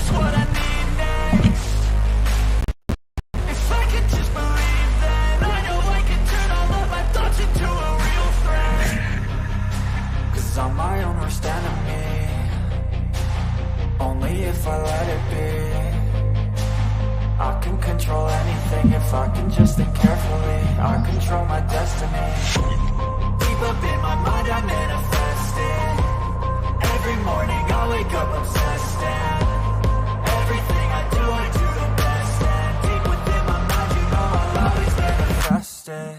just what I need next. If I could just believe, then I know I can turn all of my thoughts into a real threat. 'Cause I'm my own worst enemy, only if I let it be. I can control anything if I can just think carefully. I control my destiny. Deep up in my mind I manifest it. Every morning I wake up obsessed, and everything I do the best. And deep within my mind, you know I'll always manifest it.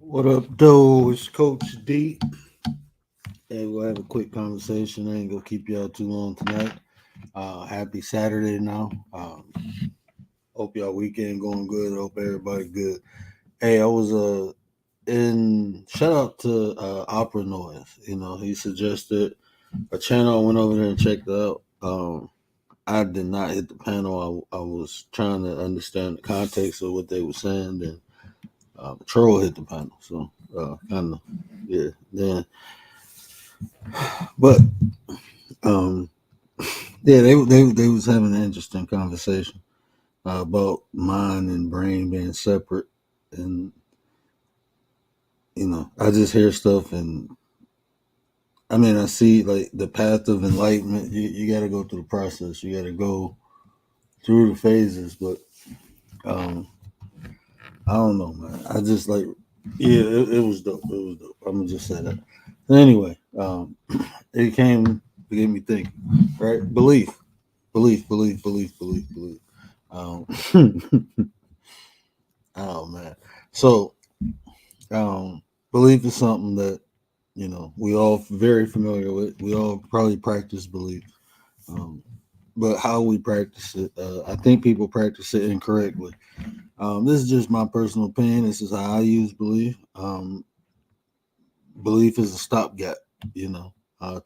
What up, though? It's Coach D. Hey, we'll have a quick conversation. I ain't gonna keep y'all too long tonight. Happy Saturday now. Hope y'all weekend going good. Hope everybody good. Hey, I was in shout out to Opera Noise. You know, he suggested a channel. I went over there and checked it out. I did not hit the panel. I was trying to understand the context of what they were saying. Then Troll hit the panel, so kind of yeah. Then, but yeah, they was having an interesting conversation about mind and brain being separate, and you know, I just hear stuff, and I mean, I see like the path of enlightenment. You got to go through the process. You got to go through the phases, but I don't know, man. I just like, yeah, it was dope. It was dope. I'm gonna just say that. Anyway, it came to get me thinking, right? Belief. Um, oh man. So, belief is something that you know we all very familiar with. We all probably practice belief, but how we practice it, I think people practice it incorrectly. This is just my personal opinion. This is how I use belief. Belief is a stopgap, you know,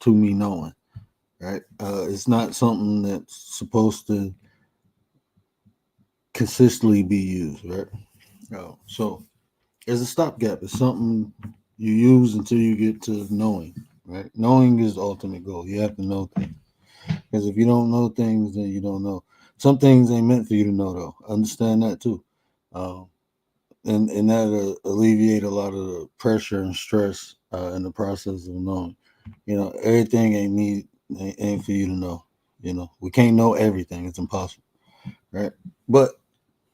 to me knowing, right? It's not something that's supposed to consistently be used, right? So it's a stopgap. It's something you use until you get to knowing, right? Knowing is the ultimate goal. You have to know things. Because if you don't know things, then you don't know. Some things ain't meant for you to know, though. Understand that too. Um, and that alleviate a lot of the pressure and stress in the process of knowing. You know, everything ain't for you to know. You know, we can't know everything; it's impossible, right? But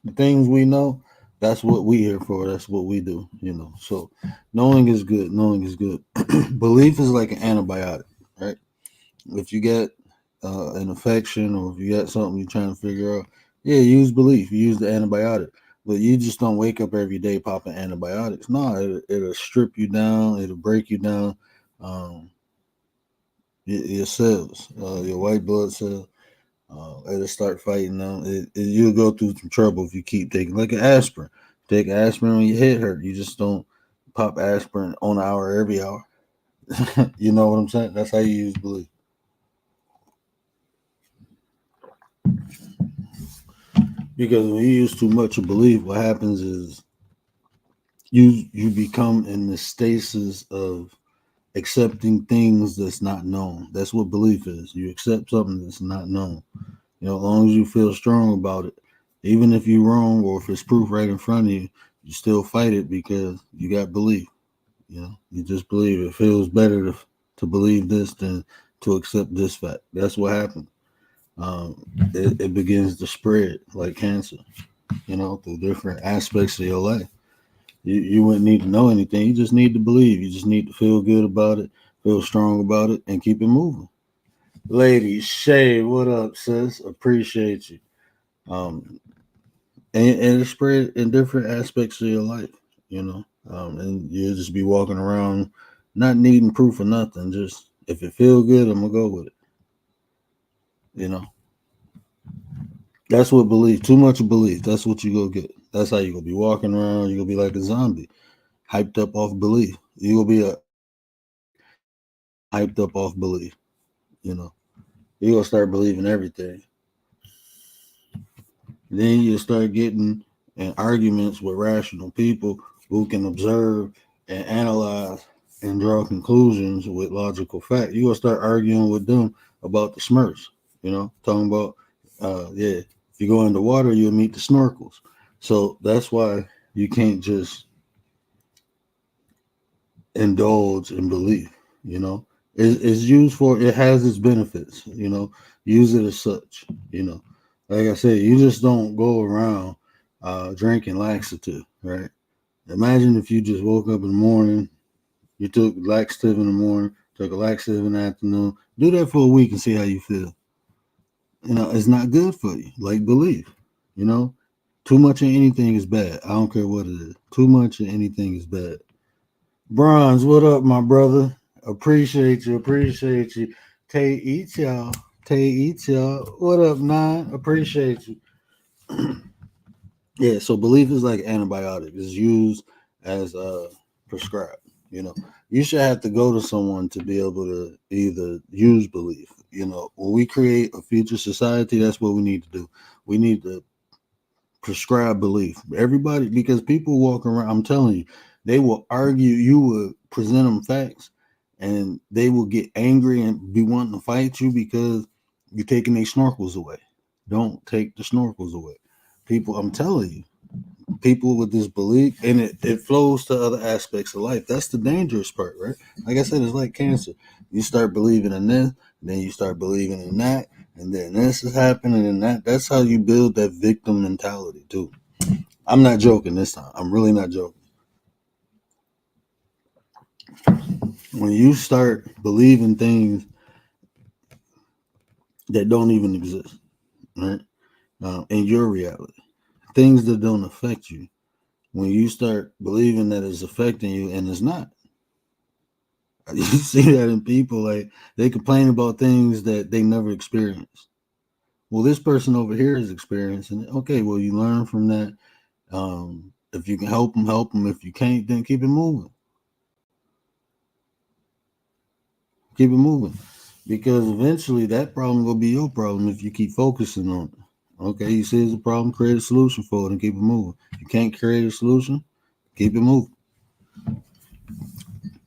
the things we know, that's what we here for. That's what we do. You know, so knowing is good. Knowing is good. Belief is like an antibiotic, right? If you get an infection or if you got something you're trying to figure out, yeah, use belief. You use the antibiotic. But you just don't wake up every day popping antibiotics. No, it'll strip you down. It'll break you down. Um, your cells, your white blood cells, it'll start fighting them. You'll go through some trouble if you keep taking like an aspirin. Take aspirin when your head hurt. You just don't pop aspirin on an hour every hour. You know what I'm saying? That's how you use belief. Because when you use too much of belief, what happens is you become in the stasis of accepting things that's not known. That's what belief is. You accept something that's not known. You know, as long as you feel strong about it, even if you're wrong or if it's proof right in front of you, you still fight it because you got belief. You know, you just believe it feels better to believe this than to accept this fact. That's what happens. It begins to spread like cancer. through different aspects of your life. You wouldn't need to know anything. You just need to believe. You just need to feel good about it, feel strong about it, and keep it moving. Lady Shay, what up, sis? Appreciate you. Um, and it's spread in different aspects of your life, you know. And you'll just be walking around not needing proof of nothing. Just if it feel good, I'm gonna go with it. You know, that's what belief. Too much belief. That's what you go get. That's how you gonna be walking around. You gonna be like a zombie, hyped up off belief. You gonna be a hyped up off belief. You know, you gonna start believing everything. Then you start getting in arguments with rational people who can observe and analyze and draw conclusions with logical fact. You gonna start arguing with them about the Smurfs. Talking about yeah, if you go in the water, you'll meet the snorkels. So that's why you can't just indulge in belief. You know, it's used for it has its benefits. Use it as such. Like I said, you just don't go around drinking laxative, right? Imagine if you just woke up in the morning, you took laxative in the morning, took a laxative in the afternoon. Do that for a week and see how you feel. It's not good for you. Like belief, you know, too much of anything is bad. I don't care what it is. Too much of anything is bad. Bronze, what up, my brother? Appreciate you. Appreciate you. Tay eats y'all. Tay eats y'all. What up, Nine? Appreciate you. Yeah, so belief is like antibiotic. It's used as prescribed. You know, you should have to go to someone to be able to either use belief. When we create a future society, that's what we need to do. We need to prescribe belief. Everybody, because people walk around, I'm telling you, they will argue. You will present them facts, and they will get angry and be wanting to fight you because you're taking their snorkels away. Don't take the snorkels away. People, I'm telling you, people with this belief, and it flows to other aspects of life. That's the dangerous part, right? Like I said, it's like cancer. You start believing in this, then you start believing in that, and then this is happening and that's how you build that victim mentality too. I'm not joking this time. I'm really not joking. When you start believing things that don't even exist, right? In your reality, things that don't affect you, when you start believing that it's affecting you and it's not. You see that in people, like they complain about things that they never experienced. Well, this person over here is experiencing it. Okay, well, you learn from that. If you can help them, help them. If you can't, then keep it moving. Keep it moving, because eventually that problem will be your problem if you keep focusing on it. Okay, you see it's a problem, create a solution for it and keep it moving. If you can't create a solution, keep it moving.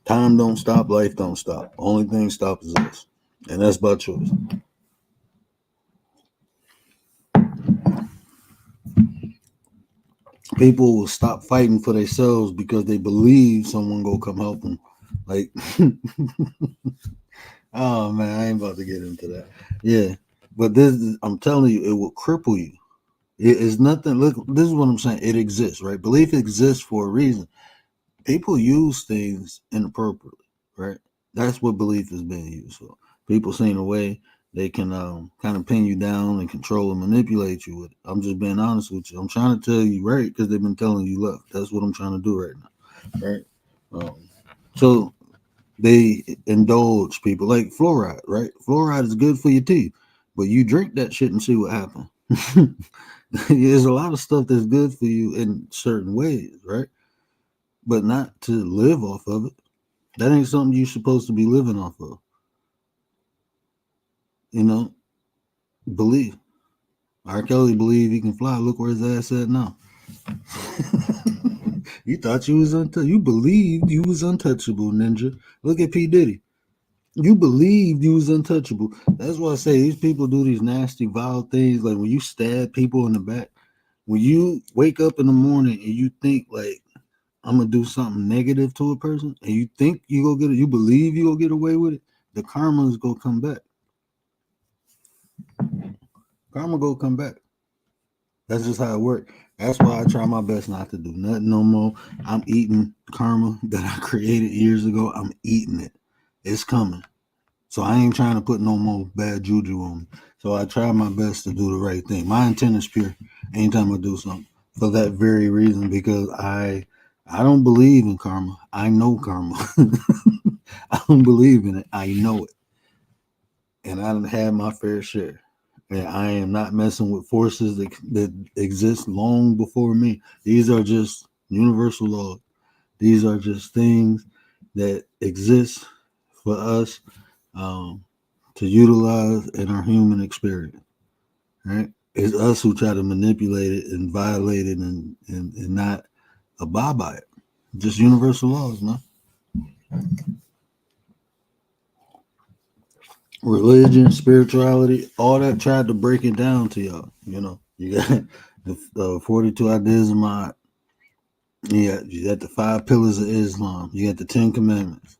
Time don't stop, life don't stop. Only thing stops is us, and that's by choice. People will stop fighting for themselves because they believe someone go come help them. Like, oh man, I ain't about to get into that. Yeah, but I'm telling you, it will cripple you. It is nothing. Look, this is what I'm saying. It exists, right? Belief exists for a reason. People use things inappropriately, right? That's what belief is being used for. People seeing a way they can kind of pin you down and control and manipulate you with it. I'm just being honest with you. I'm trying to tell you right because they've been telling you left. That's what I'm trying to do right now, right? So they indulge people like fluoride, right? Fluoride is good for your teeth, but you drink that shit and see what happens. There's a lot of stuff that's good for you in certain ways, right? But not to live off of it. That ain't something you're supposed to be living off of. You know, believe. R. Kelly believe he can fly. Look where his ass at now. You thought you was untouchable. You believed you was untouchable, ninja. Look at P. Diddy. You believed you was untouchable. That's why I say these people do these nasty, vile things. Like when you stab people in the back. When you wake up in the morning and you think like I'm gonna do something negative to a person, and you think you go get it, you believe you go get away with it, the karma is gonna come back. Karma go come back. That's just how it works. That's why I try my best not to do nothing no more. I'm eating karma that I created years ago. I'm eating it. It's coming. So I ain't trying to put no more bad juju on me. So I try my best to do the right thing. My intent is pure anytime I do something. For that very reason, because I don't believe in karma. I know karma. I don't believe in it. I know it. And I done had my fair share. And I am not messing with forces that exist long before me. These are just universal laws. These are just things that exist for us um, to utilize in our human experience. Right? It's us who try to manipulate it and violate it and not abide by it. Just universal laws, man. Religion, spirituality, all that tried to break it down to y'all. You got the 42 ideas of mind. You got the five pillars of Islam. You got the 10 Commandments.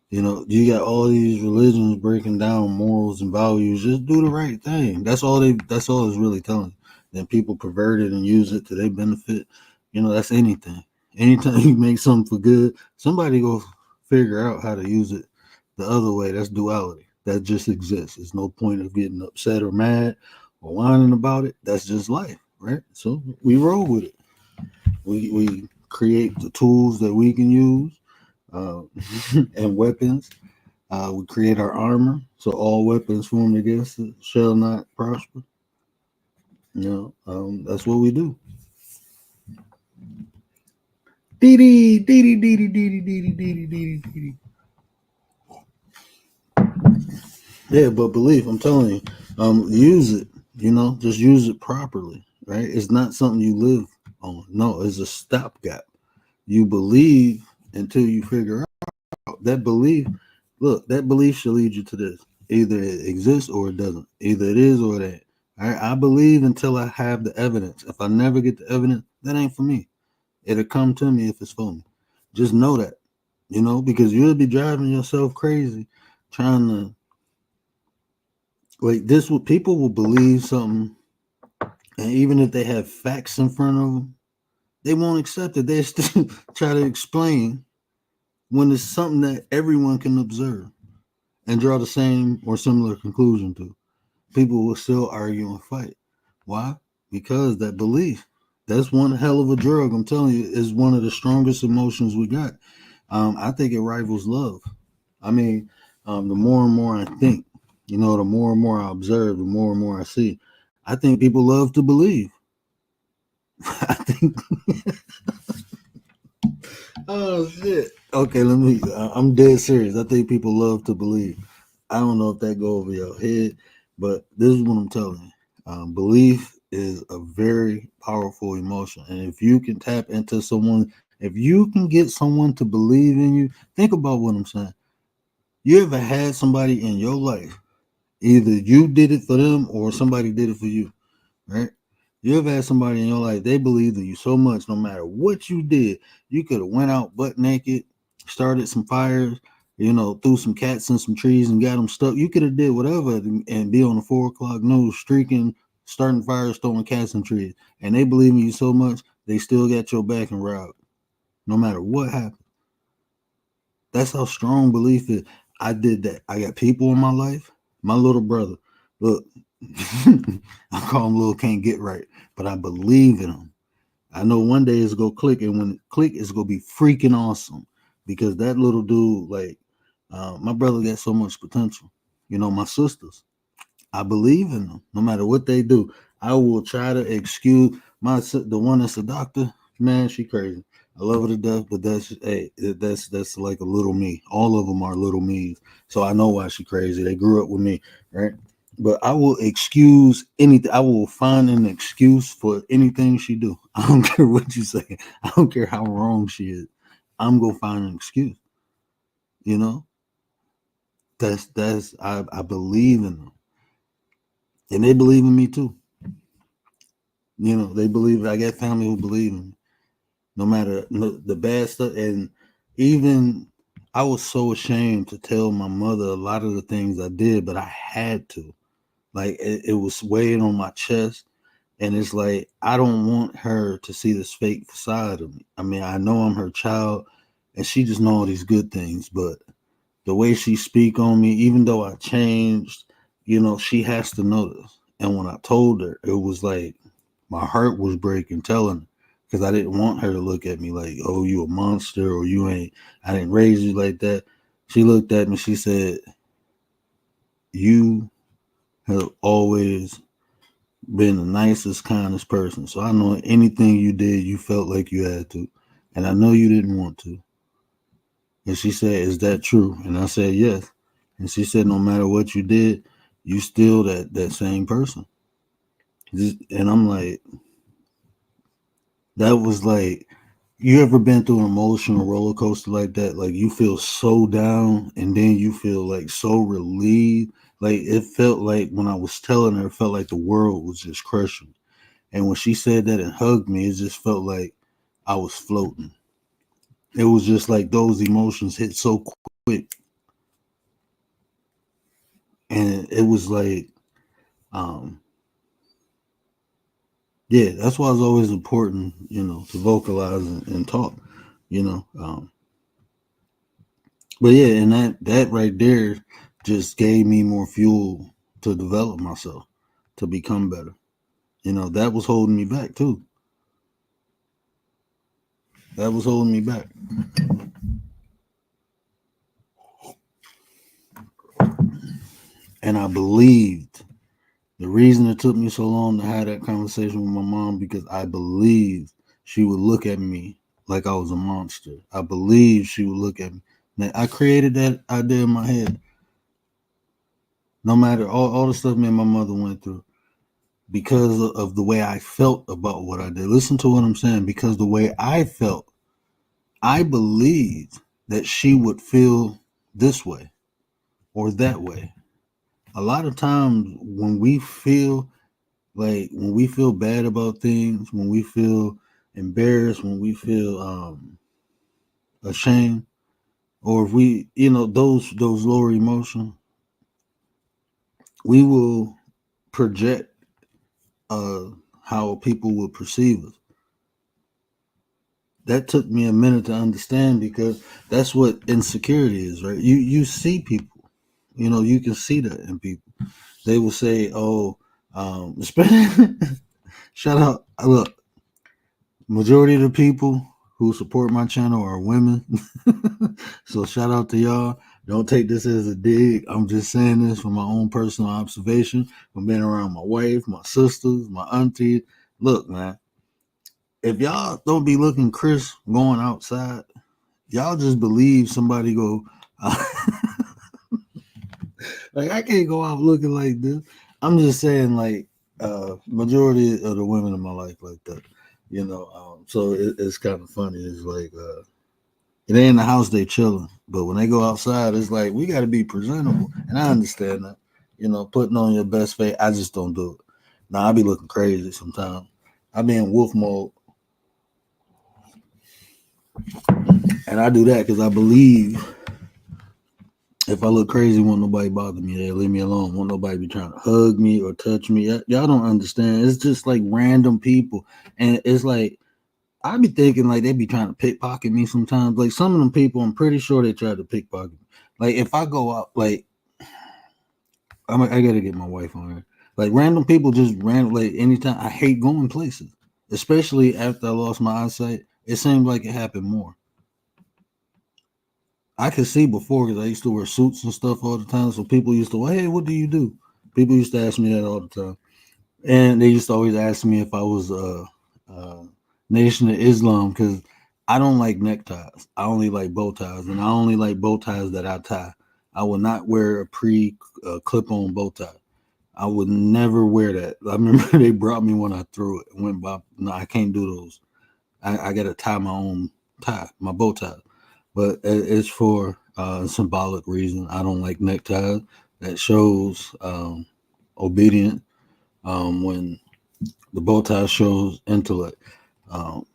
You got all these religions breaking down morals and values. Just do the right thing. That's all they. That's all it's really telling. Then people pervert it and use it to their benefit. That's anything. Anytime you make something for good, somebody go figure out how to use it the other way. That's duality. That just exists. There's no point of getting upset or mad or whining about it. That's just life, right? So we roll with it. We create the tools that we can use uh, and weapons. We create our armor, so all weapons formed against it shall not prosper. That's what we do. Dee dee dee dee dee dee dee dee dee dee dee. Yeah, but belief, I'm telling you, use it. Just use it properly, right? It's not something you live on. No, it's a stopgap. You believe until you figure out that belief. Look, that belief should lead you to this. Either it exists or it doesn't. Either it is or it ain't. All right, I believe until I have the evidence. If I never get the evidence, that ain't for me. It'll come to me if it's for me. Just know that, because you'll be driving yourself crazy trying to like this. What people will believe something, and even if they have facts in front of them, they won't accept it. They still try to explain when it's something that everyone can observe and draw the same or similar conclusion to. People will still argue and fight. Why? Because that belief. That's one hell of a drug. I'm telling you, is one of the strongest emotions we got. I think it rivals love. I mean, the more and more I think, the more and more I observe, the more and more I see. I think people love to believe. I think. Oh shit. Okay, let me. I'm dead serious. I think people love to believe. I don't know if that go over your head, but this is what I'm telling you. Belief is a very powerful emotion, and if you can tap into someone, if you can get someone to believe in you, think about what I'm saying. You ever had somebody in your life, either you did it for them or somebody did it for you, right? You ever had somebody in your life, they believed in you so much, no matter what you did, you could have went out butt naked, started some fires, threw some cats in some trees and got them stuck. You could have did whatever and be on the 4 o'clock news, streaking, starting fires, throwing cats in trees. And they believe in you so much, they still got your back and ride, no matter what happened. That's how strong belief is. I did that. I got people in my life. My little brother. Look, I call him little can't get right, but I believe in him. I know one day it's gonna click, and when it click, it's gonna be freaking awesome because that little dude, like, my brother got so much potential. My sisters, I believe in them. No matter what they do, I will try to excuse the one that's a doctor. Man, she crazy. I love her to death, but that's like a little me. All of them are little me's, so I know why she crazy. They grew up with me, right? But I will excuse anything. I will find an excuse for anything she do. I don't care what you say. I don't care how wrong she is. I'm gonna find an excuse. You know, I believe in them, and they believe in me too. They believe. I got family who believe in me, no matter the bad stuff. And even I was so ashamed to tell my mother a lot of the things I did, but I had to. Like it was weighing on my chest. And it's like I don't want her to see this fake facade of me. I mean, I know I'm her child, and she just know all these good things, but the way she speak on me, even though I changed, she has to know this. And when I told her, it was like my heart was breaking telling her, because I didn't want her to look at me like, oh, you a monster, or I didn't raise you like that. She looked at me, she said, you have always been the nicest, kindest person. So I know anything you did, you felt like you had to. And I know you didn't want to. And she said, is that true? And I said, yes. And she said, no matter what you did, you still that same person. And I'm like, that was like, you ever been through an emotional roller coaster like that? Like you feel so down and then you feel like so relieved. Like it felt like when I was telling her, it felt like the world was just crushing. And when she said that and hugged me, it just felt like I was floating. It was just like those emotions hit so quick. And it was like, um, yeah, that's why it's always important, to vocalize and talk, you know. But yeah, and that right there just gave me more fuel to develop myself, to become better. That was holding me back too. That was holding me back. And I believed the reason it took me so long to have that conversation with my mom, because I believed she would look at me like I was a monster. I believed she would look at me. Now, I created that idea in my head. No matter all the stuff me and my mother went through, because of the way I felt about what I did. Listen to what I'm saying. Because the way I felt, I believed that she would feel this way or that way. A lot of times when we feel bad about things, when we feel embarrassed, when we feel ashamed, or if we, those lower emotions, we will project uh, how people will perceive us. That took me a minute to understand, because that's what insecurity is, right? You see people, you can see that in people. They will say, "Oh, shout out, look, majority of the people who support my channel are women." So shout out to y'all. Don't take this as a dig. I'm just saying this from my own personal observation, from being around my wife, my sisters, my aunties. Look, man, if y'all don't be looking crisp going outside, y'all just believe somebody go. Like I can't go out looking like this. I'm just saying, like, majority of the women in my life like that, so it's kind of funny. It's like it ain't in the house they chilling, but when they go outside, it's like we got to be presentable, and I understand that. Putting on your best face. I just don't do it. Now I be looking crazy sometimes. I be in wolf mode, and I do that because I believe if I look crazy, won't nobody bother me. They leave me alone. Won't nobody be trying to hug me or touch me. Y'all don't understand. It's just like random people, and it's like I be thinking like they be trying to pickpocket me sometimes. Like some of them people, I'm pretty sure they try to pickpocket me. Like if I go out, like I gotta get my wife on here. Like random people, just random. Like anytime, I hate going places, especially after I lost my eyesight. It seemed like it happened more. I could see before because I used to wear suits and stuff all the time. So people used to, well, hey, what do you do? People used to ask me that all the time, and they used to always ask me if I was Nation of Islam, because I don't like neckties. I only like bow ties, and I only like bow ties that I tie. I will not wear a clip-on bow tie. I would never wear that. I remember they brought me when I threw it. Went by. No, I can't do those. I got to tie my own tie, my bow tie. But it's for symbolic reason. I don't like neckties. That shows obedience. When the bow tie shows intellect. Um,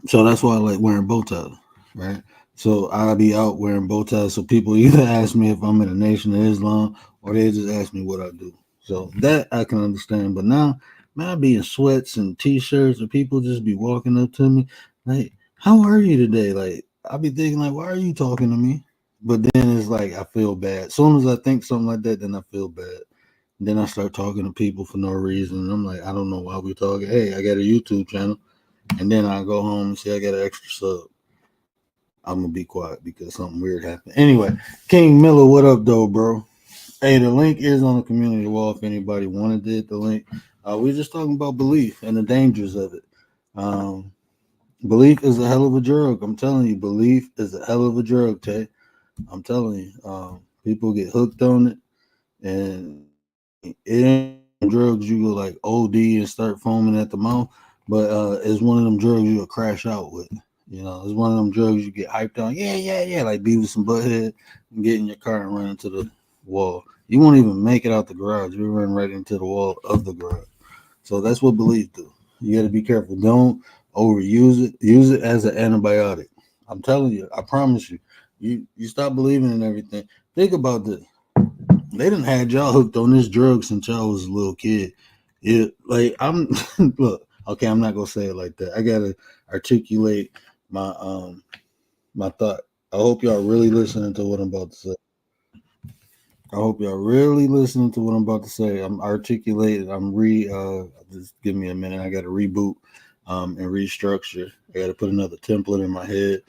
so that's why I like wearing bow ties, right? So I'll be out wearing bow ties. So people either ask me if I'm in the Nation of Islam, or they just ask me what I do. So that I can understand. But now, Man, I be in sweats and t-shirts, and people just be walking up to me like, "How are you today?" Like, I be thinking like, "Why are you talking to me?" But then it's like I feel bad. As soon as I think something like that, then I feel bad. Then I start talking to people for no reason. And I'm like, I don't know why we talking. Hey, I got a YouTube channel, and then I go home and say I got an extra sub. I'm gonna be quiet because something weird happened. Anyway, King Miller, what up, though, bro? Hey, the link is on the community wall if anybody wanted it. The link. We're just talking about belief and the dangers of it. Um, Belief is a hell of a drug. I'm telling you, belief is a hell of a drug, Tay. I'm telling you, people get hooked on it, and it ain't one of them drugs you go like OD and start foaming at the mouth, but it's one of them drugs you'll crash out with. You know, it's one of them drugs you get hyped on. Yeah, yeah, yeah, like Beavis and Butthead, and get in your car and run into the wall. You won't even make it out the garage. You run right into the wall of the garage. So that's what belief do. You got to be careful. Don't overuse it. Use it as an antibiotic. I'm telling you. I promise you. You stop believing in everything. Think about this. They done had y'all hooked on this drug since y'all was a little kid. It like I'm look. Okay, I'm not gonna say it like that. I gotta articulate my my thought. I hope y'all really listening to what I'm about to say. I hope y'all really listening to what I'm about to say. I'm articulated. Just give me a minute. I got to reboot and restructure. I got to put another template in my head.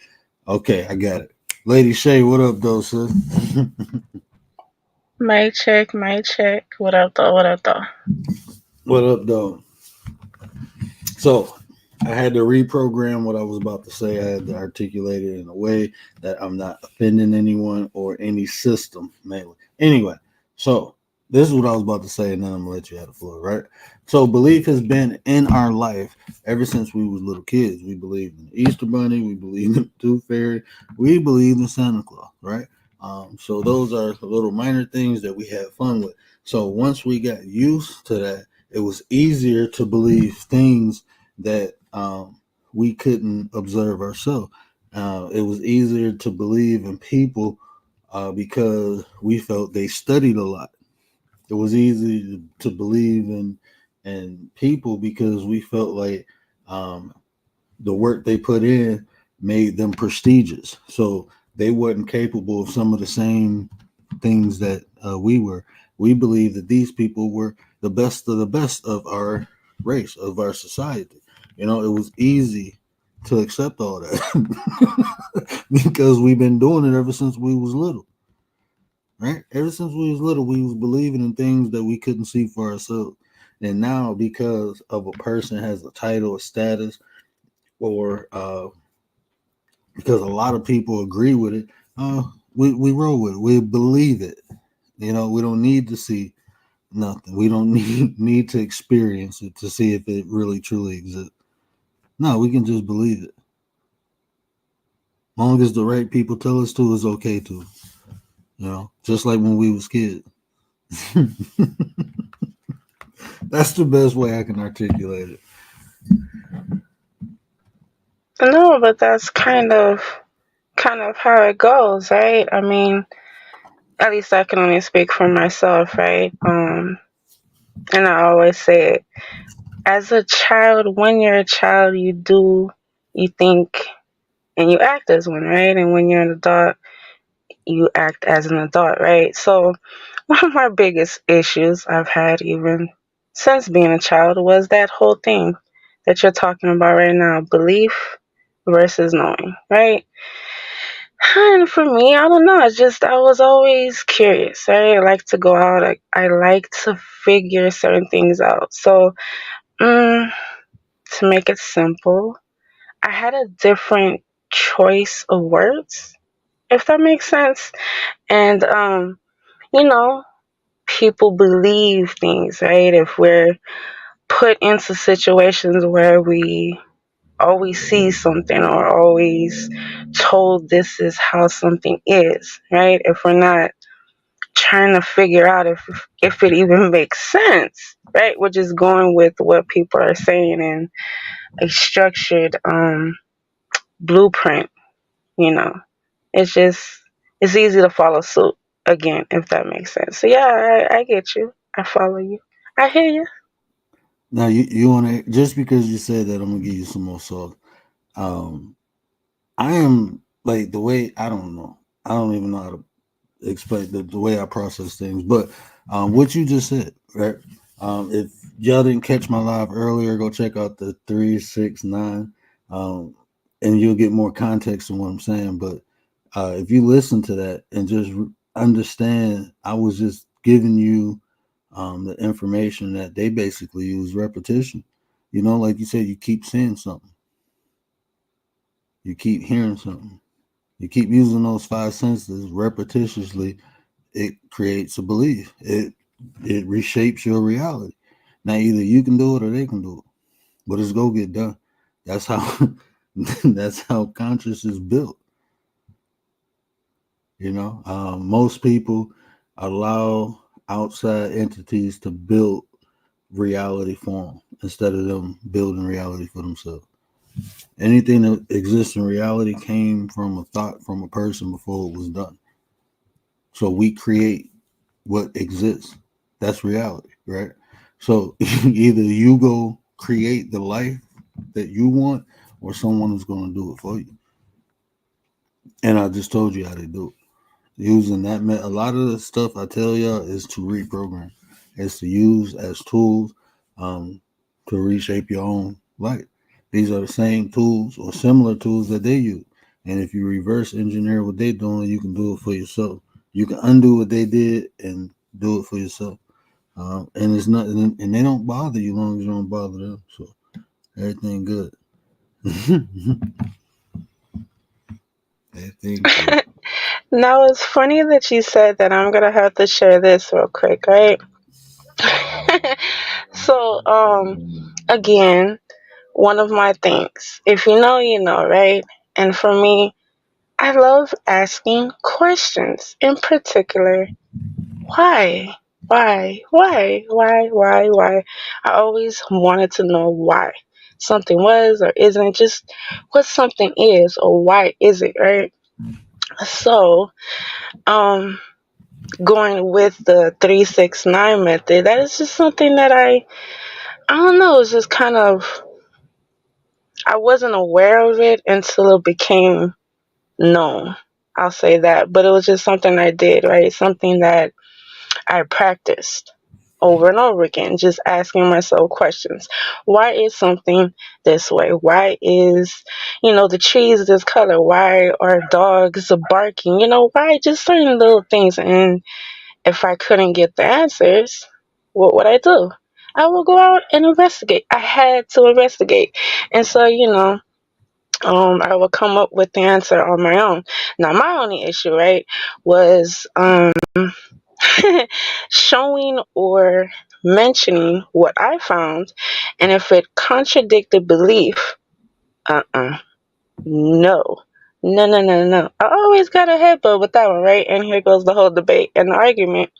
Okay, I got it. Lady Shay, what up, though, sis? Mic check, mic check. What up, though? What up, though? What up, though? So I had to reprogram what I was about to say. I had to articulate it in a way that I'm not offending anyone or any system, mainly. Anyway, so this is what I was about to say, and then I'm gonna let you have the floor, right? So belief has been in our life ever since we was little kids. We believed in the Easter Bunny, we believed in the Tooth Fairy, we believed in Santa Claus, right? So those are the little minor things that we had fun with. So once we got used to that, it was easier to believe things that we couldn't observe ourselves. It was easier to believe in people because we felt they studied a lot. It was easy to believe in people because we felt like um, the work they put in made them prestigious. So they weren't capable of some of the same things that we were. We believed that these people were the best of our race, of our society. You know, it was easy to accept all that because we've been doing it ever since we was little, right? Ever since we was little, we was believing in things that we couldn't see for ourselves. And now, because of a person has a title, a status, or because a lot of people agree with it, we roll with it. We believe it. You know, we don't need to see nothing. We don't need to experience it to see if it really truly exists. No, we can just believe it. Long as the right people tell us to, it's okay to. You know, just like when we was kids. That's the best way I can articulate it. No, but that's kind of how it goes, right? I mean, at least I can only speak for myself, right? And I always say it. As a child, when you're a child, you think, and you act as one, right? And when you're an adult, you act as an adult, right? So one of my biggest issues I've had even since being a child was that whole thing that you're talking about right now, belief versus knowing, right? And for me, I don't know. It's just I was always curious. Right? I like to go out. I like to figure certain things out. So, mm, to make it simple, I had a different choice of words, if that makes sense. And you know, people believe things, right? If we're put into situations where we always see something or always told this is how something is, right? If we're not trying to figure out if it even makes sense, right? We're just going with what people are saying in a structured blueprint, you know. It's just it's easy to follow suit again, if that makes sense. So yeah, I get you. I follow you. I hear you. Now you want to, just because you said that, I'm gonna give you some more sauce. Um, I am like the way, I don't know. I don't even know how to explain the way I process things. But what you just said, right? If y'all didn't catch my live earlier, go check out the 369, um, and you'll get more context in what I'm saying. But if you listen to that and just understand, I was just giving you the information that they basically use repetition. You know, like you said, you keep seeing something, you keep hearing something, you keep using those five senses repetitiously. It creates a belief. It reshapes your reality. Now either you can do it or they can do it, but it's go get done. That's how that's how conscious is built. You know, most people allow outside entities to build reality for them instead of them building reality for themselves. Anything that exists in reality came from a thought from a person before it was done. So we create what exists. That's reality, right? So either you go create the life that you want, or someone is going to do it for you. And I just told you how they do it. Using that, a lot of the stuff I tell y'all is to reprogram. It's to use as tools um, to reshape your own life. These are the same tools or similar tools that they use. And if you reverse engineer what they're doing, you can do it for yourself. You can undo what they did and do it for yourself. And it's not, and they don't bother you long as you don't bother them. So everything good. Everything good. Now it's funny that you said that. I'm gonna have to share this real quick, right? So, again, one of my things, if you know, you know, right? And for me, I love asking questions. In particular, why? Why? I always wanted to know why something was or isn't, just what something is or why is it, right? So, um, going with the 369 method, that is just something that I don't know, it's just kind of, I wasn't aware of it until it became known. I'll say that. But it was just something I did, right? Something that I practiced over and over again, just asking myself questions. Why is something this way? Why is, the trees this color? Why are dogs barking? Why? Just certain little things. And if I couldn't get the answers, what would I do? I would go out and investigate. I had to investigate. And so, I would come up with the answer on my own. Now, my only issue, right, was showing or mentioning what I found, and if it contradicted belief, uh-uh, no. No, no, no, no. I always got a headbutt with that one, right? And here goes the whole debate and the argument,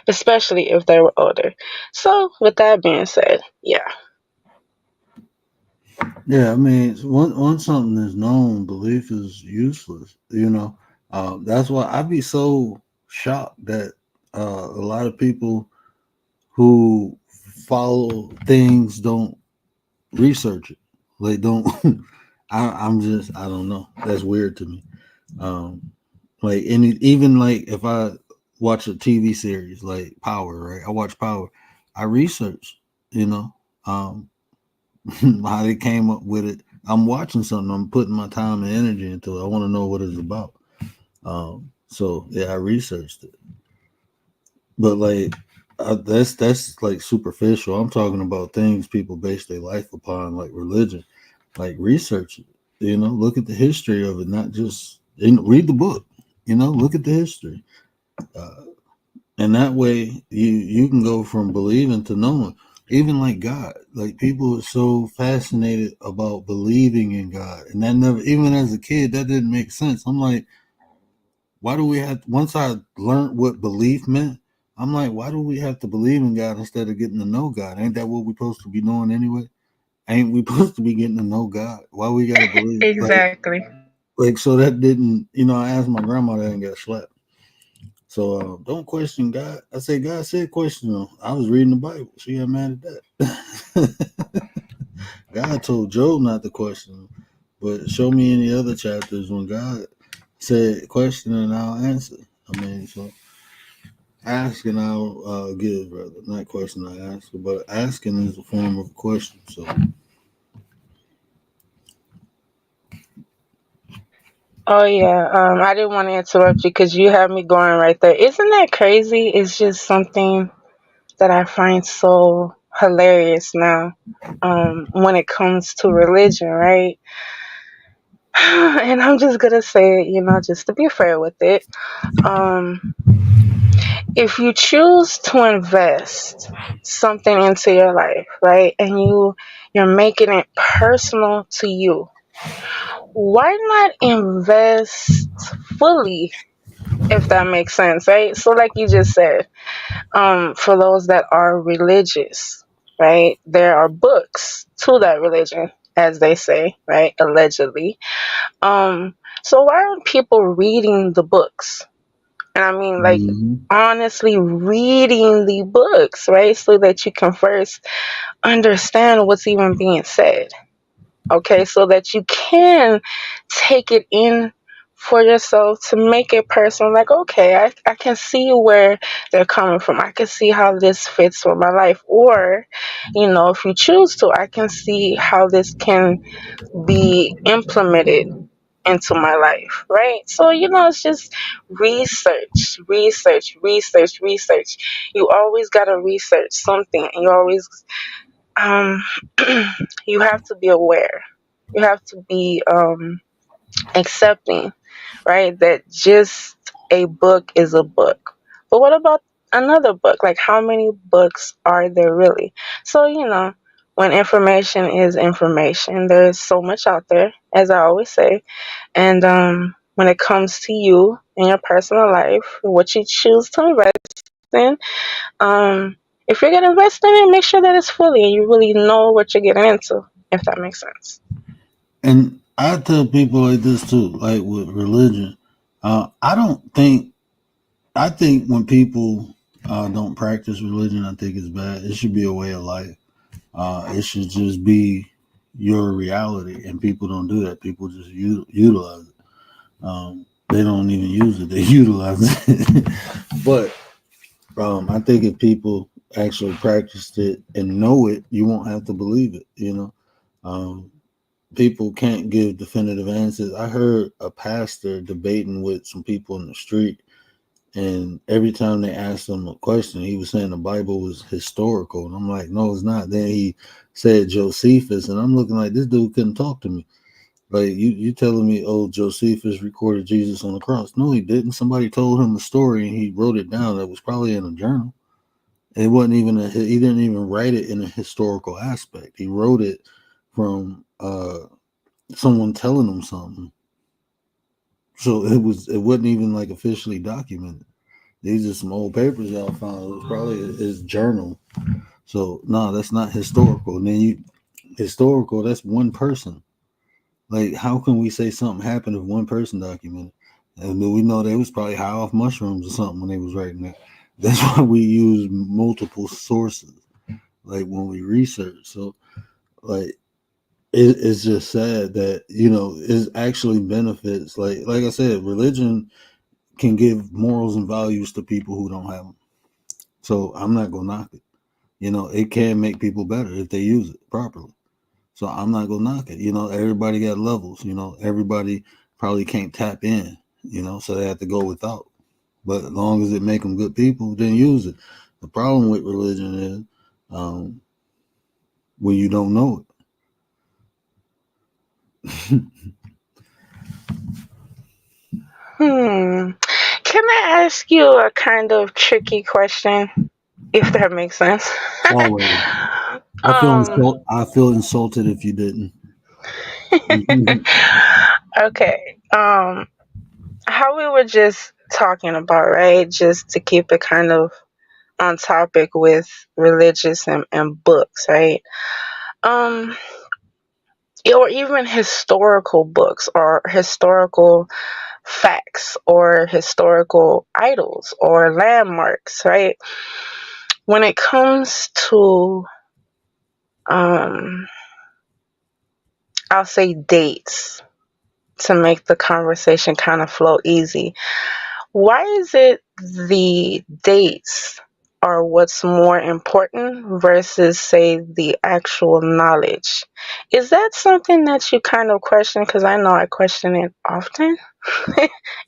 especially if they were older. So, with that being said, yeah. Yeah, I mean, once something is known, belief is useless. That's why I'd be so shocked that a lot of people who follow things don't research it. They don't. I don't know. That's weird to me. Um, even like if I watch a TV series like Power, right? I watch Power. I research, you know, um, how they came up with it. I'm watching something. I'm putting my time and energy into it. I want to know what it's about. So yeah, I researched it. But like that's like superficial. I'm talking about things people base their life upon, like religion. Like research it. Look at the history of it, not just read the book. Look at the history, uh, and that way you can go from believing to knowing. Even like God, like people are so fascinated about believing in God, and that never, even as a kid, that didn't make sense. I'm like, why do we have? Once I learned what belief meant, I'm like, why do we have to believe in God instead of getting to know God? Ain't that what we're supposed to be doing anyway? Ain't we supposed to be getting to know God? Why we gotta believe? Exactly. Like so that didn't, I asked my grandma that and got slapped. So don't question God. I say God said question him. I was reading the Bible. She got mad at that. God told Job not to question him. But show me any other chapters when God said question and I'll answer. I mean, so ask and I'll give, rather. Not question, I answer. But asking is a form of a question. So Oh yeah, I didn't want to interrupt you because you have me going right there. Isn't that crazy? It's just something that I find so hilarious now. When it comes to religion, right? And I'm just gonna say it, just to be fair with it. Um, if you choose to invest something into your life, right, and you're making it personal to you, why not invest fully, if that makes sense, right? So like you just said, for those that are religious, right, there are books to that religion, as they say, right, allegedly. So why aren't people reading the books? And I mean, like, mhm. honestly reading the books, right, so that you can first understand what's even being said. Okay, so that you can take it in for yourself to make it personal. Like, okay, I can see where they're coming from. I can see how this fits with my life. Or, if you choose to, I can see how this can be implemented into my life, right? So, it's just research, research, research, research. You always got to research something, and you always, um, you have to be aware. You have to be accepting, right? That just a book is a book. But what about another book? Like, how many books are there really? So, when information is information, there's so much out there, as I always say. And when it comes to you in your personal life, what you choose to invest in, um, if you're going to invest in it, make sure that it's fully and you really know what you're getting into, if that makes sense. And I tell people like this too, like with religion. I don't think, I think when people don't practice religion, I think it's bad. It should be a way of life. It should just be your reality, and people don't do that. People just utilize it. They don't even use it; they utilize it. But I think if people actually practiced it and know it, you won't have to believe it. Um, people can't give definitive answers. I heard a pastor debating with some people in the street, and every time they asked him a question, he was saying the Bible was historical. And I'm like, no, it's not. Then he said Josephus, and I'm looking like this dude couldn't talk to me. Like you telling me, oh, Josephus recorded Jesus on the cross? No, he didn't. Somebody told him a story, and he wrote it down. That was probably in a journal. It wasn't even he didn't even write it in a historical aspect. He wrote it from someone telling him something. So it wasn't even like officially documented. These are some old papers y'all found. It was probably his journal. So no, that's not historical. And then historical, that's one person. Like how can we say something happened if one person documented? And we know they was probably high off mushrooms or something when they was writing that. That's why we use multiple sources, like when we research. So like it's just sad that it actually benefits. Like I said, religion can give morals and values to people who don't have them. So I'm not gonna knock it. It can make people better if they use it properly. So I'm not gonna knock it. Everybody got levels. Everybody probably can't tap in. So they have to go without. But as long as it make them good people, then use it. The problem with religion is when you don't know it. Hmm. Can I ask you a kind of tricky question, if that makes sense? Always. um. I feel insulted if you didn't. Okay. How we were just talking about, right? Just to keep it kind of on topic with religious and books, right? Um, or even historical books or historical facts or historical idols or landmarks, right? When it comes to, um, I'll say dates to make the conversation kind of flow easy. Why is it the dates are what's more important versus, say, the actual knowledge? Is that something that you kind of question? Because I know I question it often.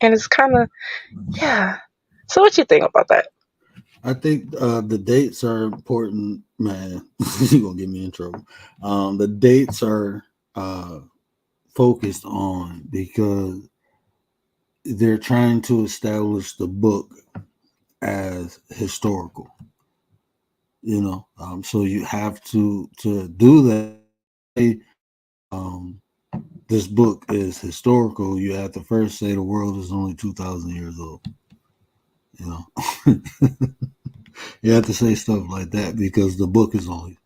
And it's kind of, yeah. So, what you think about that? I think the dates are important, man. You're gonna get me in trouble. The dates are uh, focused on because they're trying to establish the book as historical. So you have to do that. Say, um, this book is historical. You have to first say the world is only 2,000 years old. You know, you have to say stuff like that because the book is only,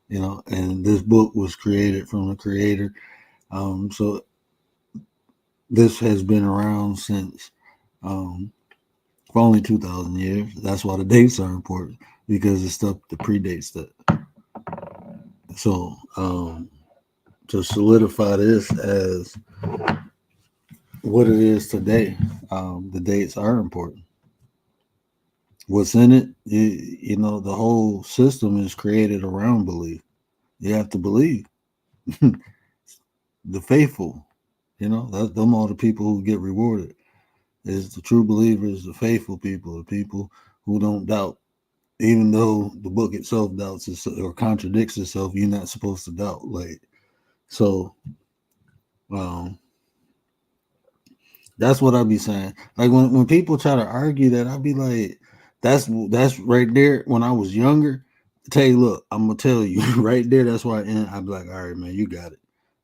and this book was created from the creator. So this has been around since um, for only 2,000 years. That's why the dates are important because it's stuff that predates that. So to solidify this as what it is today, the dates are important. What's in it, the whole system is created around belief. You have to believe. The faithful, that them are the people who get rewarded. Is the true believers, the faithful people, the people who don't doubt. Even though the book itself doubts itself or contradicts itself, you're not supposed to doubt. Like, so um that's what I be saying. Like when people try to argue that, I be like, that's right there. When I was younger, tell you, look, I'm gonna tell you right there. That's why I be like, all right, man, you got it.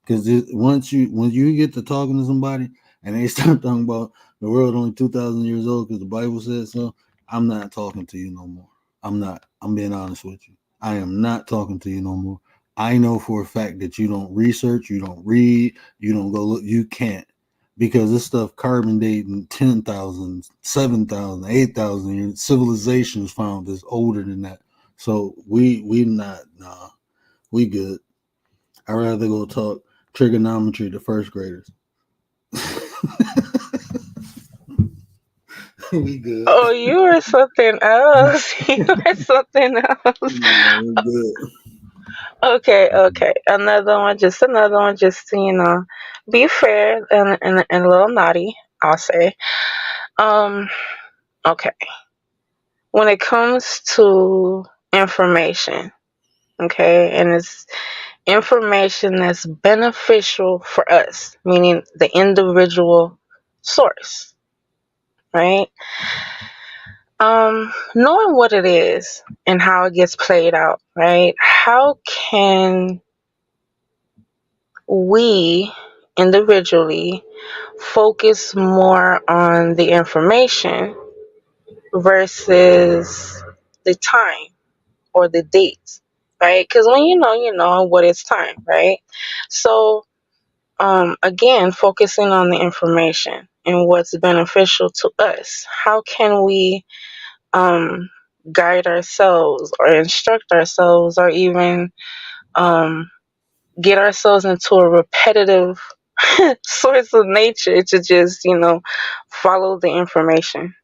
Because when you get to talking to somebody and they start talking about the world only 2,000 years old because the Bible says so, I'm not talking to you no more. I'm not. I'm being honest with you. I am not talking to you no more. I know for a fact that you don't research, you don't read, you don't go look. You can't because this stuff carbon dating 10,000, 7,000, 8,000 years. Civilization is found that's older than that. So we not nah. We good. I'd rather go talk trigonometry to first graders. We good. Oh, you were something else. You were something else. Nah, we good. Okay, okay. Another one, just to, be fair and a little naughty, I'll say. Um, okay. When it comes to information, okay, and it's information that's beneficial for us, meaning the individual source, right? Knowing what it is and how it gets played out, right? How can we individually focus more on the information versus the time or the date, right? Because when you know what it's time, right? So, again, focusing on the information and what's beneficial to us. How can we um, guide ourselves or instruct ourselves or even um, get ourselves into a repetitive source of nature to just, follow the information?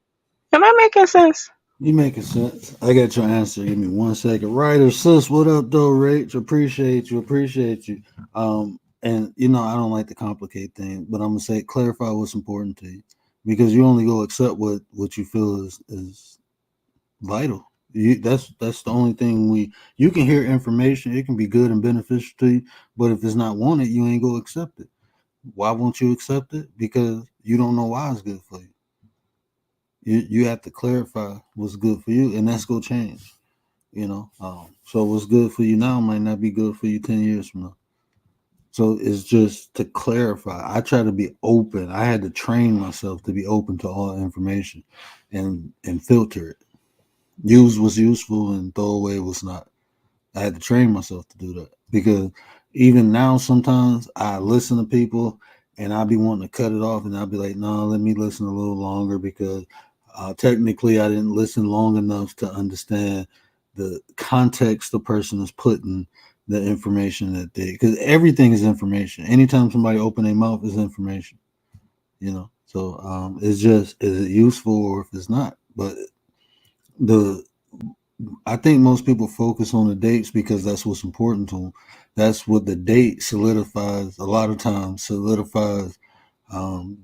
Am I making sense? You making sense. I got your answer. Give me 1 second. Ryder, sis, what up, though, Rach? Appreciate you. Appreciate you. And I don't like to complicate things, but I'm gonna say clarify what's important to you because you only go accept what you feel is vital. That's the only thing you can hear information. It can be good and beneficial to you, but if it's not wanted, you ain't go accept it. Why won't you accept it? Because you don't know why it's good for you. You have to clarify what's good for you, and that's gonna change. So what's good for you now might not be good for you 10 years from now. So it's just to clarify. I try to be open. I had to train myself to be open to all information, and filter it. Use what's useful and throw away what's not. I had to train myself to do that because even now sometimes I listen to people and I'll be wanting to cut it off, and I'll be like, no, let me listen a little longer because technically I didn't listen long enough to understand the context the person is putting the information that they, because everything is information. Anytime somebody open their mouth is information, you know. So it's just, is it useful or if it's not? But the I think most people focus on the dates because that's what's important to them. That's what the date solidifies. A lot of times solidifies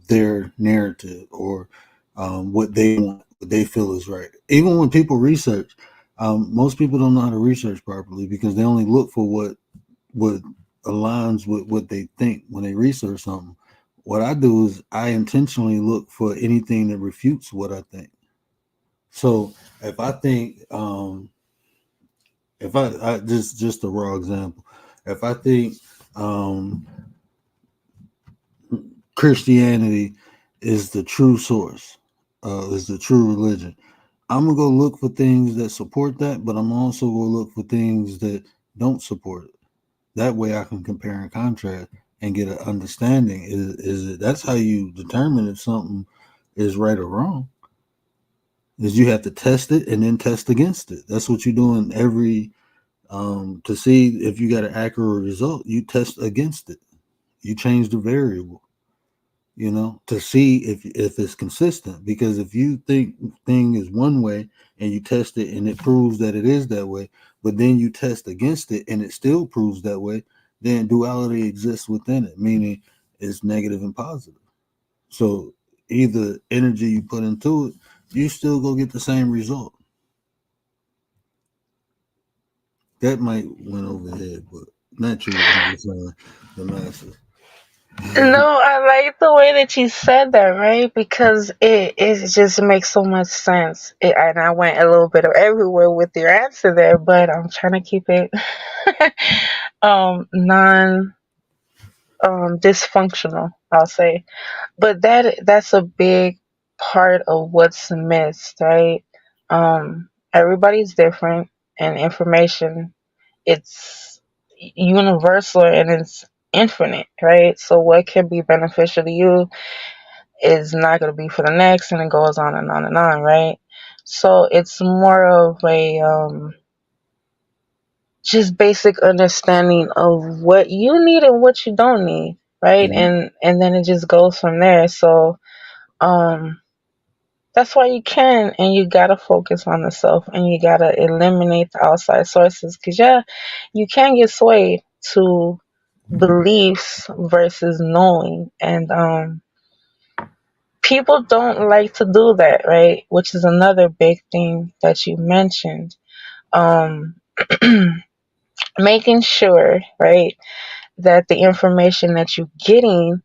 their narrative or what they want, what they feel is right. Even when people research, most people don't know how to research properly because they only look for what aligns with what they think when they research something. What I do is I intentionally look for anything that refutes what I think. So if I think, if I just a raw example, if I think um, Christianity is the true source, is the true religion, I'm gonna go look for things that support that, but I'm also gonna look for things that don't support it. That way, I can compare and contrast and get an understanding. Is it, that's how you determine if something is right or wrong? Is you have to test it and then test against it. That's what you're doing every to see if you got an accurate result. You test against it. You change the variable, you know, to see if it's consistent. Because if you think thing is one way and you test it and it proves that it is that way, but then you test against it and it still proves that way, then duality exists within it, meaning it's negative and positive. So either energy you put into it, you still go get the same result. That might went over the head, but not you. I'm just saying the masses. No, I like the way that you said that, right? Because it just makes so much sense. And I went a little bit of everywhere with your answer there, but I'm trying to keep it non dysfunctional, I'll say. But that's a big part of what's missed, right? Everybody's different, and information, it's universal and it's infinite, right? So what can be beneficial to you is not going to be for the next, and it goes on and on and on, right? So it's more of a just basic understanding of what you need and what you don't need, right? Mhm. And then it just goes from there. So um that's why you can, and you gotta focus on the self, and you gotta eliminate the outside sources. Cause yeah, you can get swayed to beliefs versus knowing, and people don't like to do that, right? Which is another big thing that you mentioned. Um, making sure, right, that the information that you're getting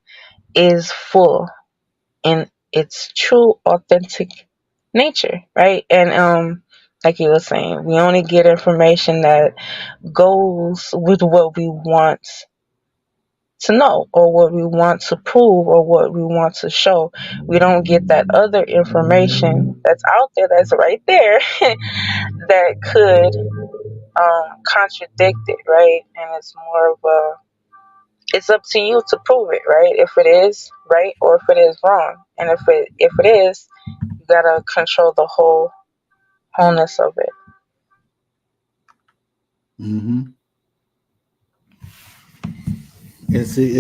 is full in its true, authentic nature, right? And like you were saying, we only get information that goes with what we want to know or what we want to prove or what we want to show. We don't get that other information that's out there, that's right there, that could contradict it, right? And it's more of a, it's up to you to prove it, right? If it is right or if it is wrong. And if it is, you gotta control the wholeness of it. Mm-hmm. And see,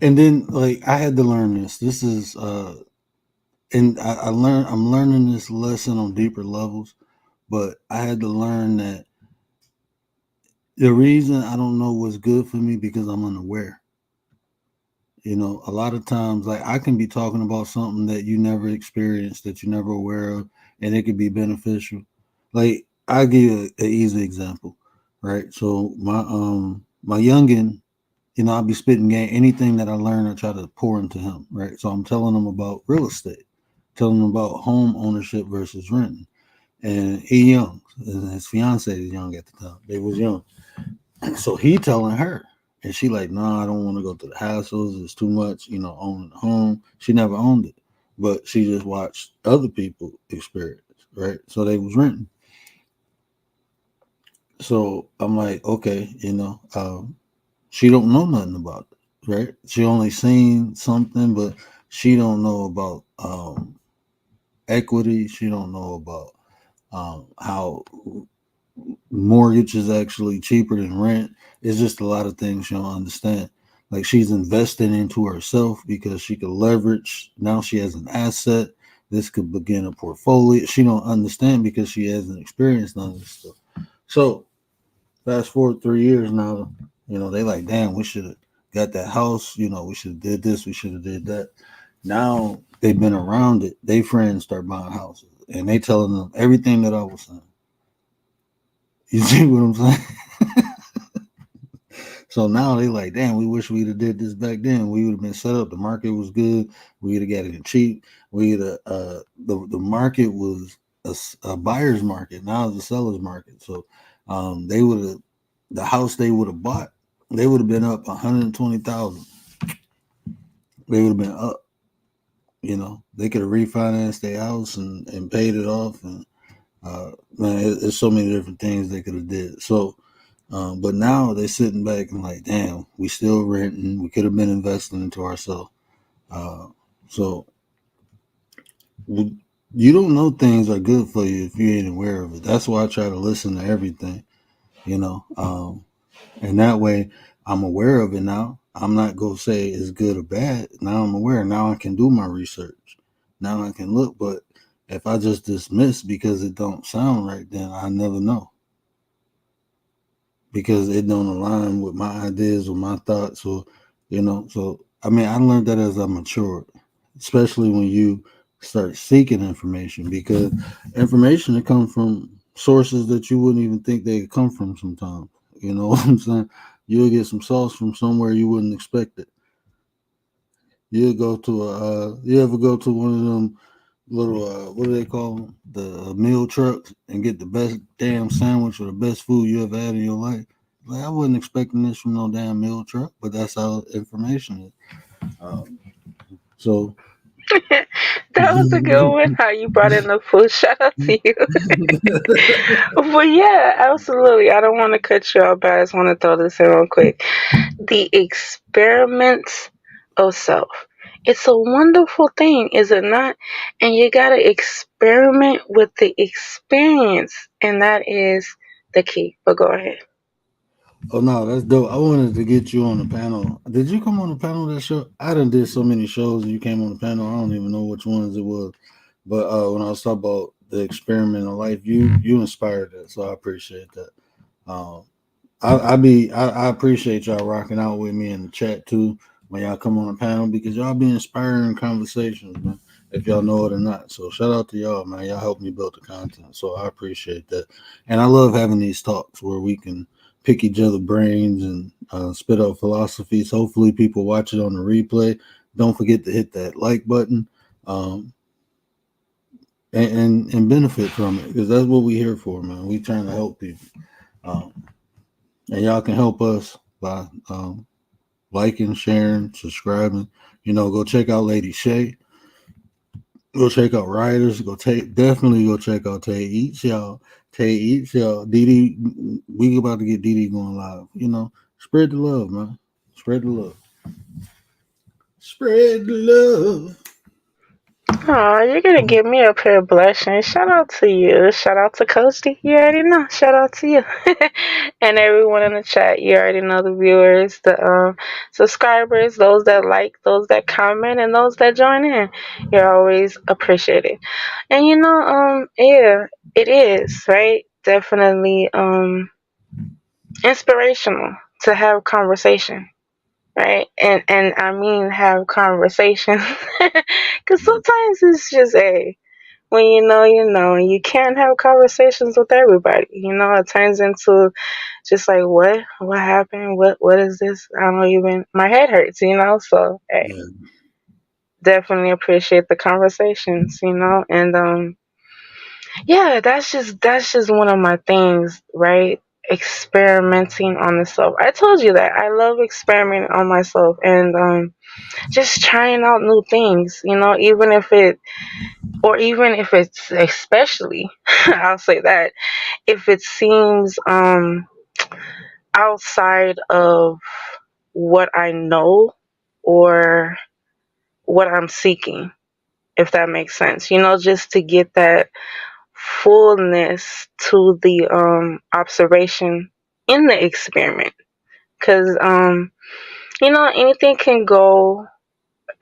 and then like I had to learn this. This is and I learned, I'm learning this lesson on deeper levels, but I had to learn that the reason I don't know what's good for me because I'm unaware. You know, a lot of times, like I can be talking about something that you never experienced, that you're never aware of, and it could be beneficial. Like I'll give you an easy example, right? So my youngin, you know, I'll be spitting game. Anything that I learn, I try to pour into him, right? So I'm telling him about real estate, telling him about home ownership versus renting. And he young, and his fiance is young at the time. They was young. So he telling her, and she like, nah, I don't want to go through the hassles. It's too much, you know, owning a home. She never owned it, but she just watched other people experience, right? So they was renting. So I'm like, okay, you know, She don't know nothing about it, right? She only seen something, but she don't know about equity. She don't know about how mortgage is actually cheaper than rent. It's just a lot of things she don't understand. Like she's investing into herself because she could leverage. Now she has an asset. This could begin a portfolio. She don't understand because she hasn't experienced none of this stuff. So fast forward 3 years now, they like, damn, we should have got that house. We should have did this. We should have did that. Now they've been around it. They friends start buying houses, and they telling them everything that I was saying. You see what I'm saying? So now they like, damn, we wish we'd have did this back then. We would have been set up. The market was good. We'd have got it cheap. We'd the market was a buyer's market. Now it's a seller's market. So they would have the house they would have bought. They would have been up 120,000. They would have been up. They could have refinanced their house and paid it off. And man, there's so many different things they could have did. So but now they're sitting back and like, damn, we still renting. We could have been investing into ourselves. Uh, so you don't know things are good for you if you ain't aware of it. That's why I try to listen to everything, and that way I'm aware of it now. I'm not gonna say it's good or bad. Now I'm aware. Now I can do my research. Now I can look. But if I just dismiss because it don't sound right, then I never know because it don't align with my ideas or my thoughts or so I mean I learned that as I matured, especially when you start seeking information because information that comes from sources that you wouldn't even think they could come from sometimes. You know what I'm saying? You'll get some sauce from somewhere you wouldn't expect it. You ever go to one of them little what do they call them, the meal trucks, and get the best damn sandwich or the best food you ever had in your life? Like I wasn't expecting this from no damn meal truck, but that's how information is. So That was a good one. How you brought in the food. Shout out to you. But yeah, absolutely. I don't want to cut you off, but I just want to throw this in real quick. The experiments of self. It's a wonderful thing, is it not? And you got to experiment with the experience, and that is the key. But go ahead. oh no, that's dope. I wanted to get you on the panel. Did you come on the panel that show? I done did so many shows and you came on the panel. I don't even know which ones it was. But when I was talking about the experiment of life, you inspired that. So I appreciate that. Um, I appreciate y'all rocking out with me in the chat too when y'all come on the panel because y'all be inspiring conversations, man. If y'all know it or not. So shout out to y'all, man. Y'all help me build the content. So I appreciate that. And I love having these talks where we can pick each other brains and spit out philosophies. Hopefully people watch it on the replay. Don't forget to hit that like button. Um, and benefit from it because that's what we here for, man. We trying to help people. Um, and y'all can help us by liking, sharing, subscribing. Go check out Lady Shay. Go check out Riders. Definitely go check out Tay Eats, y'all. Tay Eats, y'all. Didi, we about to get Didi going live. Spread the love, man. Spread the love. Spread the love. Oh, you're gonna give me a pair of blushing. Shout out to you. Shout out to Coach D. You already know. Shout out to you. And everyone in the chat. You already know the viewers, the subscribers, those that like, those that comment, and those that join in. You're always appreciated. And yeah, it is, right? Definitely inspirational to have conversation. Right, and I mean have conversation, because sometimes it's just a when and you can't have conversations with everybody. It turns into just like what happened, what is this? I don't even my head hurts. So hey, Yeah. definitely appreciate the conversations. And yeah, that's just one of my things, right? Experimenting on the self. I told you that I love experimenting on myself and just trying out new things, even if it's especially I'll say that if it seems outside of what I know or what I'm seeking, if that makes sense. Just to get that fullness to the observation in the experiment. Because, anything can go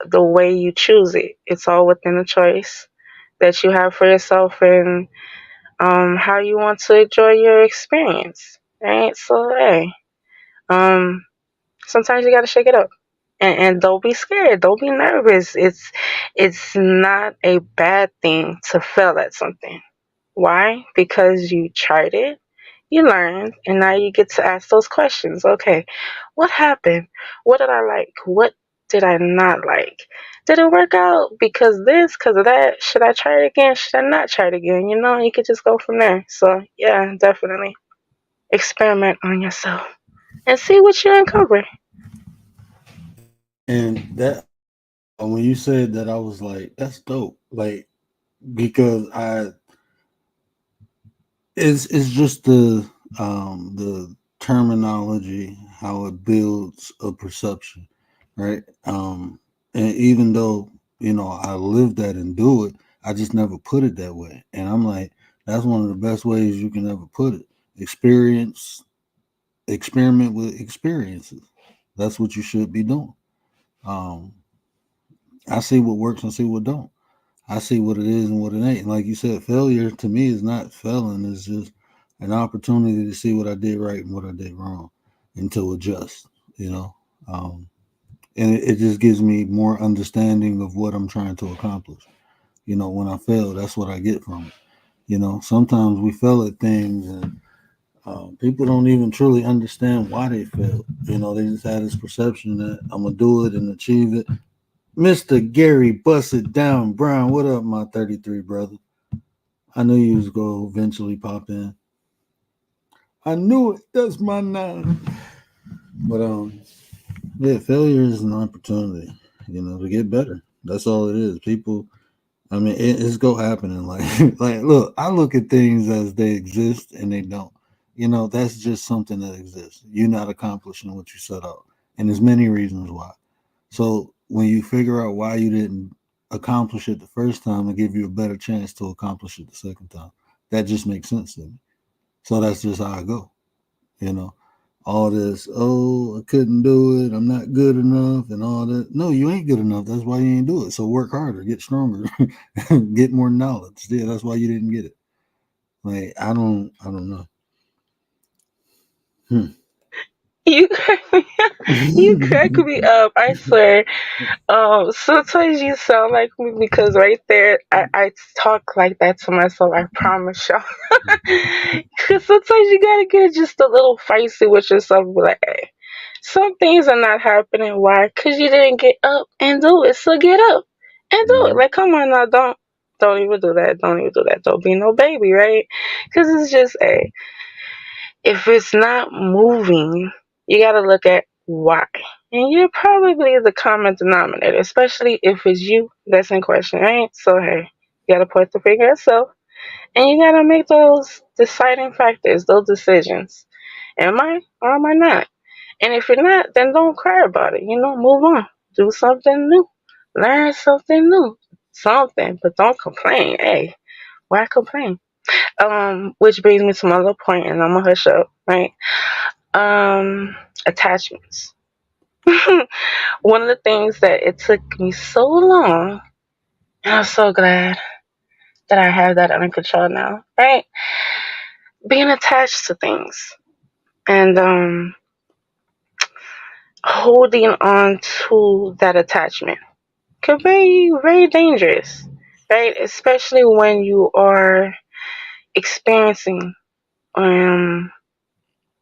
the way you choose it. It's all within the choice that you have for yourself and how you want to enjoy your experience. Right? So, hey, um, sometimes you got to shake it up. And don't be scared. Don't be nervous. It's not a bad thing to fail at something. Why? Because you tried it, you learned, and now you get to ask those questions. Okay, what happened? What did I like? What did I not like? Did it work out because this, because of that? Should I try it again? Should I not try it again? You could just go from there. So, yeah, definitely experiment on yourself and see what you uncover. And that when you said that, I was like, that's dope. Like because it's just the terminology, how it builds a perception, right? And even though I live that and do it, I just never put it that way. And I'm like, that's one of the best ways you can ever put it. Experiment with experiences. That's what you should be doing. Um, I see what works and see what don't. I see what it is and what it ain't. And like you said, failure to me is not failing. It's just an opportunity to see what I did right and what I did wrong, and to adjust. You know, um, and it just gives me more understanding of what I'm trying to accomplish. When I fail, that's what I get from it. Sometimes we fail at things, and people don't even truly understand why they failed. They just had this perception that I'm gonna do it and achieve it. Mr. Gary Bust It Down Brown, what up, my 33 brother? I knew you was gonna eventually pop in. I knew it. That's my nine. But yeah, failure is an opportunity, to get better. That's all it is. People, I mean, it's go happening. Like, like, look, I look at things as they exist and they don't. That's just something that exists. You're not accomplishing what you set out, and there's many reasons why. So when you figure out why you didn't accomplish it the first time, it give you a better chance to accomplish it the second time. That just makes sense to me. So that's just how I go. You know, all this, oh, I couldn't do it, I'm not good enough, and all that. No, you ain't good enough. That's why you ain't do it. So work harder, get stronger, get more knowledge. Yeah, that's why you didn't get it. Like I don't know. Hmm. You crack me up. You crack me up. I swear. Sometimes you sound like me because right there, I talk like that to myself. I promise y'all. Because sometimes you gotta get just a little feisty with yourself. Be like, hey, some things are not happening. Why? Because you didn't get up and do it. So get up and do it. Mhm. Like, come on now, don't even do that. Don't even do that. Don't be no baby, right? Because it's just, hey, if it's not moving, you got to look at why. And you're probably the common denominator, especially if it's you that's in question, right? So, hey, you got to point the finger at yourself and you got to make those deciding factors, those decisions. Am I or am I not? And if you're not, then don't cry about it. Move on. Do something new. Learn something new. Something, but don't complain. Hey, why complain? Which brings me to my little point, and I'm gonna hush up, right? Attachments. One of the things that it took me so long, and I'm so glad that I have that under control now, right? Being attached to things and holding on to that attachment could be very dangerous, right? Especially when you are experiencing um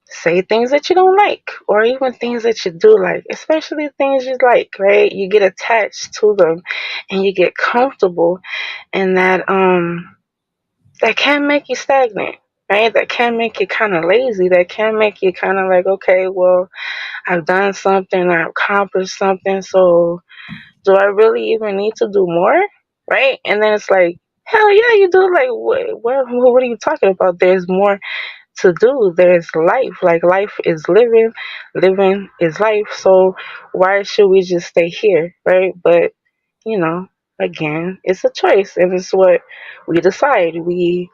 say things that you don't like or even things that you do like, especially things you like, right? You get attached to them and you get comfortable, and that can make you stagnant, right? That can make you kind of lazy. That can make you kind of like, okay, well, I've done something, I've accomplished something, so do I really even need to do more? Right? And then it's like, hell yeah, you do. Like, what are you talking about? There's more to do. There's life. Like life is living, living is life. So why should we just stay here, right? But you know, again, it's a choice, and it's what we decide. We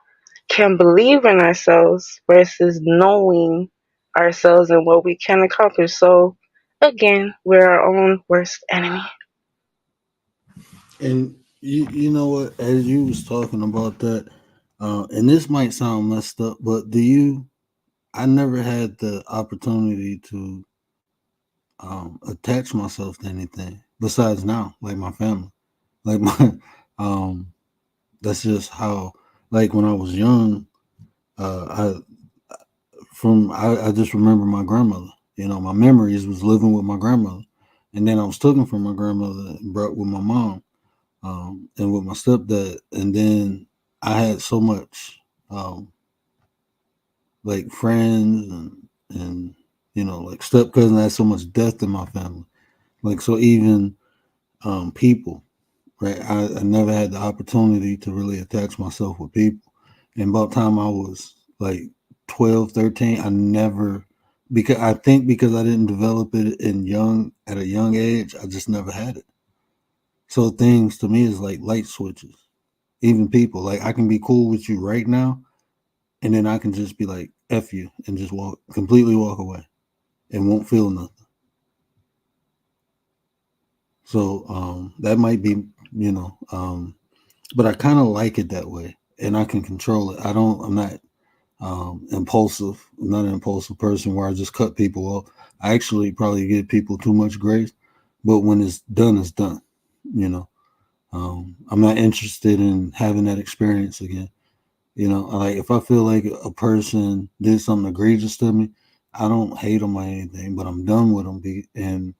can believe in ourselves versus knowing ourselves and what we can accomplish. So again, we're our own worst enemy. And you know what? As you was talking about that, and this might sound messed up, but do you? I never had the opportunity to attach myself to anything besides now, like my family, like my um. That's just how. Like when I was young, I just remember my grandmother. You know, my memories was living with my grandmother, and then I was taken from my grandmother and brought with my mom, and with my stepdad, and then I had so much um, like friends and like step cousin. I had so much death in my family, like so even people. Right, I never had the opportunity to really attach myself with people, and about time I was like 12, 13, I never because I think because I didn't develop it in young at a young age, I just never had it. So things to me is like light switches. Even people, like I can be cool with you right now, and then I can just be like "f you" and just completely walk away, and won't feel nothing. So that might be, you know, but I kind of like it that way, and I can control it. I'm not impulsive. I'm not an impulsive person where I just cut people off. I actually probably give people too much grace, but when it's done, it's done. You know, I'm not interested in having that experience again. You know, like if I feel like a person did something egregious to me, I don't hate them or anything, but I'm done with them. And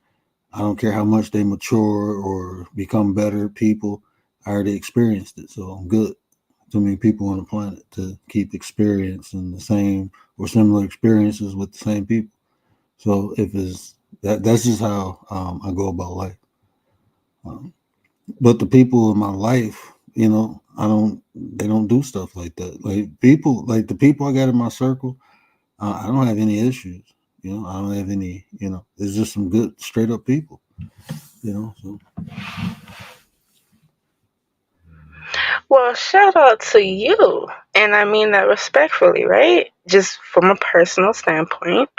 I don't care how much they mature or become better people. I already experienced it, so I'm good. Too many people on the planet to keep experiencing the same or similar experiences with the same people. So if it's that's just how I go about life. Um, but the people in my life, I don't. They don't do stuff like that. Like the people I got in my circle, I don't have any issues. I don't have any. There's just some good, straight up people. So Well, shout out to you. And I mean that respectfully, right? Just from a personal standpoint.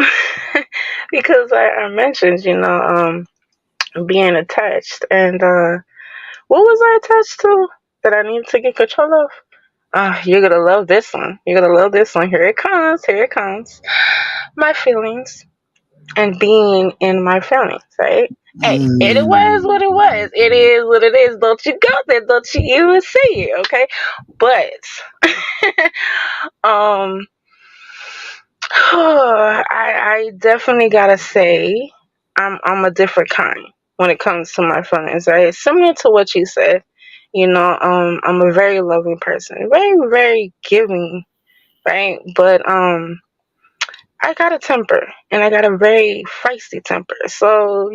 Because I mentioned, being attached. And what was I attached to that I need to get control of? You're going to love this one. You're going to love this one. Here it comes. Here it comes. My feelings and being in my feelings, right? Hey, and it was what it was. It is what it is. Don't you go there. Don't you even say it, okay? But um, I definitely gotta say I'm a different kind when it comes to my feelings. Right, similar to what you said. I'm a very loving person, very very giving, right? But I got a temper, and I got a very feisty temper. So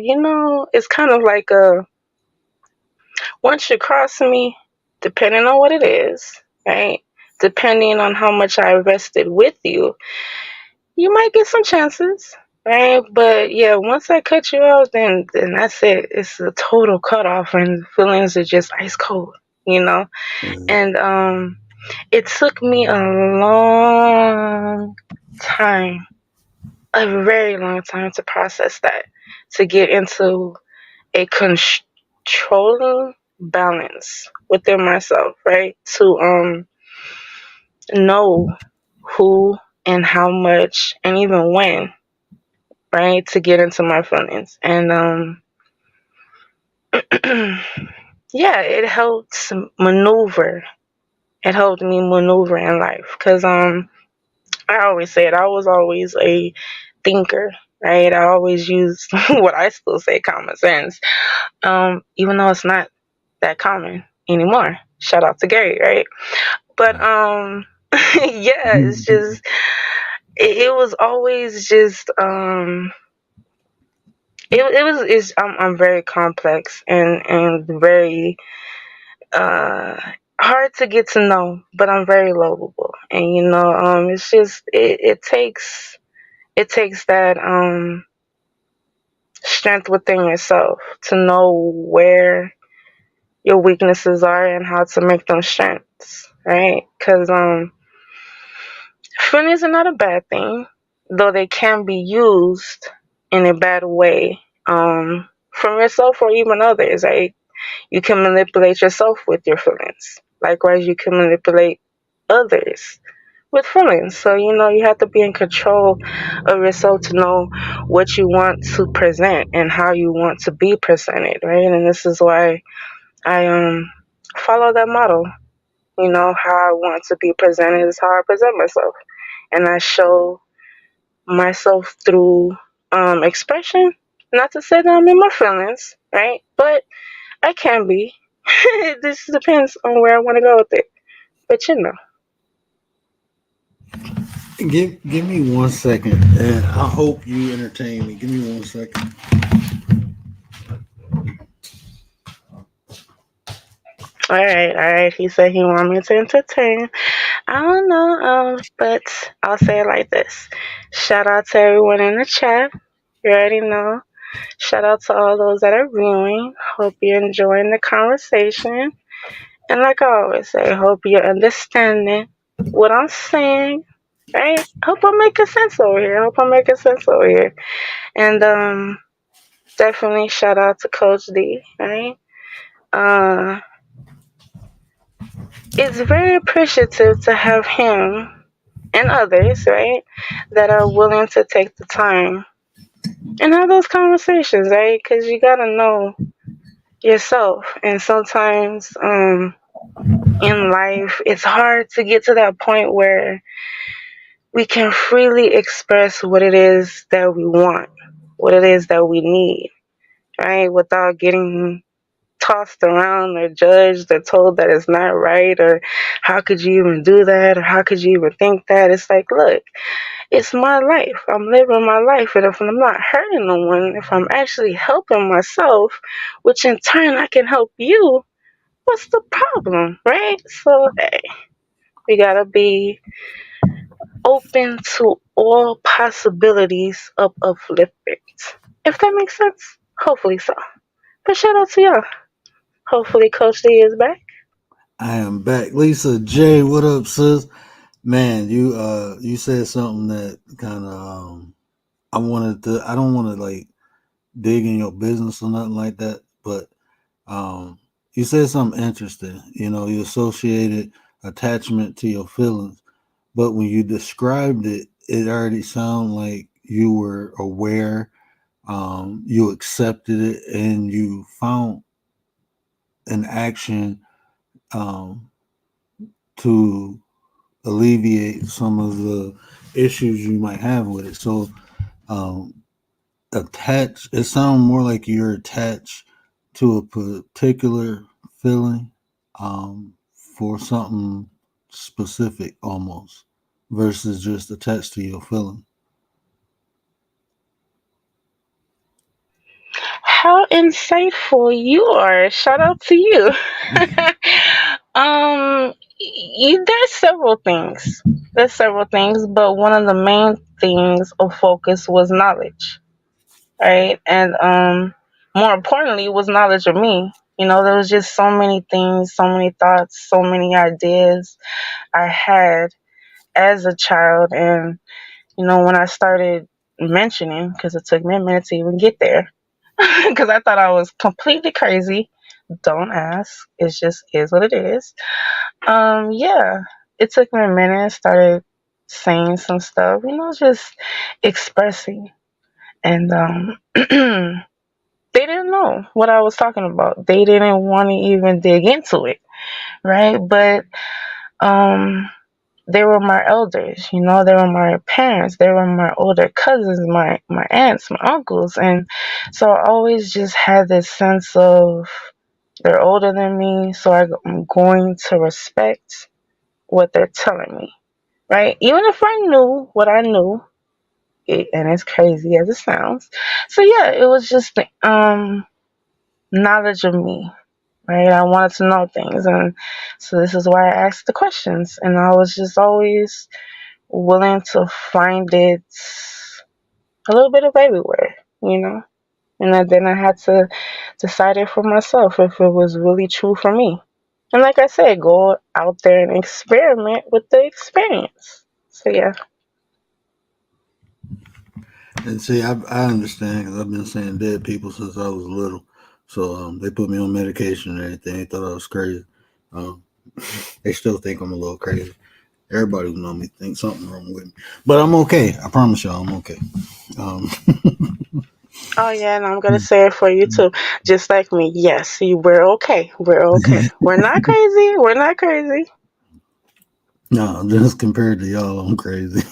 it's kind of like a once you cross me, depending on what it is, right? Depending on how much I invested with you, you might get some chances, right? But yeah, once I cut you out, then that's it. It's a total cutoff, and feelings are just ice cold, you know. uh, And it took me a long time, a very long time to process that, to get into a controlling balance within myself, right? To know who and how much and even when, right? To get into my feelings. And yeah, it helps maneuver. It helped me maneuver in life because I always said I was always a thinker, right? I always use what I still say common sense, even though it's not that common anymore. Shout out to Gary, right? But yeah, it's just it was always just it was I'm very complex and very uh hard to get to know, but I'm very lovable. And it's just it takes that strength within yourself to know where your weaknesses are and how to make them strengths, right? Because feelings are not a bad thing, though they can be used in a bad way from yourself or even others, right? You can manipulate yourself with your feelings. Likewise, you can manipulate others with feelings. So, you have to be in control of yourself to know what you want to present and how you want to be presented, right? And this is why I follow that model. How I want to be presented is how I present myself. And I show myself through expression. Not to say that I'm in my feelings, right? But I can be. This depends on where I want to go with it. But Give me 1 second, and I hope you entertain me. Give me 1 second. all right. He said he wanted me to entertain. I don't know, but I'll say it like this. Shout out to everyone in the chat. You already know. Shout out to all those that are viewing. Hope you're enjoying the conversation. And like I always say, hope you're understanding what I'm saying. Right? Hope I'm making sense over here. Hope I'm making sense over here. And definitely shout out to Coach D, right? Uh it's very appreciative to have him and others, right, that are willing to take the time and have those conversations, right? Because you gotta know yourself, and sometimes in life it's hard to get to that point where we can freely express what it is that we want, what it is that we need, right, without getting tossed around or judged or told that it's not right, or how could you even do that, or how could you even think that. It's like, look, it's my life. I'm living my life. And if I'm not hurting no one, if I'm actually helping myself, which in turn I can help you, what's the problem, right? So, hey, we gotta be open to all possibilities of upliftment. If that makes sense, hopefully so. But shout out to y'all. Hopefully Coach D is back. I am back. Lisa J, what up, sis? Man, you said something that kind of I wanted to. I don't want to like dig in your business or nothing like that, but um, you said something interesting. You associated attachment to your feelings, but when you described it, it already sounded like you were aware. You accepted it, and you found an action um, to alleviate some of the issues you might have with it. So, um, attached, it sounds more like you're attached to a particular feeling for something specific almost versus just attached to your feeling. How insightful you are. Shout out to you. There's several things. There's several things, but one of the main things of focus was knowledge, right? And more importantly, was knowledge of me. There was just so many things, so many thoughts, so many ideas I had as a child. And, when I started mentioning, because it took me a minute to even get there, because I thought I was completely crazy. Don't ask. It just is what it is. Yeah, it took me a minute. Started saying some stuff, just expressing, and they didn't know what I was talking about. They didn't want to even dig into it, right? But um, they were my elders, they were my parents, they were my older cousins, my aunts, my uncles. And so I always just had this sense of they're older than me, so I'm going to respect what they're telling me, right? Even if I knew what I knew, and it's crazy as it sounds. So yeah, it was just knowledge of me, right? I wanted to know things, and so this is why I asked the questions, and I was just always willing to find it a little bit of everywhere, you know. And then I had to decide it for myself if it was really true for me. And like I said, go out there and experiment with the experience. So yeah. And see, I understand because I've been seeing dead people since I was little. So they put me on medication and everything. They thought I was crazy. Um, they still think I'm a little crazy. Everybody who know me thinks something wrong with me, but I'm okay. I promise y'all, I'm okay. Um, Oh yeah, and I'm gonna say it for you too. Just like me. Yes, we're okay. We're okay. We're not crazy. We're not crazy. no, just compared to y'all, I'm crazy.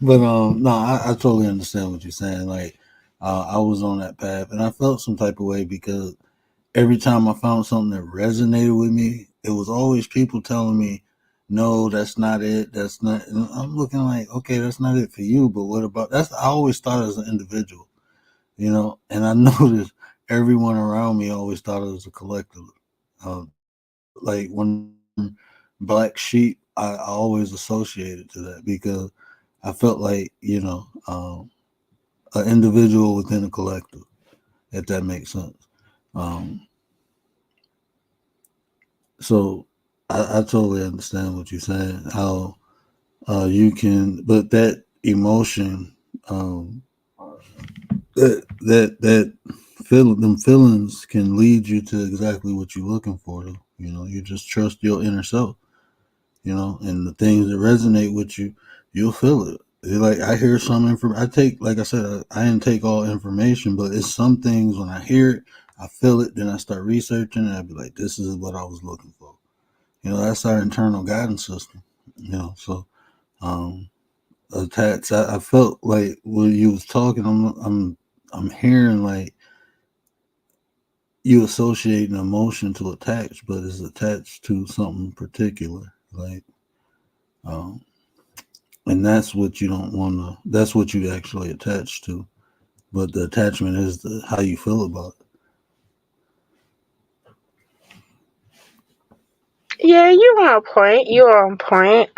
But no, I totally understand what you're saying. Like, I was on that path, and I felt some type of way because every time I found something that resonated with me, it was always people telling me, "No, that's not it. That's not." And I'm looking like, okay, that's not it for you, but what about that's? I always thought as an individual, and I noticed everyone around me always thought it was a collective. Like when black sheep, I always associated to that because I felt like an individual within a collective, if that makes sense. Um, so I totally understand what you're saying. How you can, but that emotion, um, that feel them feelings can lead you to exactly what you're looking for. Though. You just trust your inner self. And the things that resonate with you, you'll feel it. Like I hear some information. I take, like I said, I didn't take all information, but it's some things when I hear it, I feel it. Then I start researching, and I be like, "This is what I was looking for." That's our internal guidance system. So um, attached. I felt like when you was talking, I'm hearing like you associate an emotion to attach, but it's attached to something particular. Like um, and that's what you don't want to. That's what you actually attach to. But the attachment is how you feel about it. Yeah, you're on point. You're on point.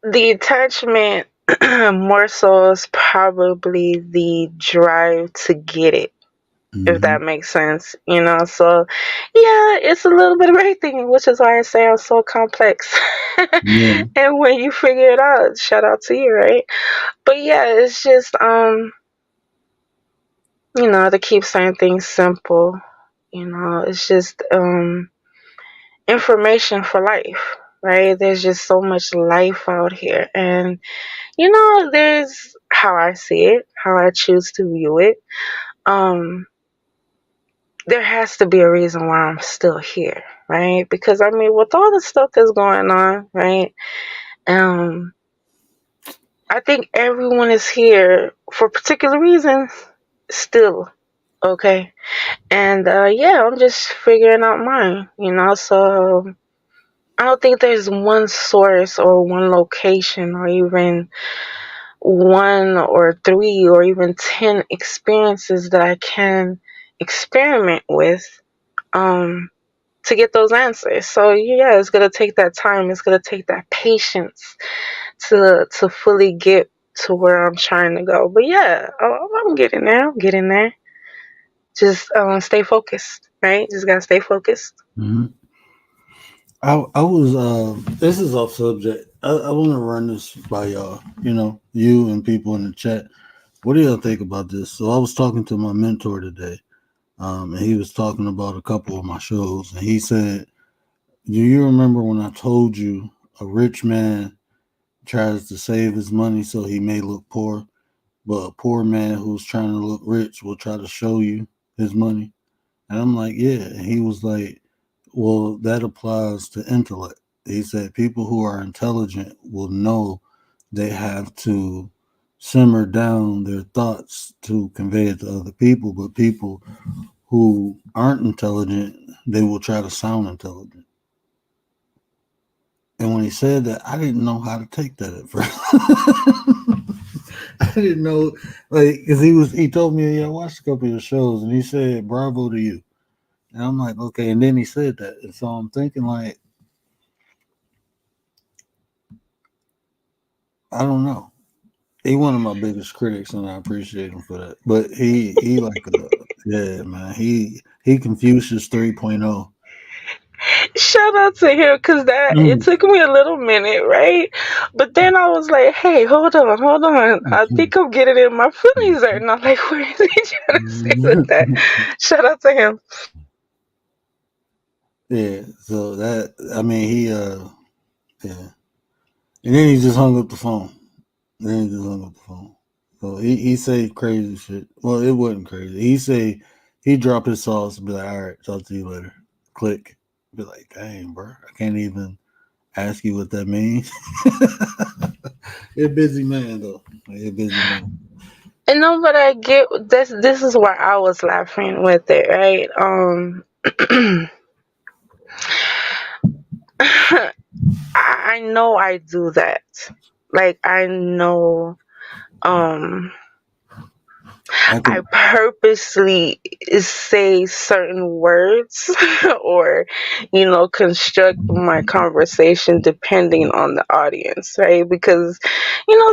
The attachment more so is probably the drive to get it, if Mm-hmm. that makes sense. So yeah, it's a little bit of everything, which is why I say I'm so complex. Yeah. And when you figure it out, shout out to you, right? But yeah, it's just to keep certain things simple. It's just information for life, right? There's just so much life out here, and there's how I see it, how I choose to view it. Um, there has to be a reason why I'm still here, right? Because I mean, with all the stuff that's going on, right? Um, I think everyone is here for particular reasons still, okay? And yeah, I'm just figuring out mine, so I don't think there's one source or one location or even one or three or even 10 experiences that I can experiment with um to get those answers. So yeah, it's gonna take that time. It's gonna take that patience to fully get to where I'm trying to go. But yeah, I'm getting there. I'm getting there. Just stay focused, right? Just gotta stay focused. Mm-hmm. I was this is off subject. I want to run this by y'all. You and people in the chat. What do y'all think about this? So I was talking to my mentor today, and he was talking about a couple of my shows, and he said, "Do you remember when I told you a rich man tries to save his money so he may look poor, but a poor man who's trying to look rich will try to show you his money?" And I'm like, "Yeah." And he was like, "Well, that applies to intellect." He said, "People who are intelligent will know they have to simmer down their thoughts to convey it to other people, but people who aren't intelligent, they will try to sound intelligent." And when he said that, I didn't know how to take that at first. I didn't know, like, because he told me, yeah, I watched a couple of your shows, and he said, "Bravo to you," and I'm like, okay, and then he said that, and so I'm thinking, like, I don't know. He one of my biggest critics, and I appreciate him for that. But he like yeah, man. He Confucius 3.0. Shout out to him because that it Mm. took me a little minute, right? But then I was like, "Hey, hold on. I think I'm getting in my feelings right now. Like, where is he trying to say with that?" Shout out to him. Yeah, so that I mean yeah, and then he just hung up the phone. Then he just hung up the phone. So he say crazy shit. Well, it wasn't crazy. He say he drop his sauce and be like, all right, talk to you later. Click. Be like, dang, bro, I can't even ask you what that means. You're a busy man though. You're a busy man. And no, but I get this. This is why I was laughing with it, right? I know I do that. Like I know um I I can purposely say certain words or construct my conversation depending on the audience, right? Because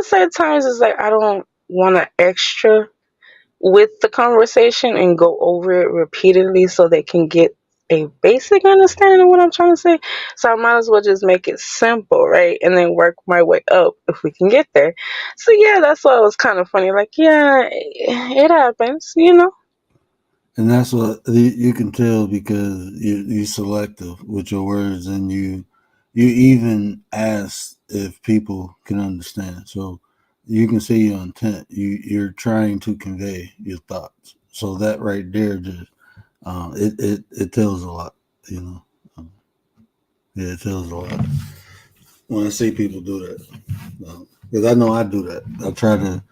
sometimes it's like I don't want to extra with the conversation and go over it repeatedly so they can get a basic understanding of what I'm trying to say. So I might as well just make it simple, right? And then work my way up if we can get there. So yeah, that's why it was kind of funny. Like, yeah, it happens. and that's what you can tell because you selective with your words and you even ask if people can understand. So you can see your intent. You're trying to convey your thoughts. So that right there just it tells a lot. You know, um, yeah, it tells a lot. When I see people do that, because I know I do that. I try to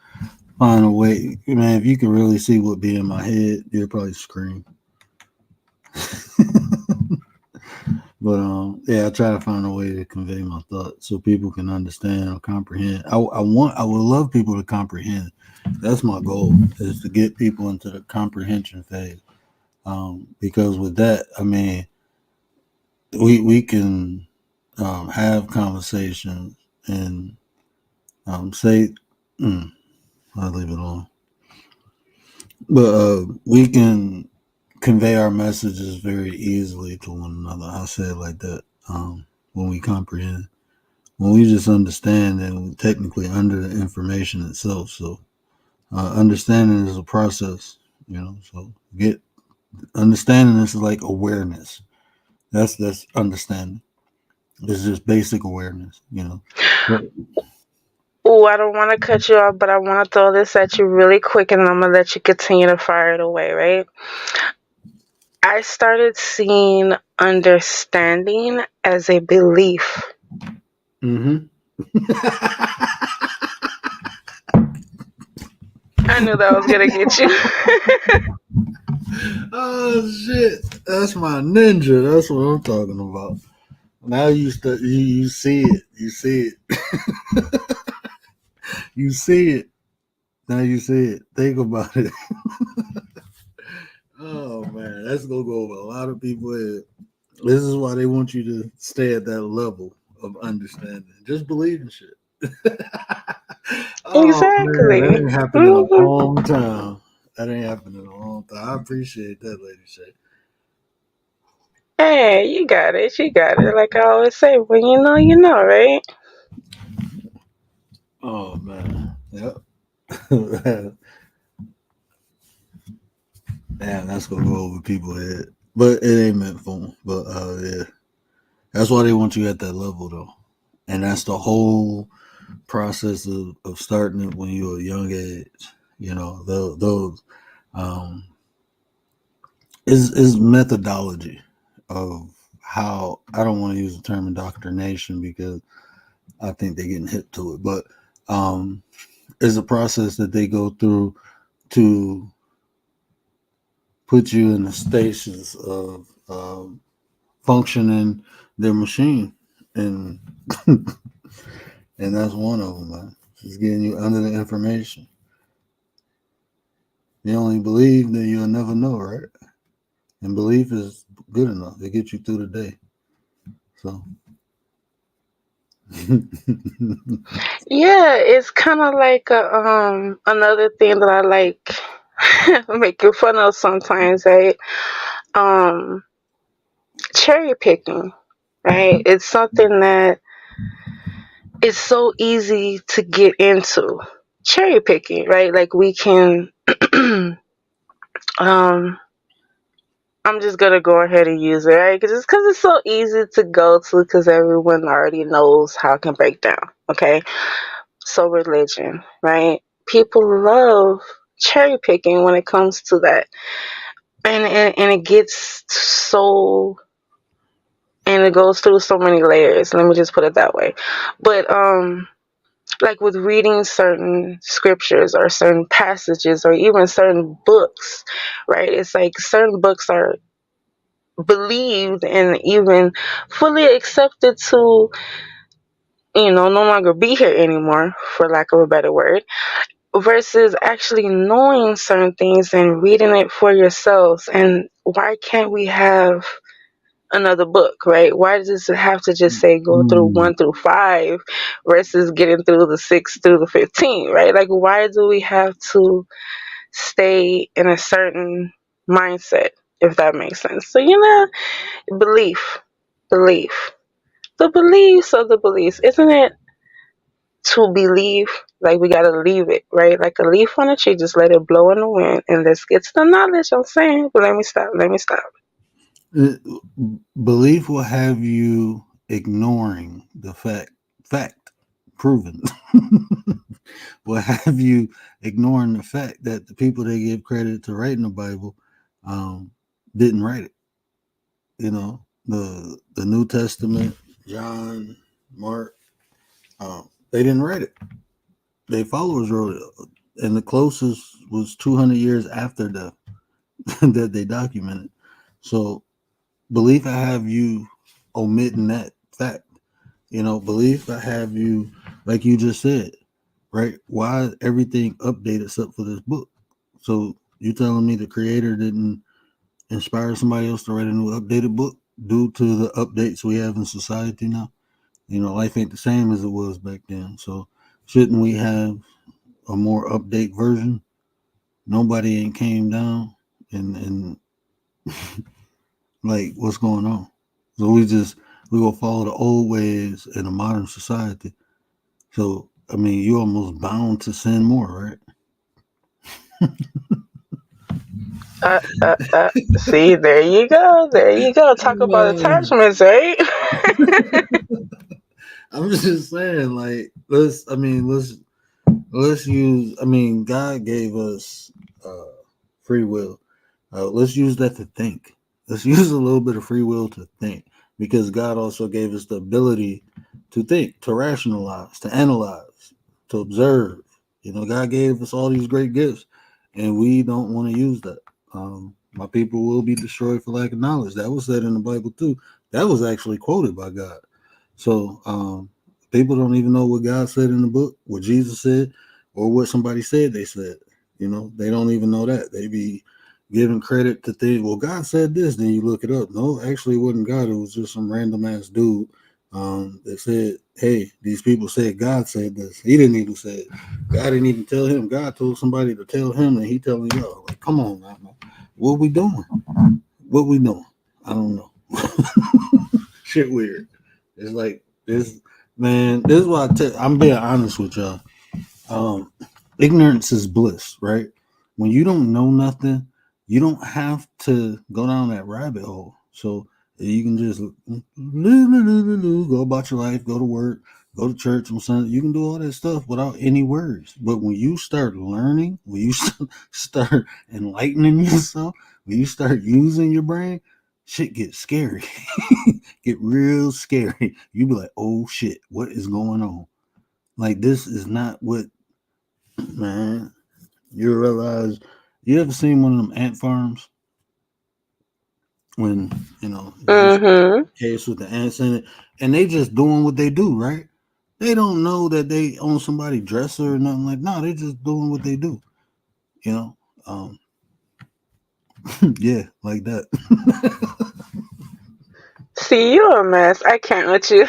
find a way. Man, if you can really see what be in my head, you'll probably scream. But yeah, I try to find a way to convey my thoughts so people can understand or comprehend. I would love people to comprehend. That's my goal is to get people into the comprehension phase. Because with that, I mean, we can have conversations and say, mm, I'll leave it alone. But we can convey our messages very easily to one another. I say it like that. When we comprehend. When we just understand and technically under the information itself. So understanding is a process, So get understanding is like awareness. That's understanding. It's just basic awareness. But, Oh, I don't want to cut you off, but I want to throw this at you really quick, and I'm gonna let you continue to fire it away, right? I started seeing understanding as a belief. mm-hmm. I knew that was gonna get you. Oh shit! That's my ninja. That's what I'm talking about. Now you see it. You see it. You see it. Now you see it. Think about it. Oh man, that's gonna go over a lot of people head. This is why they want you to stay at that level of understanding. Just believe in shit. Oh man, that Exactly. ain't happened in a Hmm. long time. That ain't happened in a long time. I appreciate that, Lady Shay. Hey, you got it. You got it. Like I always say, when you know, right? Oh man, yep. Damn, that's gonna go over people's head. But it ain't meant for them. But yeah, that's why they want you at that level though, and that's the whole process of starting it when you're a young age. Those um, is methodology of how I don't want to use the term indoctrination because I think they're getting hip to it, but is a process that they go through to put you in the stations of functioning their machine, and and that's one of them, man. It's getting you under the information. You only believe, then you'll never know, right? And belief is good enough. It gets you through the day. So Yeah, it's kind of like another thing that I like making fun of sometimes, right? Um, cherry picking, right? It's something that is so easy to get into. Cherry picking, right? Like we can, um, I'm just gonna go ahead and use it, right? Because it's so easy to go to, because everyone already knows how it can break down. Okay, so religion, right? People love cherry picking when it comes to that, and it gets so, and it goes through so many layers. Let me just put it that way. But like with reading certain scriptures or certain passages or even certain books, right? It's like certain books are believed and even fully accepted to, no longer be here anymore, for lack of a better word, versus actually knowing certain things and reading it for yourselves. And why can't we have another book, right? Why does it have to just say go through mm, 1 through 5 versus getting through the 6 through the 15, right? Like, why do we have to stay in a certain mindset, if that makes sense? So, belief, belief, the beliefs of the beliefs, isn't it? To believe, like we gotta leave it, right? Like a leaf on a tree, just let it blow in the wind, and let's get to the knowledge. I'm saying, but let me stop. Let me stop. it- belief will have you ignoring the fact proven. Will have you ignoring the fact that the people they give credit to writing the Bible um, didn't write it. The New Testament, John, Mark, they didn't write it. Their followers wrote it, and the closest was 200 years after the that they documented. So belief I have you omitting that fact. Belief I have you, like you just said, right? Why is everything updated except for this book? So you telling me the creator didn't inspire somebody else to write a new updated book due to the updates we have in society now? Life ain't the same as it was back then. So shouldn't we have a more update version? Nobody ain't came down and like what's going on. So we gonna follow the old ways in a modern society. So I mean, you almost bound to sin more, See, there you go. There you go. Talk about right? attachments, right? I'm just saying, like, let's use. I mean, God gave us free will. Let's use that to think. Let's use a little bit of free will to think, because God also gave us the ability to think, to rationalize, to analyze, to observe. God gave us all these great gifts, and we don't want to use that. My people will be destroyed for lack of knowledge. That was said in the Bible too. That was actually quoted by God. So people don't even know what God said in the book, what Jesus said, or what somebody said they said. They don't even know that. They be giving credit to things. Well, God said this, then you look it up. No, actually, it wasn't God. It was just some random ass dude that said, "Hey, these people said God said this." He didn't even say it. God didn't even tell him. God told somebody to tell him, and he telling y'all. Like, come on, man. What we doing? What we doing? I don't know. Shit, weird. It's like this, man. This is why I'm being honest with y'all. Um, Ignorance is bliss, right? When you don't know nothing, you don't have to go down that rabbit hole. So you can just go about your life, go to work, go to church on Sunday. You can do all that stuff without any worries. But when you start learning, when you start enlightening yourself, when you start using your brain, shit gets scary. Get real scary. You be like, oh shit, what is going on? Like this is not what, man. You realize, you ever seen one of them ant farms when you see Mm-hmm. the case with the ants in it, and they just doing what they do, right? They don't know that they own somebody's dresser or nothing like. No, they just doing what they do. You know. Yeah, like that. See, you a mess. I can't with you.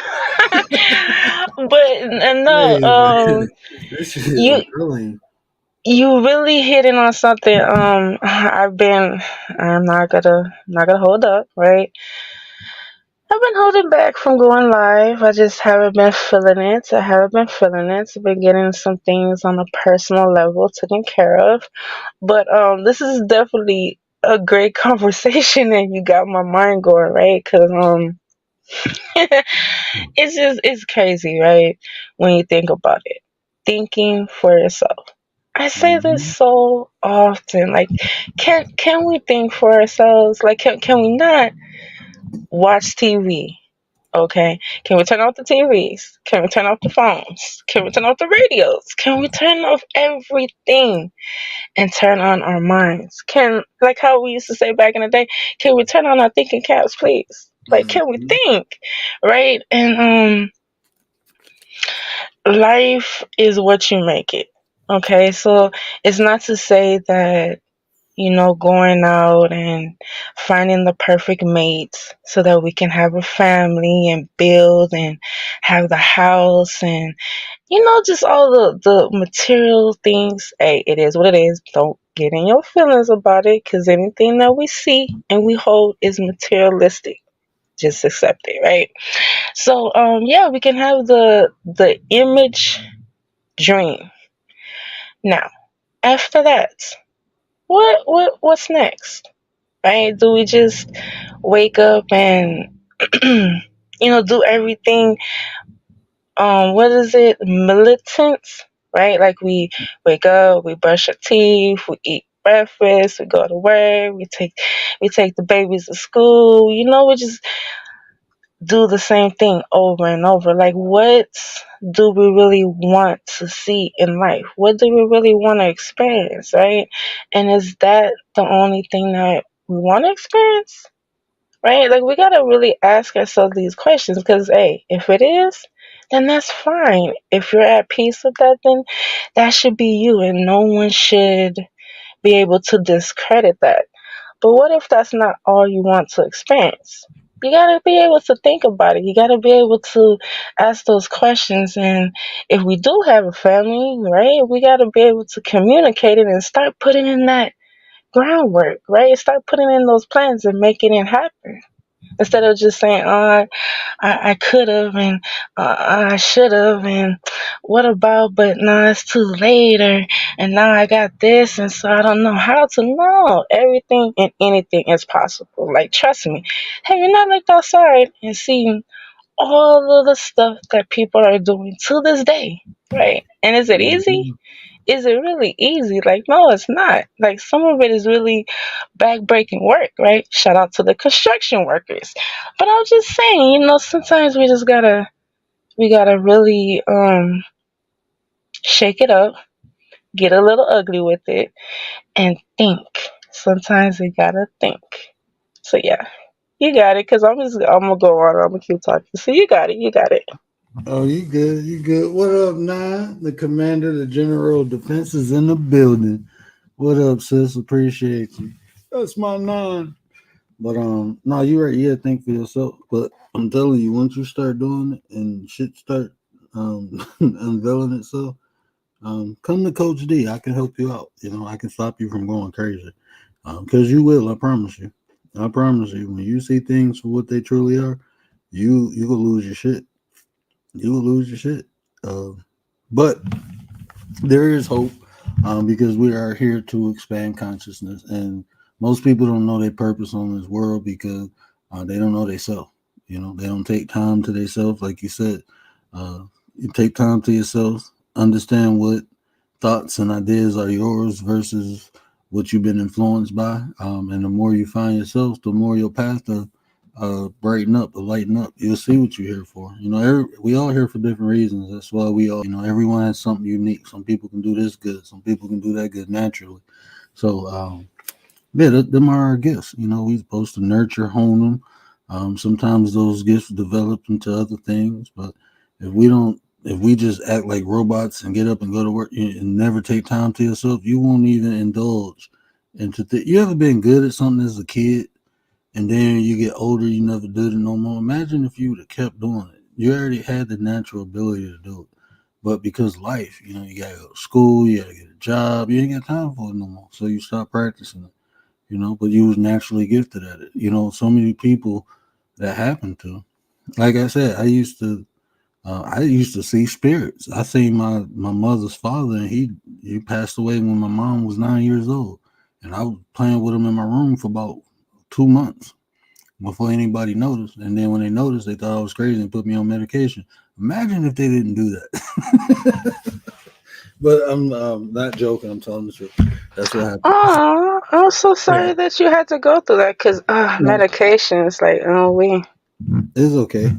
But no, Hey man, this shit is you thrilling. you really hitting on something. I'm not gonna hold up, right? I've been holding back from going live. I just haven't been feeling it. I haven't been feeling it. I've been getting some things on a personal level taken care of. But this is definitely a great conversation, and you got my mind going, right? Because it's crazy, right? When you think about it, thinking for yourself. I say this Hmm. so often. Like, can we think for ourselves? Like, can we not watch TV? Okay. Can we turn off the TVs? Can we turn off the phones? Can we turn off the radios? Can we turn off everything and turn on our minds? Can, like how we used to say back in the day, can we turn on our thinking caps, please? Like, can we Hmm. think? Right? And life is what you make it. Okay. So it's not to say that, going out and finding the perfect mate so that we can have a family and build and have the house and, just all the material things. Hey, it is what it is. Don't get in your feelings about it because anything that we see and we hold is materialistic. Just accept it, right? So, yeah, we can have the image dream. Now, after that, what's next? Right? Do we just wake up and do everything what is it, militant, right? Like we wake up, we brush our teeth, we eat breakfast, we go to work, we take the babies to school, we just do the same thing over and over. Like, what do we really want to see in life? What do we really want to experience, right? And is that the only thing that we want to experience? Right? Like, we gotta really ask ourselves these questions because, hey, if it is, then that's fine. If you're at peace with that, then that should be you, and no one should be able to discredit that. But what if that's not all you want to experience? You gotta be able to think about it. You gotta be able to ask those questions. And if we do have a family, right, we gotta be able to communicate it and start putting in that groundwork, right? Start putting in those plans and making it happen. Instead of just saying, "Oh, I could have," and "I should have," and "what about?" But now it's too late, and now I got this, and so I don't know how to. No, everything and anything is possible. Like, trust me. Have you not looked outside and seen all of the stuff that people are doing to this day, right? And is it easy? Hmm. Is it really easy? Like, no, it's not. Like, some of it is really back-breaking work, right? Shout out to the construction workers. But I'm just saying, sometimes we gotta really shake it up, get a little ugly with it, and think. Sometimes we gotta think. So yeah, you got it. Cause I'm gonna go on. I'm gonna keep talking. So you got it. You got it. Oh, you good? You good? What up, Nine? The commander, the general of defense is in the building. What up, sis? Appreciate you. That's my nine. But no, you right. Yeah, think for yourself. But I'm telling you, once you start doing it and shit start unveiling itself, come to Coach D. I can help you out. I can stop you from going crazy. Because you will. I promise you. I promise you. When you see things for what they truly are, you will lose your shit. You will lose your shit. Uh, but there is hope because we are here to expand consciousness, and most people don't know their purpose on this world because they don't know themselves. They don't take time to themselves, like you said. You take time to yourself, understand what thoughts and ideas are yours versus what you've been influenced by. And the more you find yourself, the more your path to brighten up, to lighten up. You'll see what you're here for. We all here for different reasons. That's why we all, everyone has something unique. Some people can do this good. Some people can do that good naturally. So, yeah, them are our gifts. We're supposed to nurture, hone them. Sometimes those gifts develop into other things, but if we don't if we just act like robots and get up and go to work and never take time to yourself, you won't even indulge into you ever been good at something as a kid and then you get older, you never did it no more? Imagine if you would have kept doing it. You already had the natural ability to do it. But because life, you gotta go to school, you gotta get a job, you ain't got time for it no more. So you stop practicing it, but you was naturally gifted at it. So many people that happened to. Like I said, I used to see spirits. I seen my mother's father, and he passed away when my mom was 9 years old, and I was playing with him in my room for about 2 months before anybody noticed. And then when they noticed, they thought I was crazy and put me on medication. Imagine if they didn't do that. But I'm not joking. I'm telling the truth. That's what happened. Oh, I'm so sorry Yeah. that you had to go through that because No, medications, like, oh, it's okay.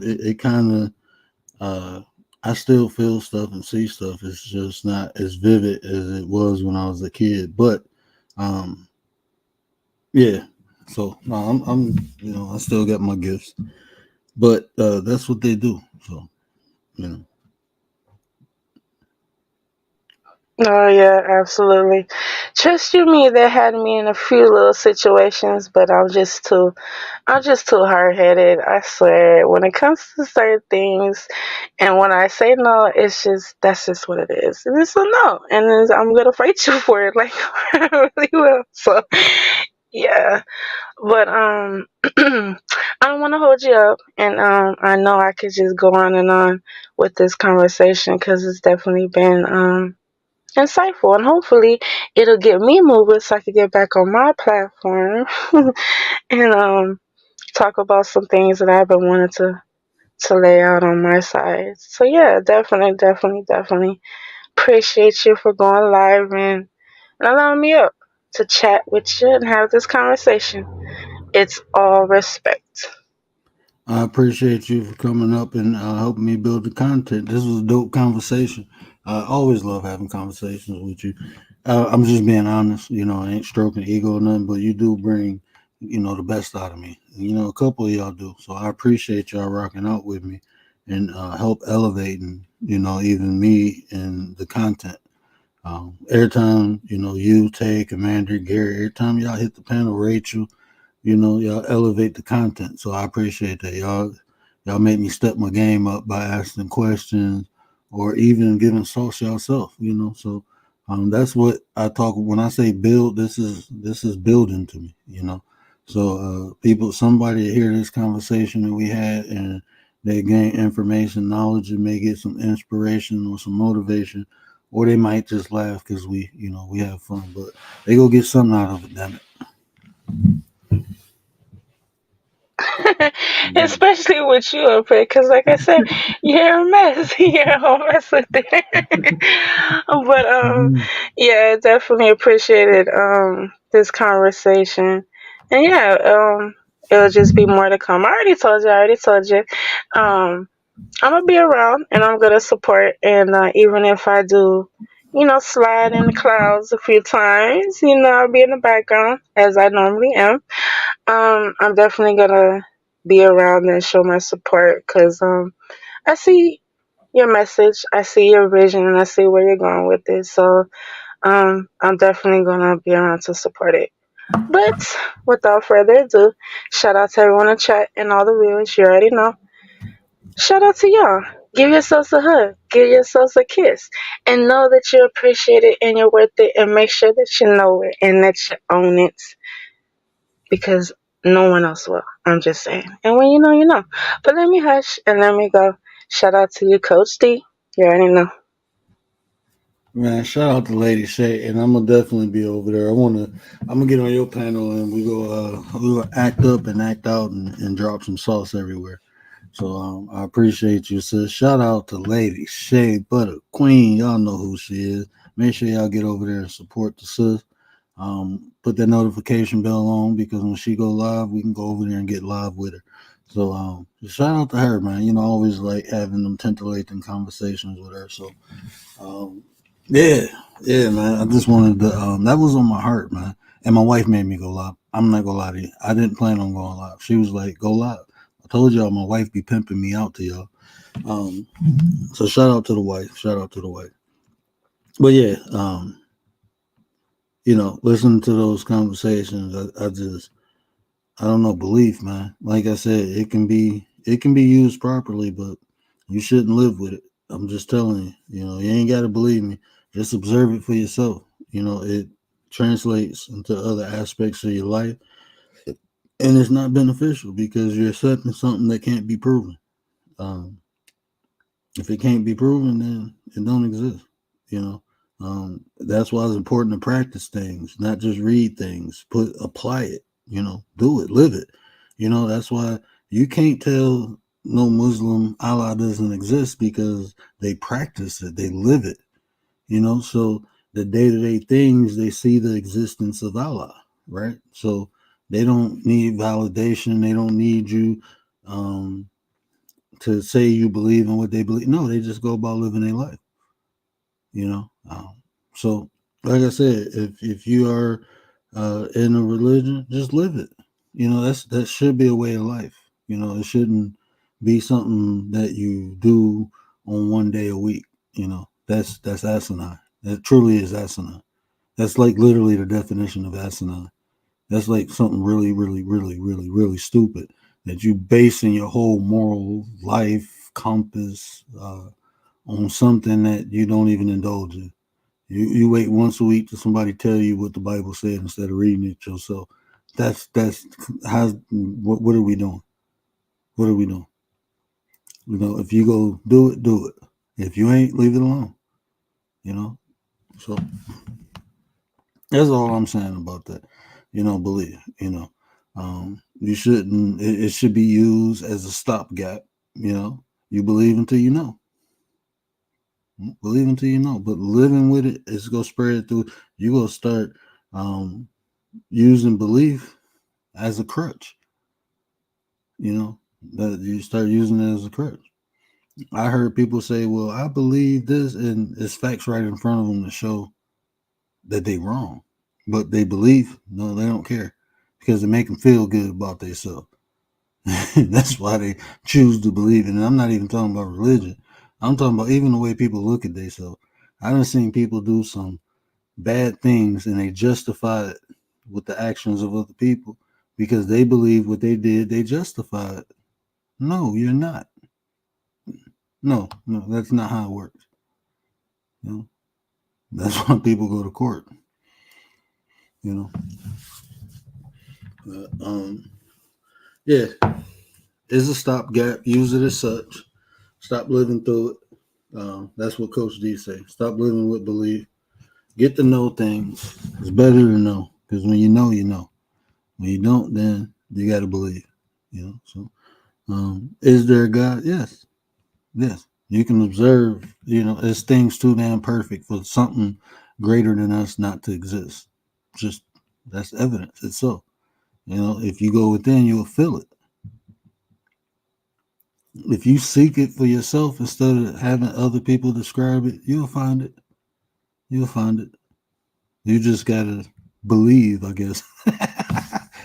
It kind of uh, I still feel stuff and see stuff. It's just not as vivid as it was when I was a kid. But um, yeah. So no, I still got my gifts. But that's what they do. So you know. Oh yeah, absolutely. Trust you me, they had me in a few little situations, but I'm just too hard headed. I swear. When it comes to certain things, and when I say no, that's just what it is. And it's a no, and then I'm gonna fight you for it, like I really will. So yeah, but I don't want to hold you up, and I know I could just go on and on with this conversation because it's definitely been insightful, and hopefully it'll get me moving so I can get back on my platform and talk about some things that I've been wanting to lay out on my side. So yeah, definitely, definitely, definitely appreciate you for going live and allowing me up to chat with you and have this conversation. It's all respect. I appreciate you for coming up and helping me build the content. This was a dope conversation. I always love having conversations with you. I'm just being honest. I ain't stroking ego or nothing, but you do bring, the best out of me. A couple of y'all do. So I appreciate y'all rocking out with me and help elevating, even me and the content. Every time, you, Tay, Commander, Gary, every time y'all hit the panel, Rachel, y'all elevate the content. So I appreciate that. Y'all make me step my game up by asking questions or even giving sauce yourself, So that's what I talk when I say build, this is building to me. So somebody hear this conversation that we had and they gain information, knowledge, and may get some inspiration or some motivation, or they might just laugh because we have fun, but they go get something out of it, damn it. Especially with you up here, because like I said, you're a mess. You're a whole mess with it. But Mhm. yeah, definitely appreciated this conversation, and yeah, it'll just be more to come. I already told you. I already told you. Um, I'm gonna be around, and I'm gonna support, and even if I do. Slide in the clouds a few times. I'll be in the background as I normally am. I'm definitely gonna be around and show my support because I see your message, I see your vision, and I see where you're going with it. So I'm definitely gonna be around to support it. But without further ado, shout out to everyone in chat and all the viewers. You already know. Shout out to y'all. Give yourselves a hug. Give yourselves a kiss. And know that you're appreciated and you're worth it. And make sure that you know it and that you own it because no one else will. I'm just saying. And when you know, you know. But let me hush and let me go. Shout out to you, Coach D. You already know. Man, shout out to Lady Shay, and I'm gonna definitely be over there. I'm gonna get on your panel, and we gonna act up and act out and drop some sauce everywhere. So I appreciate you, sis. Shout out to Lady Shay Butter Queen. Y'all know who she is. Make sure y'all get over there and support the sis. Put that notification bell on because when she go live, we can go over there and get live with her. So shout out to her, man. I always like having them titillating conversations with her. So um, yeah, yeah, man. I just wanted to. That was on my heart, man. And my wife made me go live. I'm not gonna lie to you. I didn't plan on going live. She was like, "Go live." I told y'all my wife be pimping me out to y'all. Um, so shout out to the wife. Shout out to the wife. But yeah, listening to those conversations, I don't know, belief, man. Like I said, it can be used properly, but you shouldn't live with it. I'm just telling you. You ain't got to believe me. Just observe it for yourself. It translates into other aspects of your life, and it's not beneficial because you're accepting something that can't be proven. Um, if it can't be proven, then it don't exist. You know, that's why it's important to practice things, not just read things. Apply it. Do it, live it. That's why you can't tell no Muslim Allah doesn't exist because they practice it, they live it. So the day to day things they see the existence of Allah, right? So they don't need validation. They don't need you. Um, to say you believe in what they believe. No, they just go about living their life. You know. So, like I said, if you are in a religion, just live it. That should be a way of life. It shouldn't be something that you do on one day a week. That's asinine. That truly is asinine. That's like literally the definition of asinine. That's like something really, really, really, really, really stupid that you basing your whole moral life compass on something that you don't even indulge in. You wait once a week to somebody tell you what the Bible said instead of reading it yourself. That's how. What are we doing? What are we doing? If you go do it, do it. If you ain't, leave it alone. You know. So that's all I'm saying about that. Believe. You shouldn't. It should be used as a stopgap. You believe until you know. Believe until you know. But living with it is gonna spread through. You gonna start using belief as a crutch. That you start using it as a crutch. I heard people say, "Well, I believe this," and it's facts right in front of them to show that they wrong. But they believe, no, they don't care because it make them feel good about themselves. That's why they choose to believe it. And I'm not even talking about religion. I'm talking about even the way people look at themselves. I done seen people do some bad things and they justify it with the actions of other people because they believe what they did, they justify it. No, you're not. No, that's not how it works. You know, that's why people go to court. You know, yeah, it's a stopgap. Use it as such. Stop living through it. That's what Coach D say. Stop living with belief. Get to know things. It's better to know because when you know, you know. When you don't, then you got to believe. So is there a God? Yes, yes. You can observe. It's things too damn perfect for something greater than us not to exist. Just that's evidence. It's so. If you go within, you'll feel it. If you seek it for yourself instead of having other people describe it, you'll find it. You'll find it. You just gotta believe, I guess.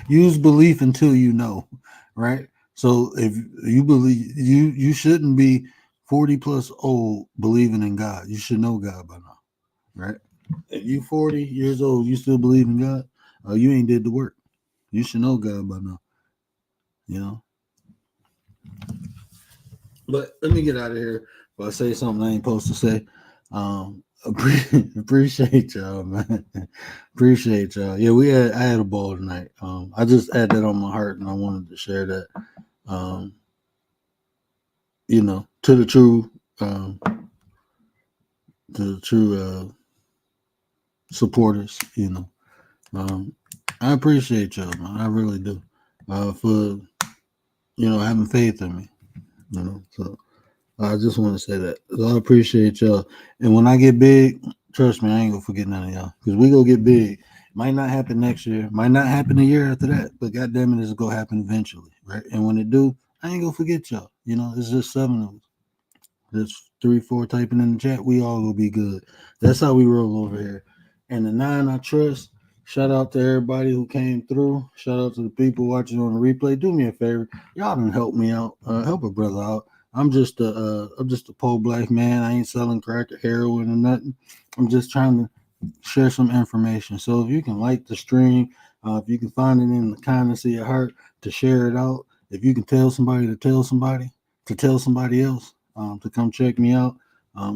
Use belief until you know, right? So if you believe, you shouldn't be 40 plus old believing in God. You should know God by now, right? If you 40 years old, you still believe in God, you ain't did the work. You should know God by now, you know. But let me get out of here. If I say something I ain't supposed to say, appreciate y'all, man. Appreciate y'all. Yeah, I had a ball tonight. I just had that on my heart, and I wanted to share that. Um, to the true, supporters. I appreciate y'all, man. I really do. For having faith in me. So I just want to say that. So I appreciate y'all. And when I get big, trust me, I ain't gonna forget none of y'all. Because we gonna get big. Might not happen next year. Might not happen a year after that. But goddamn it, it's gonna happen eventually, right? And when it do, I ain't gonna forget y'all. It's just 7 of us. There's 3, 4 typing in the chat. We all gonna be good. That's how we roll over here. And the 9 I trust. Shout out to everybody who came through. Shout out to the people watching on the replay. Do me a favor. Y'all done help me out. Help a brother out. I'm just a poor black man. I ain't selling crack or heroin or nothing. I'm just trying to share some information. So if you can like the stream, if you can find it in the kindness of your heart to share it out, if you can tell somebody to tell somebody to tell somebody else to come check me out,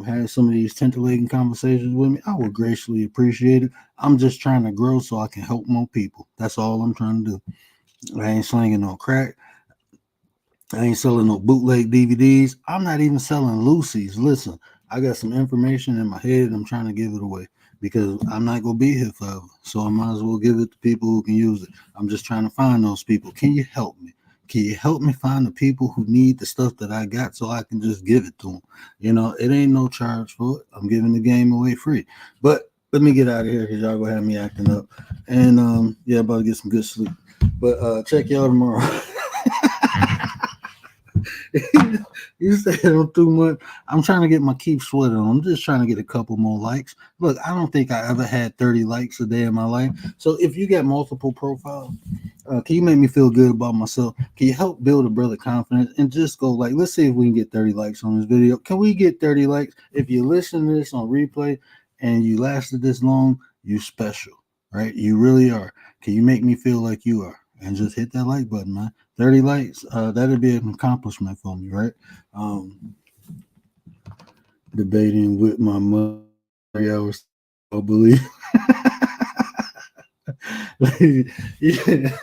have some of these titillating conversations with me, I would graciously appreciate it. I'm just trying to grow so I can help more people. That's all I'm trying to do. I ain't slinging no crack. I ain't selling no bootleg DVDs. I'm not even selling Lucy's. Listen, I got some information in my head and I'm trying to give it away because I'm not going to be here forever. So I might as well give it to people who can use it. I'm just trying to find those people. Can you help me? Can you help me find the people who need the stuff that I got so I can just give it to them? You know, it ain't no charge for it. I'm giving the game away free. But let me get out of here because y'all gonna have me acting up. And yeah, about to get some good sleep. But check y'all tomorrow. You said I'm too much. I'm trying to get my keep sweating on. I'm just trying to get a couple more likes. Look, I don't think I ever had 30 likes a day in my life. So if you got multiple profiles, can you make me feel good about myself? Can you help build a brother confidence and just go like, let's see if we can get 30 likes on this video. Can we get 30 likes? If you listen to this on replay and you lasted this long, you special, right? You really are. Can you make me feel like you are? And just hit that like button, man. 30 likes, that'd be an accomplishment for me, right? Um, Debating with my mother 3 hours, I believe. Yeah,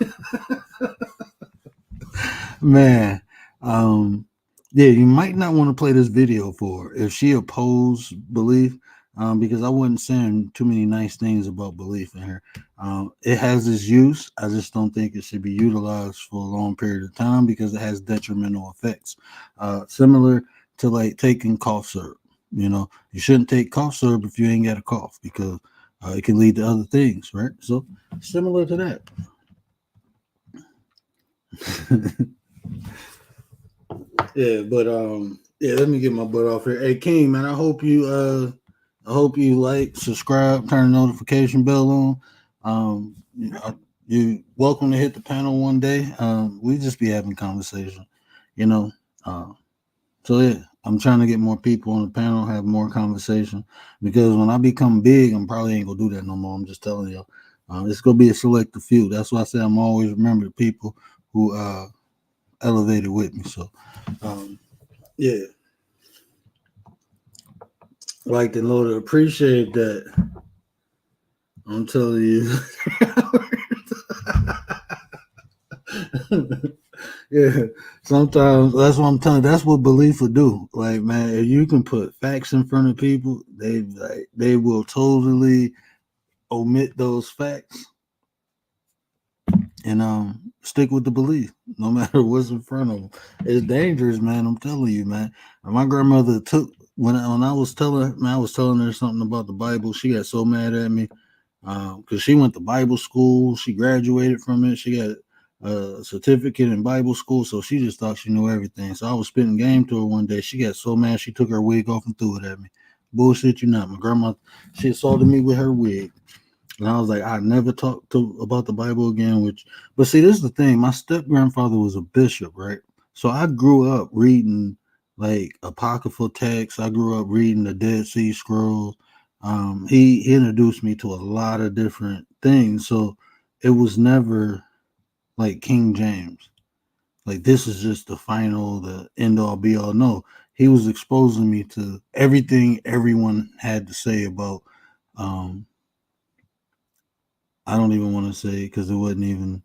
man. Um, yeah, you might not want to play this video for her if she opposed belief, because I wasn't saying too many nice things about belief in her. It has its use. I just don't think it should be utilized for a long period of time because it has detrimental effects. Similar to like taking cough syrup. You know, you shouldn't take cough syrup if you ain't got a cough because it can lead to other things, right? So similar to that. Yeah, but yeah, let me get my butt off here. Hey King, man, I hope you like, subscribe, turn the notification bell on. You welcome to hit the panel one day. We just be having conversation, you know. Uh, so yeah, I'm trying to get more people on the panel, have more conversation because when I become big, I'm probably ain't gonna do that no more. I'm just telling you, it's gonna be a selective few. That's why I say I'm always remember the people who elevated with me. So um, yeah, like the Lord appreciate that. I'm telling you. Yeah, sometimes that's what I'm telling you. That's what belief will do. Like, man, if you can put facts in front of people, they will totally omit those facts and stick with the belief, no matter what's in front of them. It's dangerous, man. I'm telling you, man. My grandmother took when I was telling man, I was telling her something about the Bible. She got so mad at me because she went to Bible school. She graduated from it. She got a certificate in Bible school, so she just thought she knew everything. So I was spitting game to her one day. She got so mad she took her wig off and threw it at me. Bullshit, you not. My grandma, she assaulted me with her wig. And I was like, I never talked to about the Bible again. But see, this is the thing. My step grandfather was a bishop, right? So I grew up reading like apocryphal texts. I grew up reading the Dead Sea Scrolls. He introduced me to a lot of different things. So it was never like King James. Like this is just the final, the end all be all. No, he was exposing me to everything everyone had to say about um, I don't even want to say because it wasn't even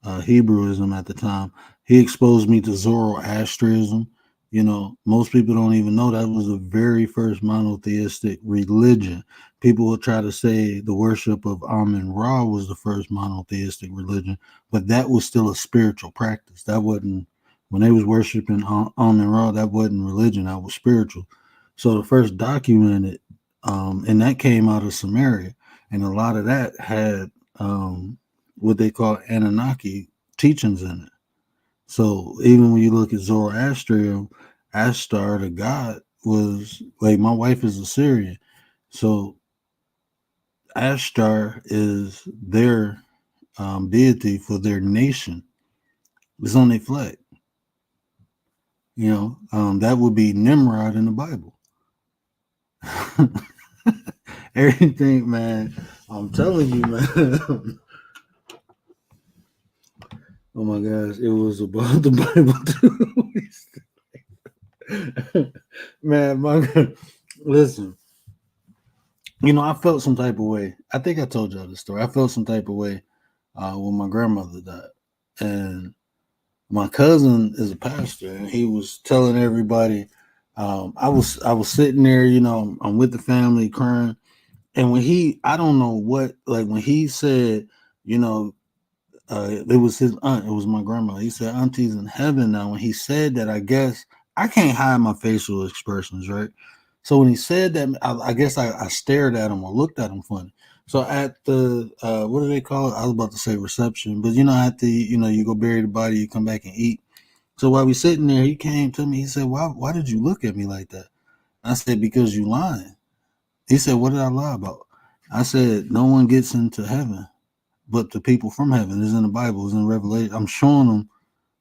Hebrewism at the time. He exposed me to Zoroastrianism. You know, most people don't even know that was the very first monotheistic religion. People will try to say the worship of Amun Ra was the first monotheistic religion, but that was still a spiritual practice. That wasn't when they was worshiping Amun Ra. That wasn't religion. That was spiritual. So the first documented, and that came out of Samaria, and a lot of that had what they call Anunnaki teachings in it. So even when you look at Zoroastrian, Ashtar, the god, was like my wife is Assyrian. So Ashtar is their deity for their nation. It's on their flag. That would be Nimrod in the Bible. Everything, man. I'm telling you, man. Oh my gosh, it was about the Bible too. Man, listen. I felt some type of way. I think I told y'all this story. I felt some type of way when my grandmother died, and my cousin is a pastor, and he was telling everybody. I was sitting there, I'm with the family crying, and I don't know what, like when he said, you know, it was his aunt, it was my grandma. He said, "Auntie's in heaven now." When he said that, I guess I can't hide my facial expressions, right? So when he said that, I guess I stared at him or looked at him funny. So at the what do they call it? I was about to say reception, but at the you go bury the body, you come back and eat. So while we sitting there, he came to me. He said, "Why did you look at me like that?" I said, "Because you lying." He said, "What did I lie about?" I said, "No one gets into heaven but the people from heaven." Is in the Bible, is in Revelation. I'm showing him,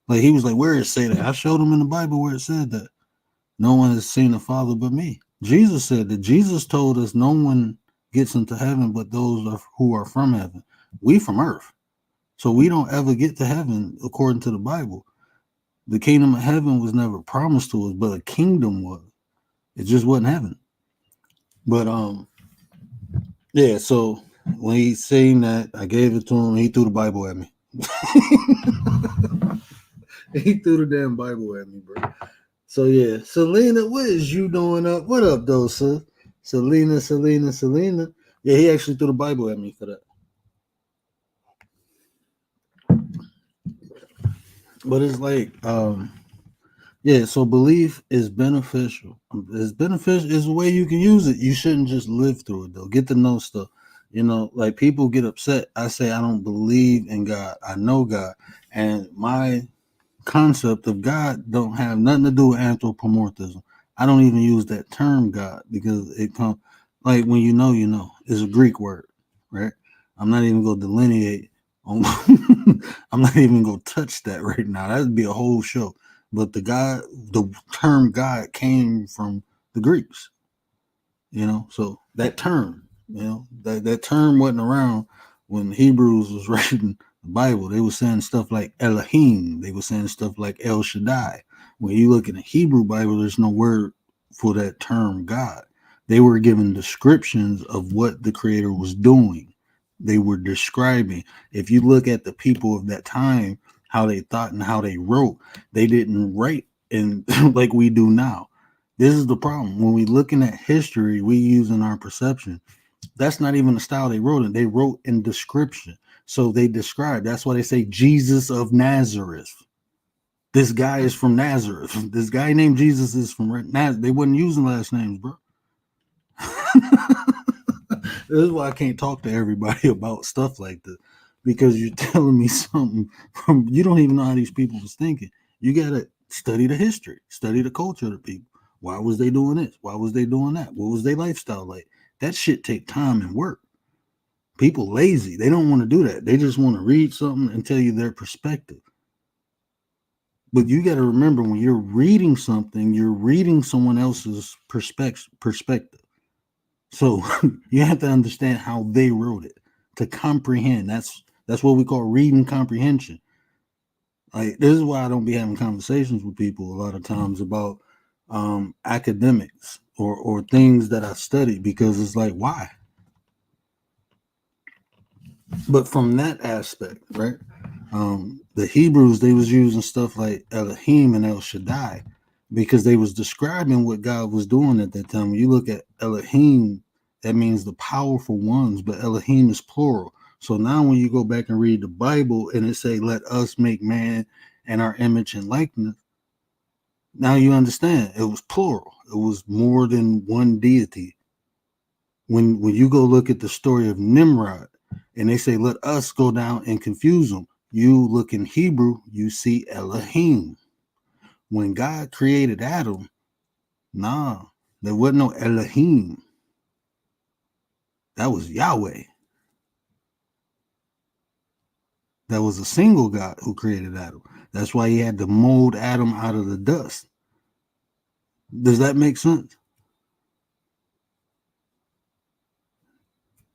like he was like, "Where it say that?" I showed him in the Bible where it said that no one has seen the Father but me. Jesus said that. Jesus told us no one gets into heaven but those who are from heaven. We from earth. So we don't ever get to heaven according to the Bible. The kingdom of heaven was never promised to us, but a kingdom was. It just wasn't heaven. But yeah, so when he seen that, I gave it to him. He threw the Bible at me. He threw the damn Bible at me, bro. So yeah, Selena, what is you doing up? What up, though, sir? Selena. Yeah, he actually threw the Bible at me for that. But it's like, yeah. So belief is beneficial. It's beneficial. It's a way you can use it. You shouldn't just live through it though. Get to know stuff. Like people get upset. I say I don't believe in God. I know God, and my concept of God don't have nothing to do with anthropomorphism. I don't even use that term God because it comes like when you know. It's a Greek word, right? I'm not even gonna delineate on I'm not even gonna touch that right now. That'd be a whole show. But the term God came from the Greeks, so that term, that term wasn't around when Hebrews was writing the Bible. They were saying stuff like Elohim. They were saying stuff like El Shaddai. When you look in the Hebrew Bible, there's no word for that term God. They were given descriptions of what the Creator was doing. They were describing. If you look at the people of that time, how they thought and how they wrote, they didn't write in like we do now. This is the problem. When we looking at history, we using our perception. That's not even the style they wrote in. They wrote in description. So they describe. That's why they say Jesus of Nazareth. This guy is from Nazareth. This guy named Jesus is from Nazareth. They wasn't using last names, bro. This is why I can't talk to everybody about stuff like this because you're telling me something from you don't even know how these people was thinking. You gotta study the history, study the culture of the people. Why was they doing this? Why was they doing that? What was their lifestyle like? That shit take time and work. People lazy. They don't want to do that. They just want to read something and tell you their perspective. But you got to remember when you're reading something, you're reading someone else's perspective. So you have to understand how they wrote it to comprehend. That's what we call reading comprehension. Like this is why I don't be having conversations with people a lot of times about academics or things that I study because it's like why. But from that aspect, right? The Hebrews they was using stuff like Elohim and El Shaddai because they was describing what God was doing at that time. When you look at Elohim, that means the powerful ones, but Elohim is plural. So now when you go back and read the Bible and it say, "Let us make man in our image and likeness," now you understand it was plural. It was more than one deity. When you go look at the story of Nimrod and they say, "Let us go down and confuse them," you look in Hebrew, you see Elohim. When God created Adam, nah, there wasn't no Elohim. That was Yahweh. That was a single God who created Adam. That's why he had to mold Adam out of the dust. Does that make sense?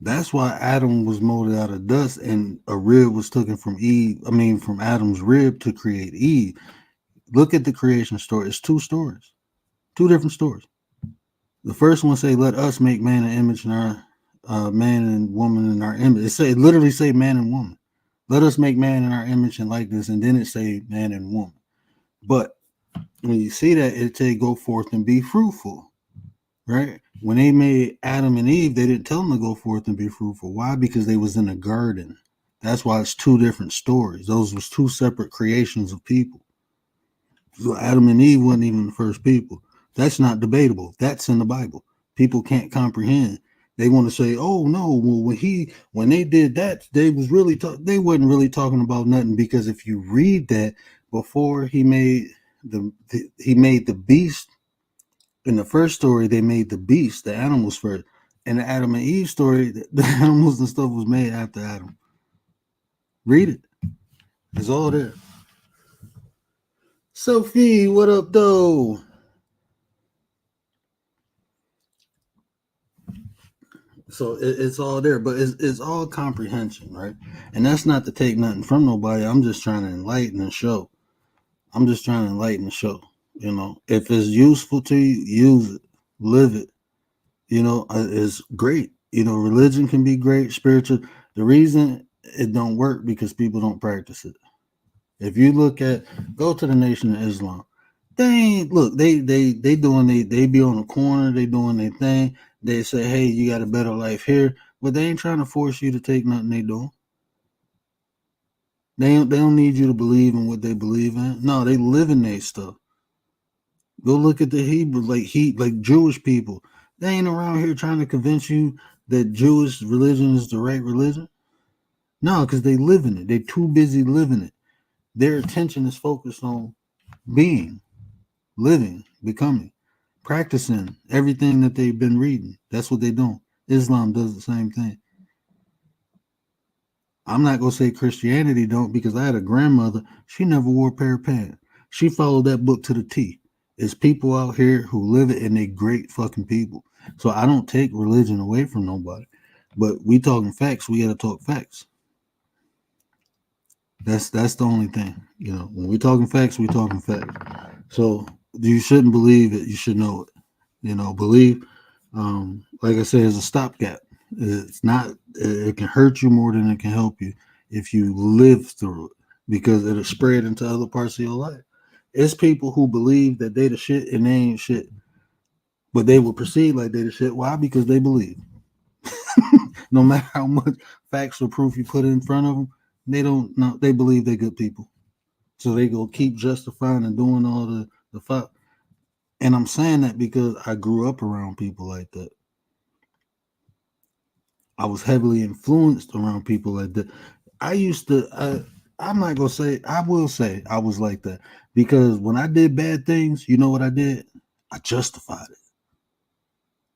That's why Adam was molded out of dust and a rib was taken from Eve. I mean, from Adam's rib to create Eve. Look at the creation story. It's two stories, two different stories. The first one say, "Let us make man an image in our man and woman in our image." It literally say man and woman. Let us make man in our image and likeness, and then it say man and woman. But when you see that, it say go forth and be fruitful, right? When they made Adam and Eve, they didn't tell them to go forth and be fruitful. Why? Because they was in a garden. That's why it's two different stories. Those was two separate creations of people. So Adam and Eve wasn't even the first people. That's not debatable. That's in the Bible. People can't comprehend. They want to say, "Oh no, well when they did that, they was really they wasn't really talking about nothing." Because if you read that before he made the beast in the first story, they made the beast, the animals first. In the Adam and Eve story, the animals and stuff was made after Adam. Read it. It's all there. Sophie, what up, though? So it's all there, but it's all comprehension, right? And that's not to take nothing from nobody. I'm just trying to enlighten and show. I'm just trying to enlighten and show. You know, if it's useful to you, use it, live it. You know, it's great. You know, religion can be great, spiritual. The reason it don't work because people don't practice it. If you look at go to the Nation of Islam, they ain't look. They doing they be on the corner. They doing their thing. They say, hey, you got a better life here, but they ain't trying to force you to take nothing they doing. They don't need you to believe in what they believe in. No, they live in their stuff. Go look at the Hebrew, like Jewish people. They ain't around here trying to convince you that Jewish religion is the right religion. No, because they live in it. They too busy living it. Their attention is focused on being, living, becoming, practicing everything that they've been reading. That's what they're doing. Islam does the same thing. I'm not gonna say Christianity don't because I had a grandmother. She never wore a pair of pants. She followed that book to the T. There's people out here who live it and they great fucking people. So I don't take religion away from nobody. But we talking facts, we gotta talk facts. That's the only thing. You know, when we talking facts, we talking facts. So you shouldn't believe it, you should know it. You know, believe like I said, is a stopgap. It's not. It can hurt you more than it can help you if you live through it because it'll spread into other parts of your life. It's people who believe that they the shit and they ain't shit, but they will proceed like they the shit. Why? Because they believe. No matter how much facts or proof you put in front of them, they don't know. They believe they're good people, so they go keep justifying and doing all the fuck. And I'm saying that because I grew up around people like that. I was heavily influenced around people like that. I used to. I'm not gonna say. I will say I was like that because when I did bad things, you know what I did? I justified it.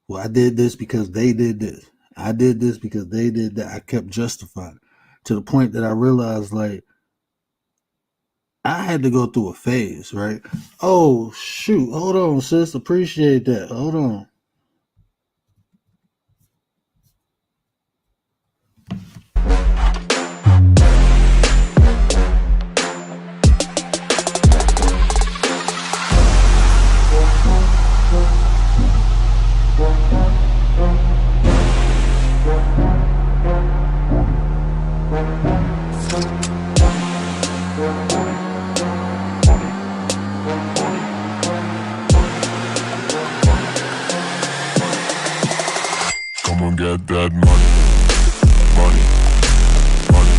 Well, I did this because they did this. I did this because they did that. I kept justifying it to the point that I realized like I had to go through a phase, right? Oh shoot! Hold on, sis. Appreciate that. Hold on. Come on, get that money, money, money,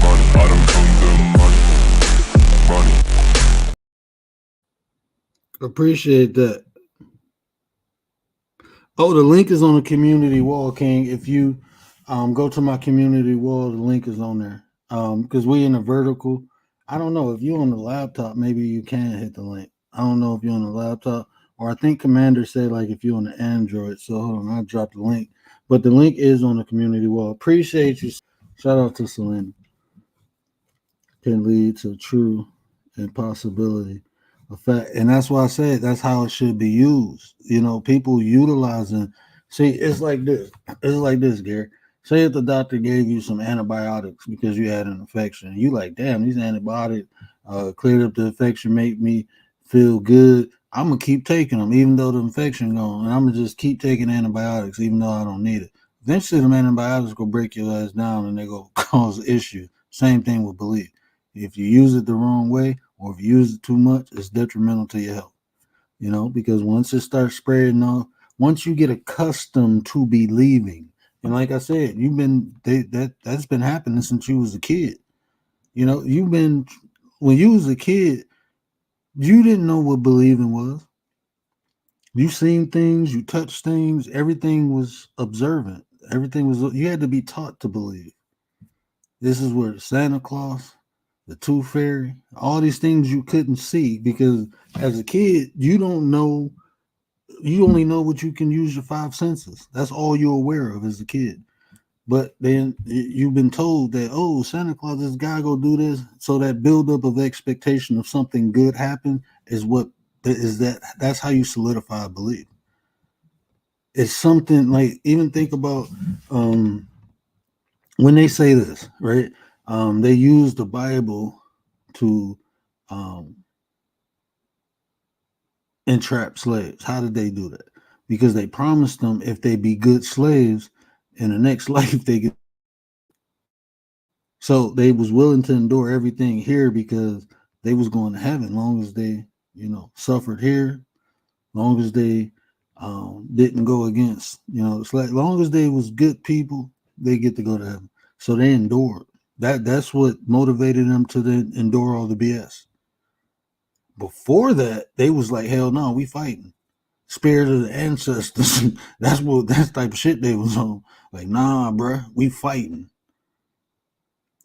money. I don't come the money, money. Appreciate that. Oh, the link is on the community wall, King. If you go to my community wall, the link is on there. Because we in a vertical. I don't know if you're on the laptop, maybe you can hit the link. I don't know if you're on the laptop, or I think Commander said like if you're on the Android. So hold on, I'll drop the link. But the link is on the community wall. Appreciate you. Shout out to Selena. Can lead to true impossibility. effect. And that's why I said that's how it should be used. People utilizing. See, it's like this. It's like this, Gary. Say if the doctor gave you some antibiotics because you had an infection, you like, damn, these antibiotics cleared up the infection, make me feel good. I'm gonna keep taking them even though the infection gone, and I'm gonna just keep taking antibiotics even though I don't need it. Eventually, the antibiotics will break your ass down and they go cause issues. Same thing with belief. If you use it the wrong way or if you use it too much, it's detrimental to your health. Because once it starts spreading off, once you get accustomed to believing, and like I said, that's been happening since you was a kid. You've been when you was a kid, you didn't know what believing was. You seen things, you touched things, everything was observant. Everything was you had to be taught to believe. This is where Santa Claus, the Tooth Fairy, all these things you couldn't see because as a kid, you don't know. You only know what you can use your five senses. That's all you're aware of as a kid. But then you've been told that, oh, Santa Claus, this guy go do this. So that buildup of expectation of something good happen is what is that. That's how you solidify belief. It's something like even think about when they say this, right? They use the Bible to um, entrap slaves. How did they do that? Because they promised them if they be good slaves in the next life they get. So they was willing to endure everything here because they was going to heaven long as they, suffered here, long as they didn't go against, it's like long as they was good people, they get to go to heaven. So they endured. That's what motivated them to then endure all the BS. Before that, they was like, hell no, we fighting. Spirit of the ancestors. That's type of shit they was on. Like, nah, bruh, we fighting.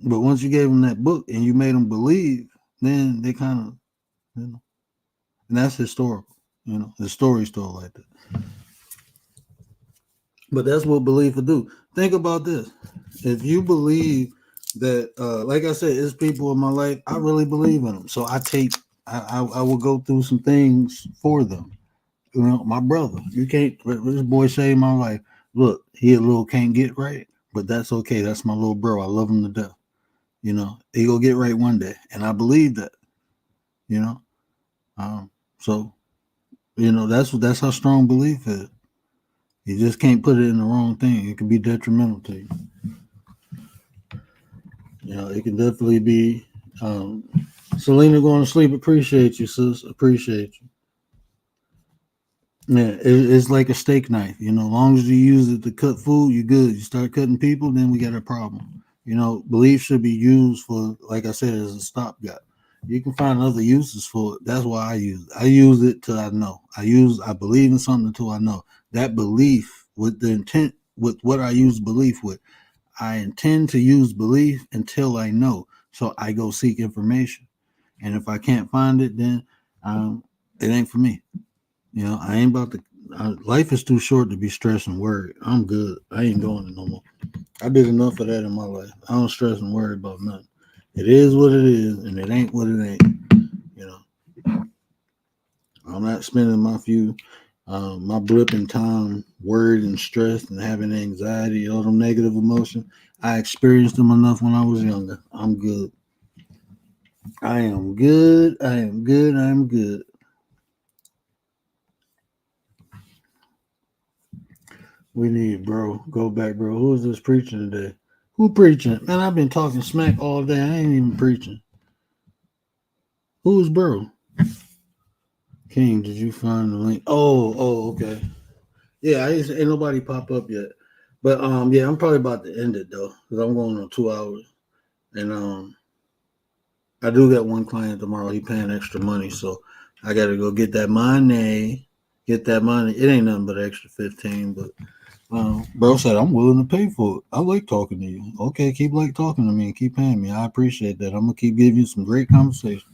But once you gave them that book and you made them believe, then they kind of, and that's historical. The story's told like that. But that's what belief will do. Think about this. If you believe that, like I said, it's people in my life, I really believe in them. So I will go through some things for them. My brother, you can't, this boy saved my life. Look, he a little can't get right, but that's okay. That's my little bro. I love him to death. He will get right one day. And I believe that, so, that's how strong belief is. You just can't put it in the wrong thing. It can be detrimental to you. It can definitely be. Selena going to sleep. Appreciate you, sis. Appreciate you. Yeah, it's like a steak knife. Long as you use it to cut food, you're good. You start cutting people, then we got a problem. Belief should be used for, like I said, as a stopgap. You can find other uses for it. That's why I use it. I use it till I know. I believe in something until I know. That belief with the intent, with what I use belief with, I intend to use belief until I know. So I go seek information. And if I can't find it, then it ain't for me. I ain't about to. Life is too short to be stressed and worried. I'm good. I ain't going no more. I did enough of that in my life. I don't stress and worry about nothing. It is what it is, and it ain't what it ain't. I'm not spending my blip in time worried and stressed and having anxiety, all them negative emotions. I experienced them enough when I was younger. I'm good. I am good. I am good. I am good. We need, bro. Go back, bro. Who is this preaching today? Who preaching? Man, I've been talking smack all day. I ain't even preaching. Who's bro? King, did you find the link? Oh, okay. Yeah, ain't nobody pop up yet. But yeah, I'm probably about to end it though, because I'm going on 2 hours. And I do got one client tomorrow. He paying extra money, so I gotta go get that money. Get that money. It ain't nothing but extra 15, but bro said I'm willing to pay for it. I like talking to you. Okay, keep talking to me and keep paying me. I appreciate that. I'm gonna keep giving you some great conversation.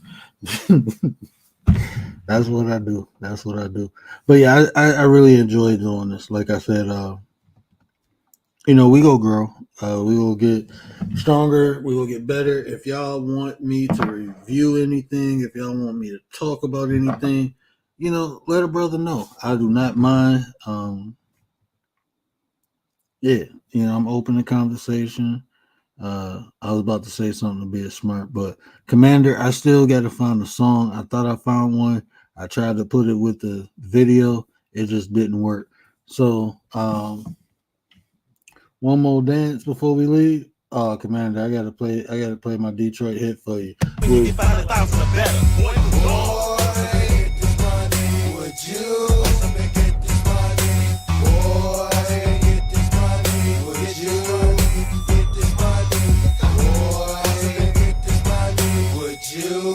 That's what I do. That's what I do. But yeah, I really enjoy doing this. Like I said, We go grow. We will get stronger. We will get better. If y'all want me to review anything, if y'all want me to talk about anything, let a brother know. I do not mind. Yeah, I'm open to conversation. I was about to say something to be a smart, but Commander, I still got to find a song. I thought I found one. I tried to put it with the video. It just didn't work. So, one more dance before we leave. Oh, Commander, I gotta play. I gotta play my Detroit hit for you. When you get 500,000 or better. Boy, get this money. Would you get this money? Boy, get this money. Would you get this money? Boy, get this money. Would you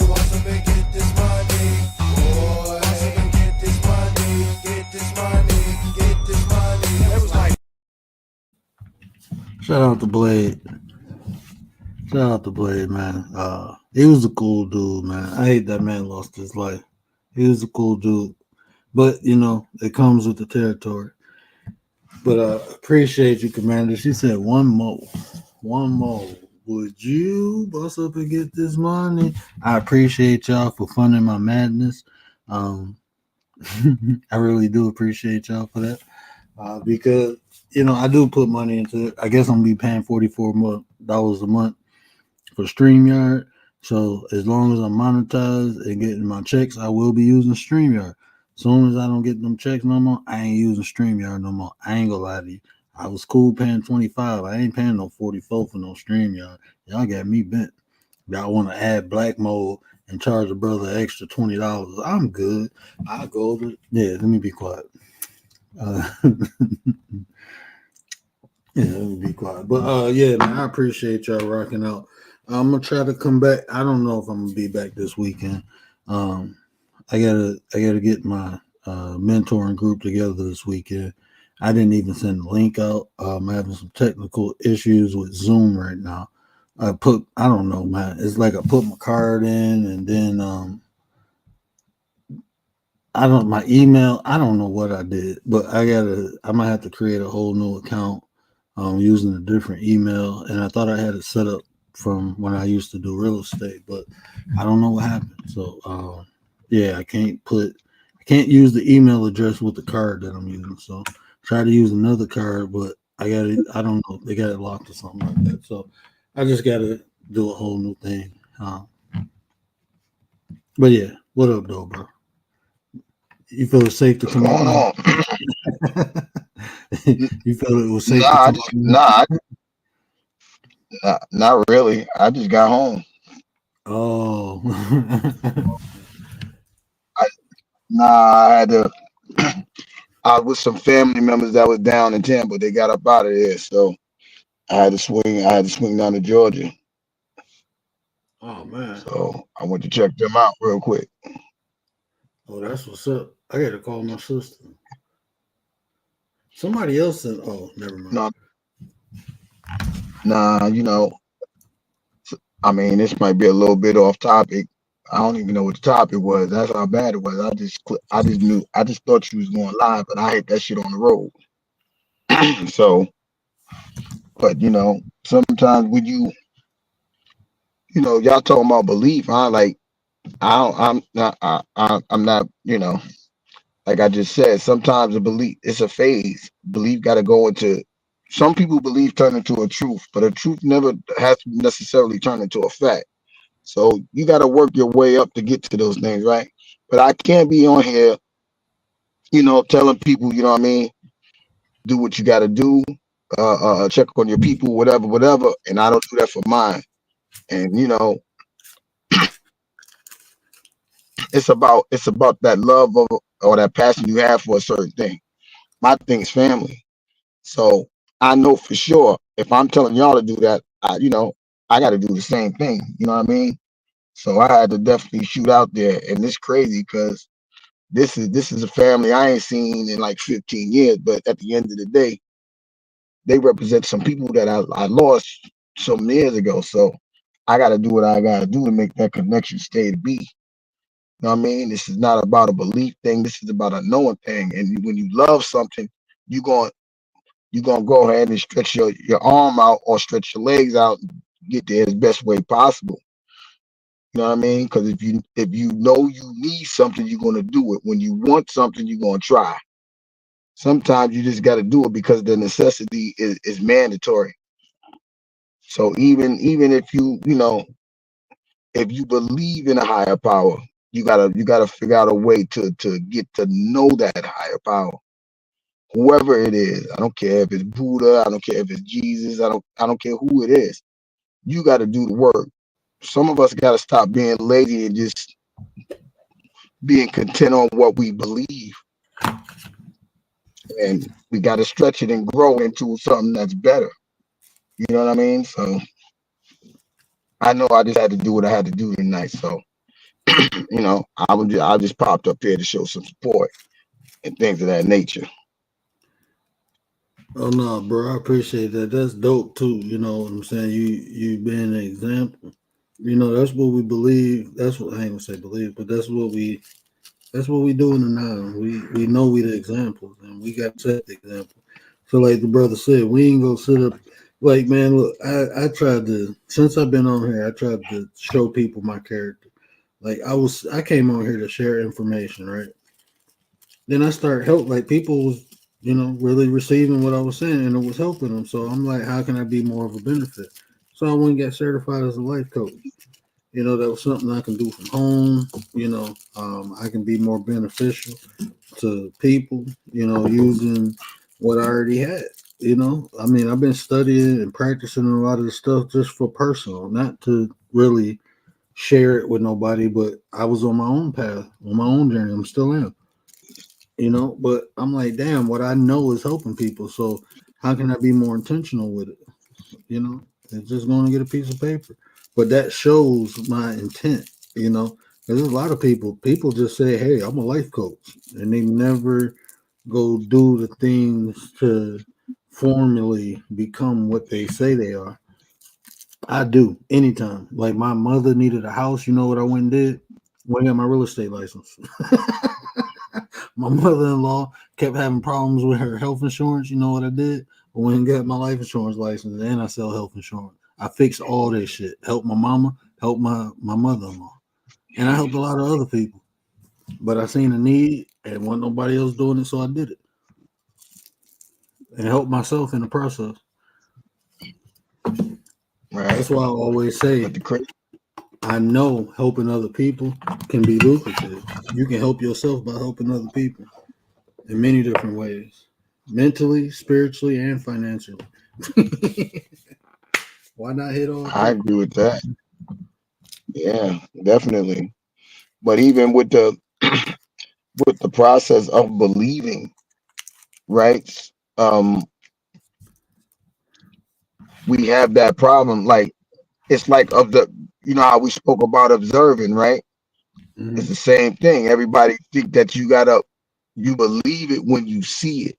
get this money? Boy, get this money. Get this money. Get this money. It was like Shout out to Blade. Shout out to Blade, man. He was a cool dude, man. I hate that man lost his life. He was a cool dude, but it comes with the territory. But appreciate you, Commander. She said one more. One more. Would you bust up and get this money? I appreciate y'all for funding my madness. I really do appreciate y'all for that. Because I do put money into it. I guess I'm gonna be paying $44 a month for StreamYard. So as long as I'm monetized and getting my checks, I will be using StreamYard. As soon as I don't get them checks no more, I ain't using StreamYard no more. I ain't gonna lie to you. I was cool paying 25. I ain't paying no 44 for no StreamYard. Y'all got me bent. Y'all want to add black mode and charge a brother extra $20. I'm good. I go to let me be quiet. Yeah, let me be quiet. But yeah, man, I appreciate y'all rocking out. I'm gonna try to come back. I don't know if I'm gonna be back this weekend. Um, I gotta get my mentoring group together this weekend. I didn't even send the link out. I'm having some technical issues with Zoom right now. I don't know, man. It's like I put my card in and then my email. I don't know what I did, but I might have to create a whole new account using a different email. And I thought I had it set up from when I used to do real estate, but I don't know what happened. So yeah, I can't use the email address with the card that I'm using. So try to use another card, but I don't know, they got it locked or something like that. So I just gotta do a whole new thing. But yeah, what up though, bro? You feel it's safe to What's come going on? on? You feel it was Nah, safe to come on? not really. I just got home. Oh, I, I had to. I was some family members that was down in Tampa. They got up out of there, so I had to swing. I had to swing down to Georgia. oh man. So I went to check them out real quick. Oh, that's what's up. I got to call my sister. Somebody else said, "Oh, never mind." No, nah, I mean, this might be a little bit off topic. I don't even know what the topic was. That's how bad it was. I just knew. I just thought you was going live, but I hit that shit on the road. So, but sometimes when y'all talking about belief, I'm not, I'm not, like I just said, sometimes a belief, it's a phase. Belief got to go into, some people believe turn into a truth, but a truth never has to necessarily turn into a fact. So you got to work your way up to get to those things, right? But I can't be on here, telling people, you know what I mean, do what you got to do, check on your people, whatever. And I don't do that for mine. And it's about that love of or that passion you have for a certain thing. My thing is family. So I know for sure if I'm telling y'all to do that, I got to do the same thing. You know what I mean? So I had to definitely shoot out there, and it's crazy because this is a family I ain't seen in like 15 years. But at the end of the day, they represent some people that I lost some years ago. So I got to do what I got to do to make that connection stay to be. You know what I mean? This is not about a belief thing. This is about a knowing thing. And when you love something, you going you're gonna go ahead and stretch your arm out or stretch your legs out, and get there as best way possible. You know what I mean? Because if you know you need something, you're gonna do it. When you want something, you're gonna try. Sometimes you just got to do it because the necessity is mandatory. So even if if you believe in a higher power, you gotta figure out a way to get to know that higher power, whoever it is. I don't care if it's Buddha, I don't care if it's Jesus, I don't care who it is. You got to do the work. Some of us got to stop being lazy and just being content on what we believe, and we got to stretch it and grow into something that's better. You know what I mean? So I know I just had to do what I had to do tonight. So I just popped up here to show some support and things of that nature. Oh no, bro, I appreciate that. That's dope too. You know what I'm saying? You being an example. You know, that's what we believe. That's what I ain't gonna say believe, but that's what we do in the now. We know we the examples and we got to set the example. So like the brother said, we ain't gonna sit up like man, look, I tried to since I've been on here, I tried to show people my character. Like I came on here to share information, right? Then I started help like people was really receiving what I was saying and it was helping them. So I'm like, how can I be more of a benefit? So I went and got certified as a life coach. That was something I can do from home. I can be more beneficial to people. Using what I already had. I mean, I've been studying and practicing a lot of the stuff just for personal, not to really share it with nobody. But I was on my own path, on my own journey. I'm still am. But I'm like, damn, what I know is helping people. So how can I be more intentional with it? It's just going to get a piece of paper. But that shows my intent, because there's a lot of people just say, hey, I'm a life coach. And they never go do the things to formally become what they say they are. I do anytime. Like my mother needed a house. You know what I went and did? Went and got my real estate license. My mother-in-law kept having problems with her health insurance. You know what I did? I went and got my life insurance license and I sell health insurance. I fixed all this shit. Helped my mama, helped my mother-in-law. And I helped a lot of other people. But I seen a need and wasn't nobody else doing it, so I did it. And helped myself in the process. Right. That's why I always say I know helping other people can be lucrative. You can help yourself by helping other people in many different ways. Mentally, spiritually, and financially. Why not hit all I three? agree with that. Yeah, definitely. But even with the with the process of believing, right? Um, we have that problem. Like it's like how we spoke about observing, right? Mm-hmm. It's the same thing. Everybody think that you believe it when you see it.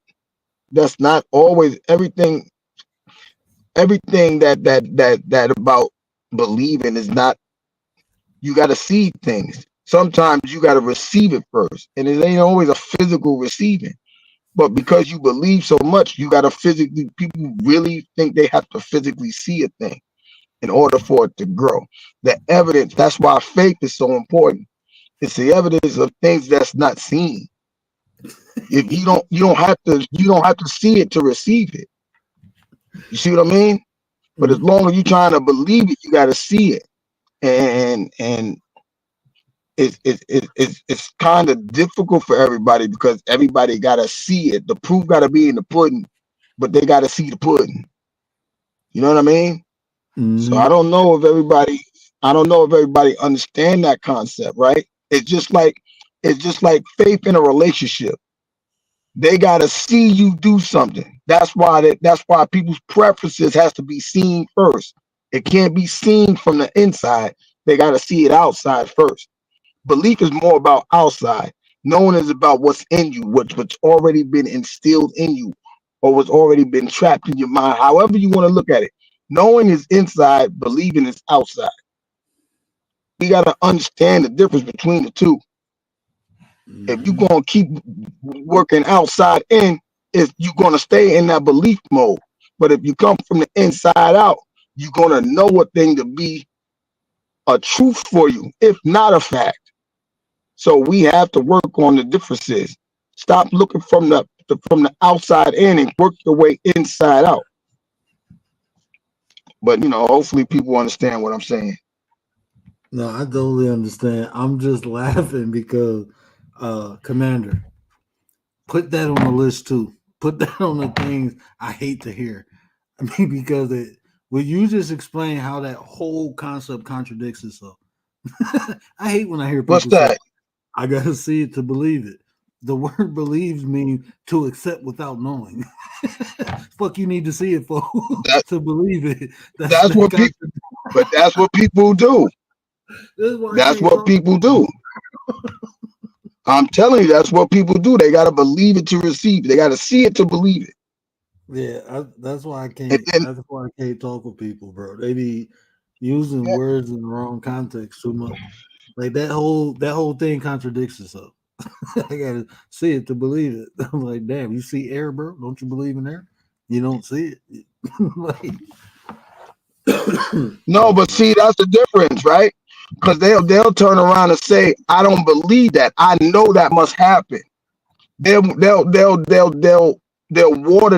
That's not always everything. Everything that about believing is not. You got to see things. Sometimes you got to receive it first, and it ain't always a physical receiving. But because you believe so much, you got to physically. People really think they have to physically see a thing in order for it to grow. The evidence. That's why faith is so important. It's the evidence of things that's not seen. If you don't have to see it to receive it. You see what I mean? But as Mm-hmm. long as you're trying to believe it, you got to see it, and it's kind of difficult for everybody because everybody got to see it. The proof got to be in the pudding, but they got to see the pudding. You know what I mean? So Mm-hmm. I don't know if everybody understand that concept, right? It's just like faith in a relationship. They got to see you do something. That's why people's preferences has to be seen first. It can't be seen from the inside. They got to see it outside first. Belief is more about outside. Knowing is about what's in you, what's already been instilled in you, or what's already been trapped in your mind. However you want to look at it. Knowing is inside, believing is outside. We got to understand the difference between the two. If you're Mm-hmm. going to keep working outside in, is you're going to stay in that belief mode. But if you come from the inside out, you're going to know a thing to be a truth for you, if not a fact. So we have to work on the differences. Stop looking from the outside in and work your way inside out. But hopefully people understand what I'm saying. No, I totally understand. I'm just laughing because Commander, put that on the list too. Put that on the things I hate to hear. I mean, because will you just explain how that whole concept contradicts itself? I hate when I hear people What's that? say, I gotta see it to believe it. The word believes means to accept without knowing. Fuck, you need to see it for to believe it. That's what people. But that's what people do. That's what people do. I'm telling you, that's what people do. They gotta believe it to receive it. They gotta see it to believe it. Yeah, that's why I can't. That's why I can't talk with people, bro. They be using words in the wrong context too much. Like that whole thing contradicts itself. I gotta see it to believe it. I'm like, damn, you see air, bro? Don't you believe in air? You don't see it. Like, no, but see, that's the difference, right? Because they'll turn around and say, I don't believe that. I know that must happen. They'll water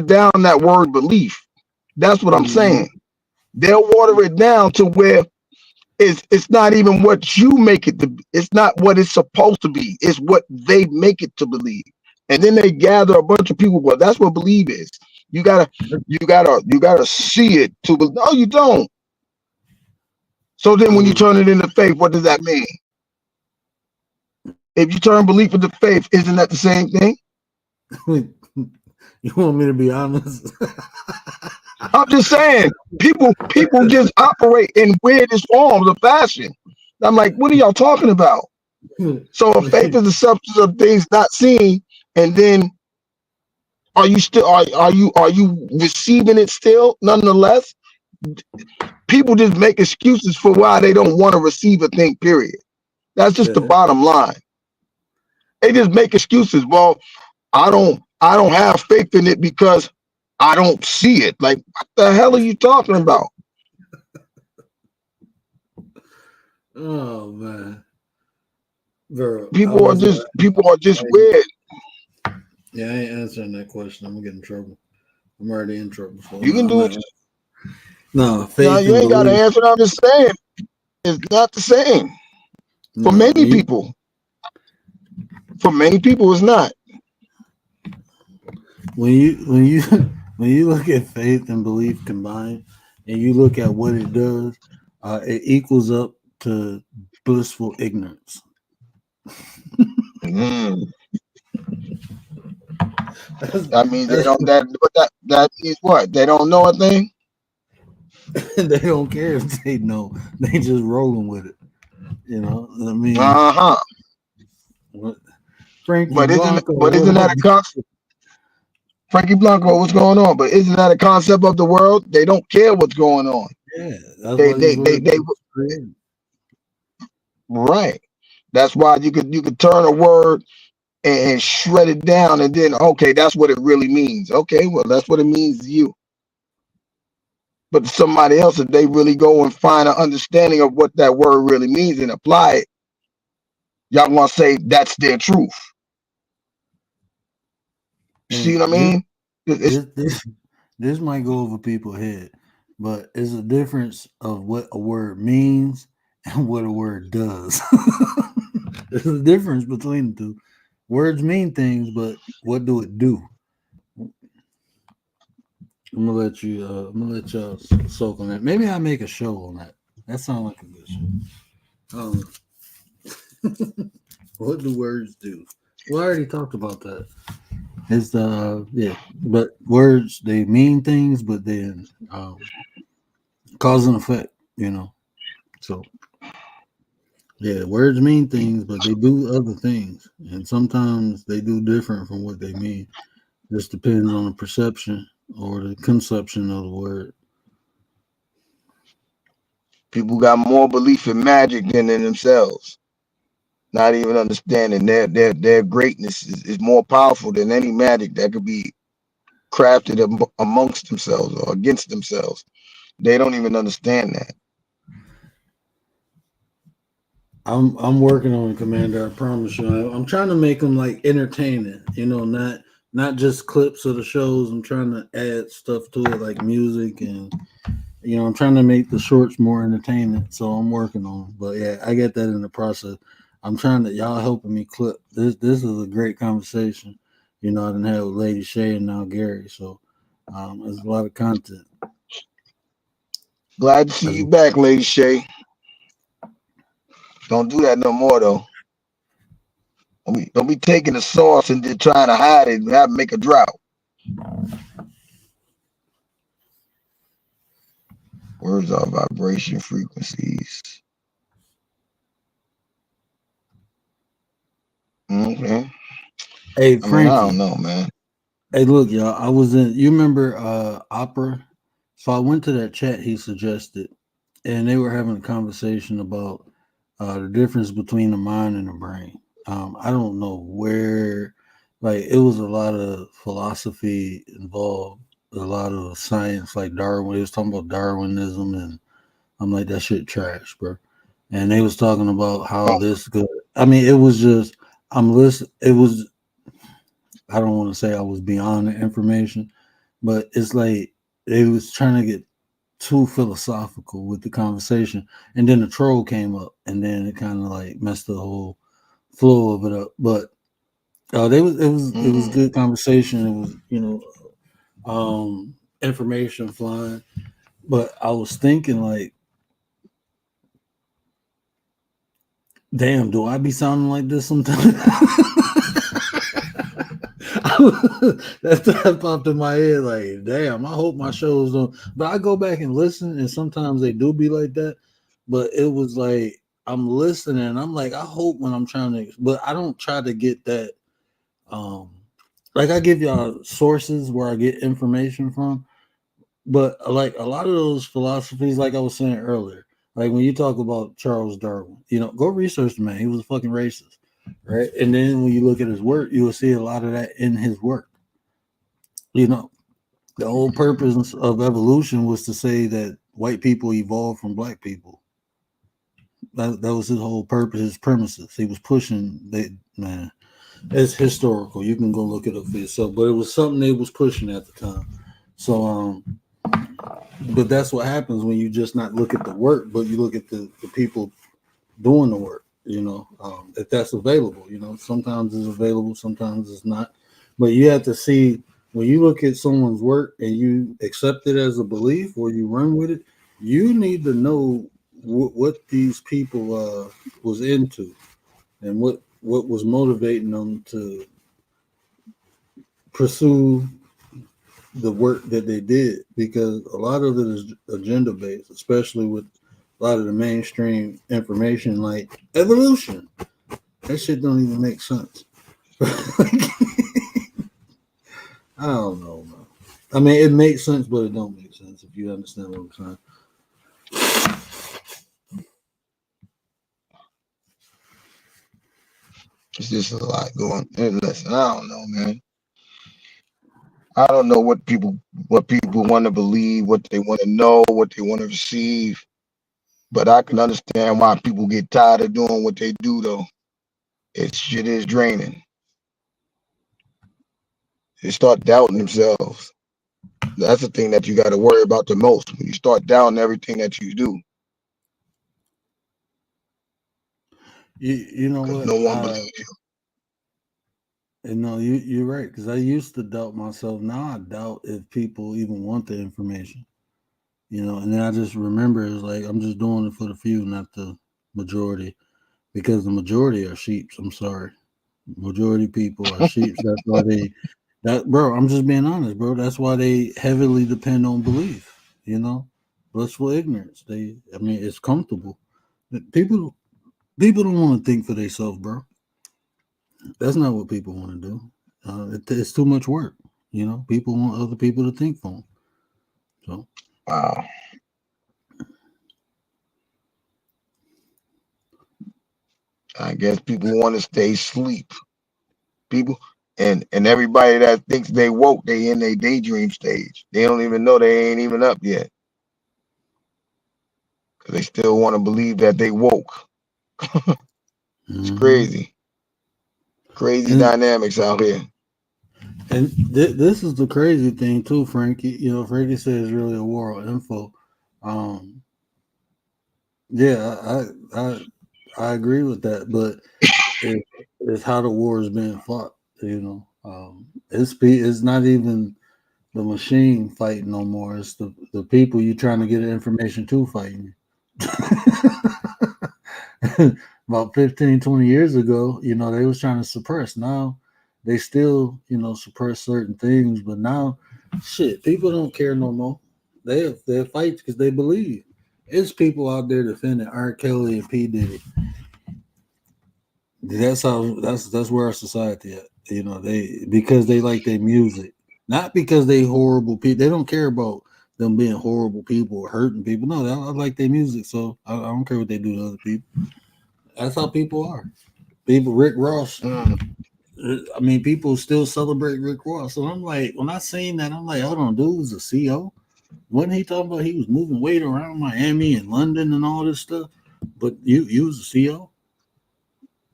down that word belief. That's what I'm saying. They'll water it down to where it's not even what you make it to be. It's not what it's supposed to be. It's what they make it to believe. And then they gather a bunch of people. Well, that's what believe is. You gotta see it to believe. No, you don't. So then when you turn it into faith, what does that mean? If you turn belief into faith, isn't that the same thing? You want me to be honest? I'm just saying, people just operate in weirdest forms of fashion. I'm like, what are y'all talking about? So if faith is the substance of things not seen, and then are you receiving it still nonetheless? People just make excuses for why they don't want to receive a thing, period. That's just the bottom line. They just make excuses. Well, I don't have faith in it because I don't see it. Like, what the hell are you talking about? Oh man. Bro, people are just weird. Yeah, I ain't answering that question. I'm gonna get in trouble. I'm already in trouble. So You can do it. No, you ain't got to answer. I'm just saying, it's not the same for many people. For many people, it's not. When you look at faith and belief combined, and you look at what it does, it equals up to blissful ignorance. I mean, they don't. That means what? They don't know a thing. They don't care if they know. They just rolling with it. You know. I mean. Frankie Blanco, isn't that a concept? Frankie Blanco, what's going on? But isn't that a concept of the world? They don't care what's going on. Yeah, they right. That's why you could turn a word and shred it down, and then okay, that's what it really means. Okay, well, that's what it means to you. But somebody else, if they really go and find an understanding of what that word really means and apply it, y'all want to say that's their truth. See what I mean? This might go over people's head, but it's a difference of what a word means and what a word does. There's a difference between the two. Words mean things, but what do it do? I'm gonna let y'all soak on that. Maybe I'll make a show on that. That sounds like a good show. What do words do? Well, I already talked about that. It's but words, they mean things, but then cause and effect, So yeah, words mean things, but they do other things, and sometimes they do different from what they mean. Just depends on the perception or the conception of the word. People got more belief in magic than in themselves. Not even understanding their greatness is more powerful than any magic that could be crafted amongst themselves or against themselves. They don't even understand that. I'm working on it, Commander. I promise you. I'm trying to make them like entertaining. Not just clips of the shows. I'm trying to add stuff to it, like music, and I'm trying to make the shorts more entertaining. So I'm working on it. But yeah, I get that in the process. I'm trying to y'all helping me clip this. This is a great conversation. I didn't have with Lady Shay and now Gary. So there's a lot of content. Glad to see you back, Lady Shay. Don't do that no more though. Don't be taking the sauce and just trying to hide it and have to make a drought. Words are vibration frequencies. Okay. Hey, I mean, I Frankie. don't know, man. Hey, look, y'all. I was in. You remember Opera? So I went to that chat he suggested, and they were having a conversation about the difference between the mind and the brain. I don't know where, like, it was a lot of philosophy involved, a lot of science, like Darwin. They was talking about Darwinism, and I'm like, that shit trash, bro. And they was talking about how Oh, this good. I mean, it was just I'm listening. It was. I don't want to say I was beyond the information, but it's like they was trying to get too philosophical with the conversation, and then the troll came up, and then it kind of like messed the whole flow of it up. But it was good conversation. It was information flying, but I was thinking like, damn, do I be sounding like this sometimes? That popped in my head like, damn, I hope my shows don't. But I go back and listen, and sometimes they do be like that. But it was like I'm listening, and I'm like, I hope when I'm trying to, but I don't try to get that. Like I give y'all sources where I get information from, but like a lot of those philosophies, like I was saying earlier, like when you talk about Charles Darwin, go research the man. He was a fucking racist, right? And then when you look at his work, you will see a lot of that in his work. The whole purpose of evolution was to say that white people evolved from black people. That was his whole purpose, his premises. He was pushing that, man. It's historical. You can go look it up for yourself. But it was something they was pushing at the time. So but that's what happens when you just not look at the work, but you look at the people doing the work, if that's available. Sometimes it's available, sometimes it's not. But you have to see when you look at someone's work and you accept it as a belief or you run with it, you need to know what these people was into and what was motivating them to pursue the work that they did, because a lot of it is agenda based, especially with a lot of the mainstream information like evolution. That shit don't even make sense. I don't know, man. I mean, it makes sense, but it don't make sense if you understand what I'm saying. it's just a lot going. And listen, I don't know, man. I don't know what people want to believe, what they want to know, what they want to receive. But I can understand why people get tired of doing what they do, though. It shit is draining. They start doubting themselves. That's the thing that you got to worry about the most when you start doubting everything that you do, You know because what? no one believes you. You're right, because I used to doubt myself. Now I doubt if people even want the information. And then I just remember it's like I'm just doing it for the few, not the majority, because the majority are sheeps. I'm sorry, majority people are sheeps. That's why bro. I'm just being honest, bro. That's why they heavily depend on belief. Blissful ignorance. I mean, it's comfortable. People don't want to think for themselves, bro. That's not what people want to do. It's too much work. People want other people to think for them. So. Wow. I guess people want to stay asleep. People And everybody that thinks they woke, they in their daydream stage. They don't even know they ain't even up yet. Cause they still want to believe that they woke. It's crazy. Crazy And dynamics out here. this is the crazy thing too, Frankie. You know, Frankie says it's really a war on info. Um, yeah, I agree with that, but it's how the war is being fought. You know, it's not even the machine fighting no more. It's the people you trying to get information to fighting. About 15, 20 years ago, you know, they was trying to suppress. Now they still, you know, suppress certain things, but now shit, people don't care no more. They fight because they believe. It's people out there defending R. Kelly and P. Diddy. That's where our society at. You know, they because they like their music. Not because they horrible people. They don't care about them being horrible people or hurting people. No, I like their music, so I don't care what they do to other people. That's how people are. People, Rick Ross. I mean, people still celebrate Rick Ross. So I'm like, when I seen that, I'm like, hold on, dude was a CO. Wasn't he talking about he was moving weight around Miami and London and all this stuff? But you was a CO.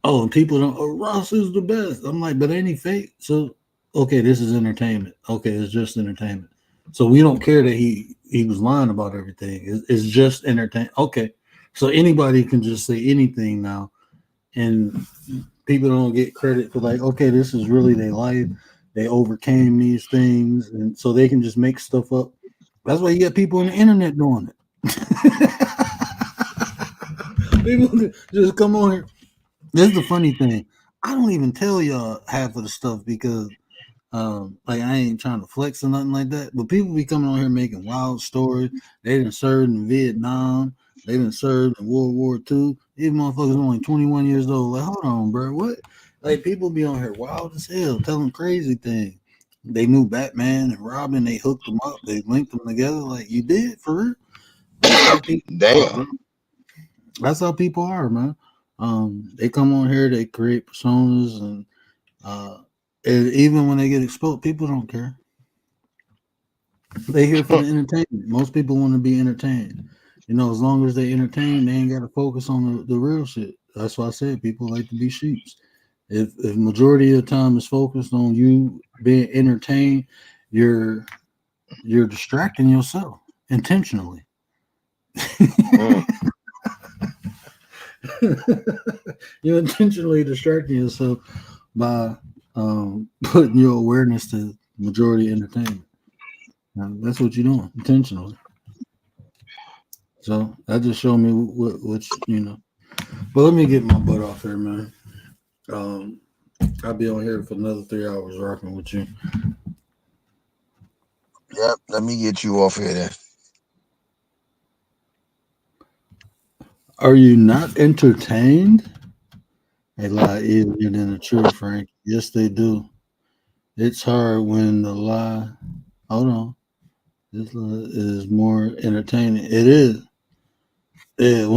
Oh, and people don't. Oh, Ross is the best. I'm like, but ain't he fake? So okay, this is entertainment. Okay, it's just entertainment. So we don't care that he was lying about everything. It's just entertainment. Okay, so anybody can just say anything now, and people don't get credit for like, okay, this is really their life. They overcame these things, and so they can just make stuff up. That's why you get people on the internet doing it. People just come on here. This is the funny thing. I don't even tell y'all half of the stuff because like I ain't trying to flex or nothing like that. But people be coming on here making wild stories. They done served in Vietnam. They done served in World War II. These motherfuckers only 21 years old. Like, hold on, bro. What? Like people be on here wild as hell, telling crazy things. They knew Batman and Robin. They hooked them up. They linked them together. Like you did for real. That's how people are, Damn. bro. That's how people are, man. They come on here, they create personas, and even when they get exposed, people don't care. They here for the entertainment. Most people want to be entertained. You know, as long as they entertain, they ain't got to focus on the real shit. That's why I said people like to be sheeps. If majority of the time is focused on you being entertained, you're distracting yourself intentionally. You're intentionally distracting yourself by putting your awareness to majority entertainment. That's what you're doing intentionally. So that just showed me what you know. But let me get my butt off here, man. Um, I'll be on here for another 3 hours rocking with you. Yep. Let me get you off here then. Are you not entertained? They lie easier than the truth, Frank. Yes, they do. It's hard when the lie. Hold on. This lie is more entertaining. It is. Yeah,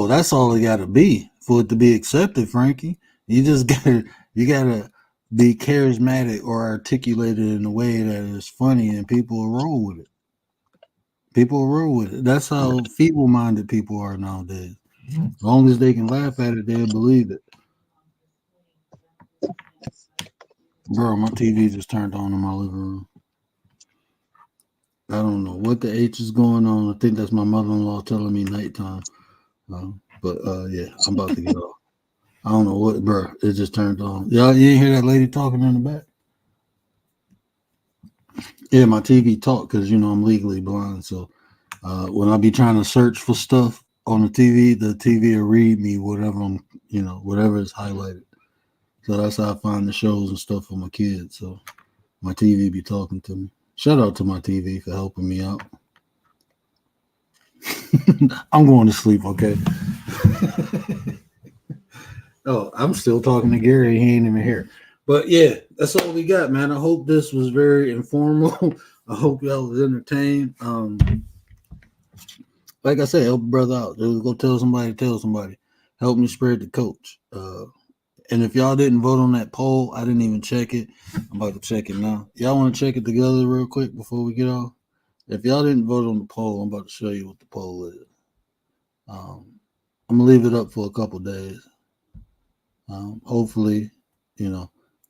that's all it got to be for it to be accepted, Frankie. You just gotta be charismatic or articulated in a way that is funny, and people will roll with it. People will roll with it. That's how feeble-minded people are nowadays. As long as they can laugh at it, they'll believe it. Bro, my TV just turned on in my living room. I don't know what the H is going on. I think that's my mother-in-law telling me nighttime. Yeah, I'm about to get off. I don't know what, bro. It just turned on. Y'all, you ain't hear that lady talking in the back? Yeah, my TV talk because I'm legally blind. So when I be trying to search for stuff on the TV will read me whatever whatever is highlighted. So that's how I find the shows and stuff for my kids. So my TV be talking to me. Shout out to my TV for helping me out. I'm going to sleep, okay? Oh, I'm still talking to Gary. He ain't even here. But yeah, that's all we got, man. I hope this was very informal. I hope y'all was entertained. Like I said, help a brother out. Just go tell somebody. Help me spread the coach. And if y'all didn't vote on that poll, I didn't even check it. I'm about to check it now. Y'all want to check it together real quick before we get off? If y'all didn't vote on the poll, I'm about to show you what the poll is. I'm gonna leave it up for a couple days. Hopefully,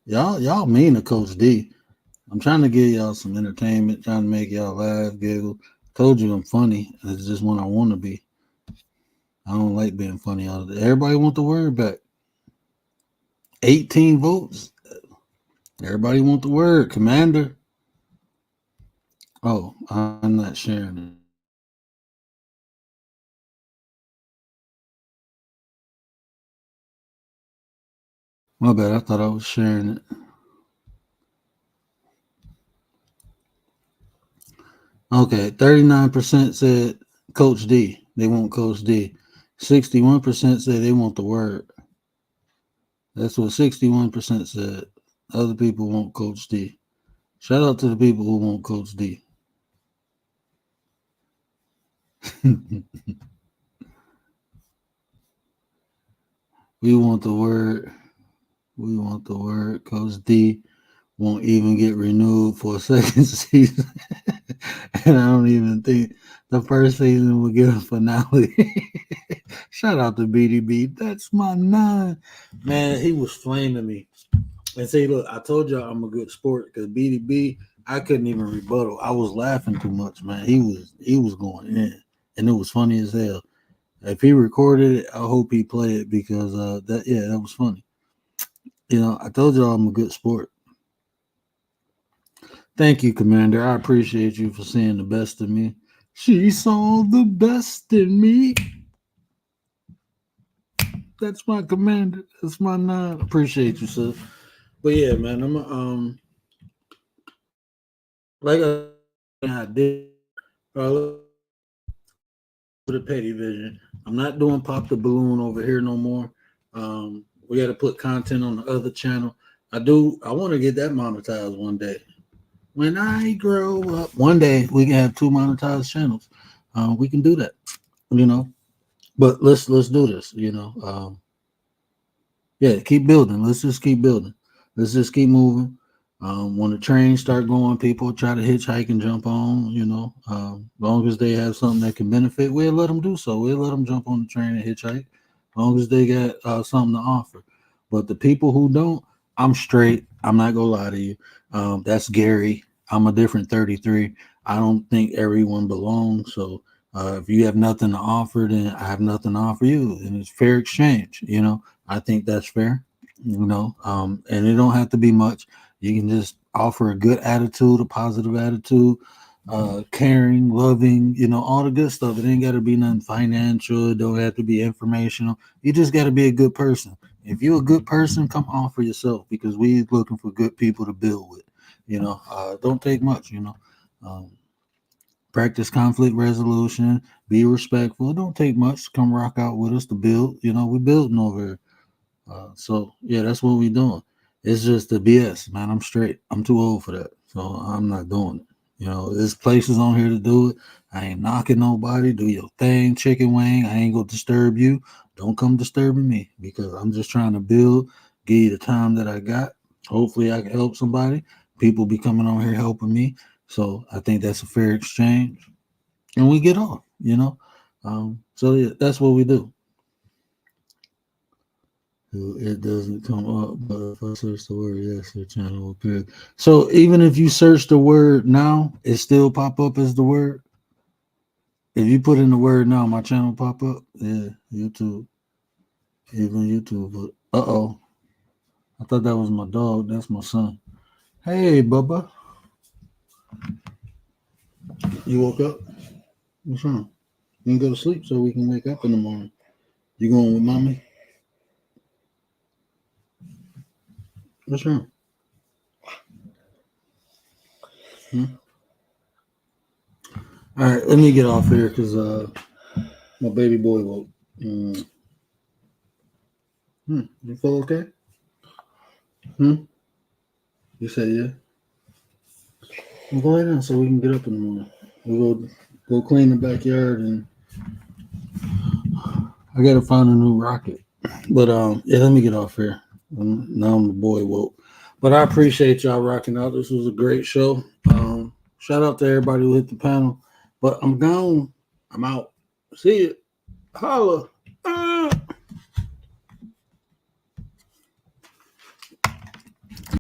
y'all mean to Coach D. I'm trying to give y'all some entertainment, trying to make y'all laugh, giggle. Told you I'm funny. It's just when I want to be. I don't like being funny all the day. Everybody want the word back. 18 votes. Everybody want the word. Commander. Oh, I'm not sharing it. My bad. I thought I was sharing it. Okay, 39% said Coach D. They want Coach D. 61% say they want the word. That's what 61% said. Other people want Coach D. Shout out to the people who want Coach D. We want the word. We want the word. Coach D won't even get renewed for a second season. And I don't even think the first season will get a finale. Shout out to BDB. That's my 9. Man, he was flaming me. And say, look, I told y'all I'm a good sport because BDB, I couldn't even rebuttal. I was laughing too much, man. He was going in. And it was funny as hell. If he recorded it, I hope he played it because that was funny. I told y'all I'm a good sport. Thank you, Commander. I appreciate you for seeing the best of me. She saw the best in me. That's my Commander. That's my 9. Appreciate you, sir. But yeah, man, I'm like I did with a petty vision. I'm not doing pop the balloon over here no more. We got to put content on the other channel. I want to get that monetized one day. When I grow up, one day we can have 2 monetized channels. We can do that, But let's do this, keep building. Let's just keep building. Let's just keep moving. When the trains start going, people try to hitchhike and jump on, long as they have something that can benefit, we'll let them do so. We'll let them jump on the train and hitchhike, as long as they got something to offer. But the people who don't, I'm straight. I'm not going to lie to you. That's Gary. I'm a different 33. I don't think everyone belongs. So if you have nothing to offer, then I have nothing to offer you. And it's fair exchange, I think that's fair, and it don't have to be much. You can just offer a good attitude, a positive attitude, caring, loving, all the good stuff. It ain't got to be nothing financial. It don't have to be informational. You just got to be a good person. If you're a good person, come offer yourself because we looking for good people to build with. Don't take much, practice conflict resolution, be respectful. Don't take much. Come rock out with us to build. We're building over here. So yeah, that's what we're doing. It's just the BS, man. I'm straight. I'm too old for that. So I'm not doing it. There's places on here to do it. I ain't knocking nobody. Do your thing, chicken wing. I ain't gonna disturb you. Don't come disturbing me because I'm just trying to build, give you the time that I got. Hopefully I can help somebody. People be coming on here helping me. So I think that's a fair exchange. And we get off, So yeah, that's what we do. It doesn't come up, but if I search the word, yes, the channel will appear. So even if you search the word now, it still pop up as the word. If you put in the word now, my channel pop up. Yeah, YouTube, even YouTube. But I thought that was my dog. That's my son. Hey, Bubba, you woke up? What's wrong? You can go to sleep so we can wake up in the morning. You going with mommy? What's wrong? All right, let me get off here because my baby boy woke. You feel okay? You said yeah. Well, go ahead on so we can get up in the morning. We'll go clean the backyard and I gotta find a new rocket. But yeah, let me get off here. Now I'm the boy woke. But I appreciate y'all rocking out. This was a great show. Shout out to everybody who hit the panel. But I'm gone. I'm out. See you. Holla.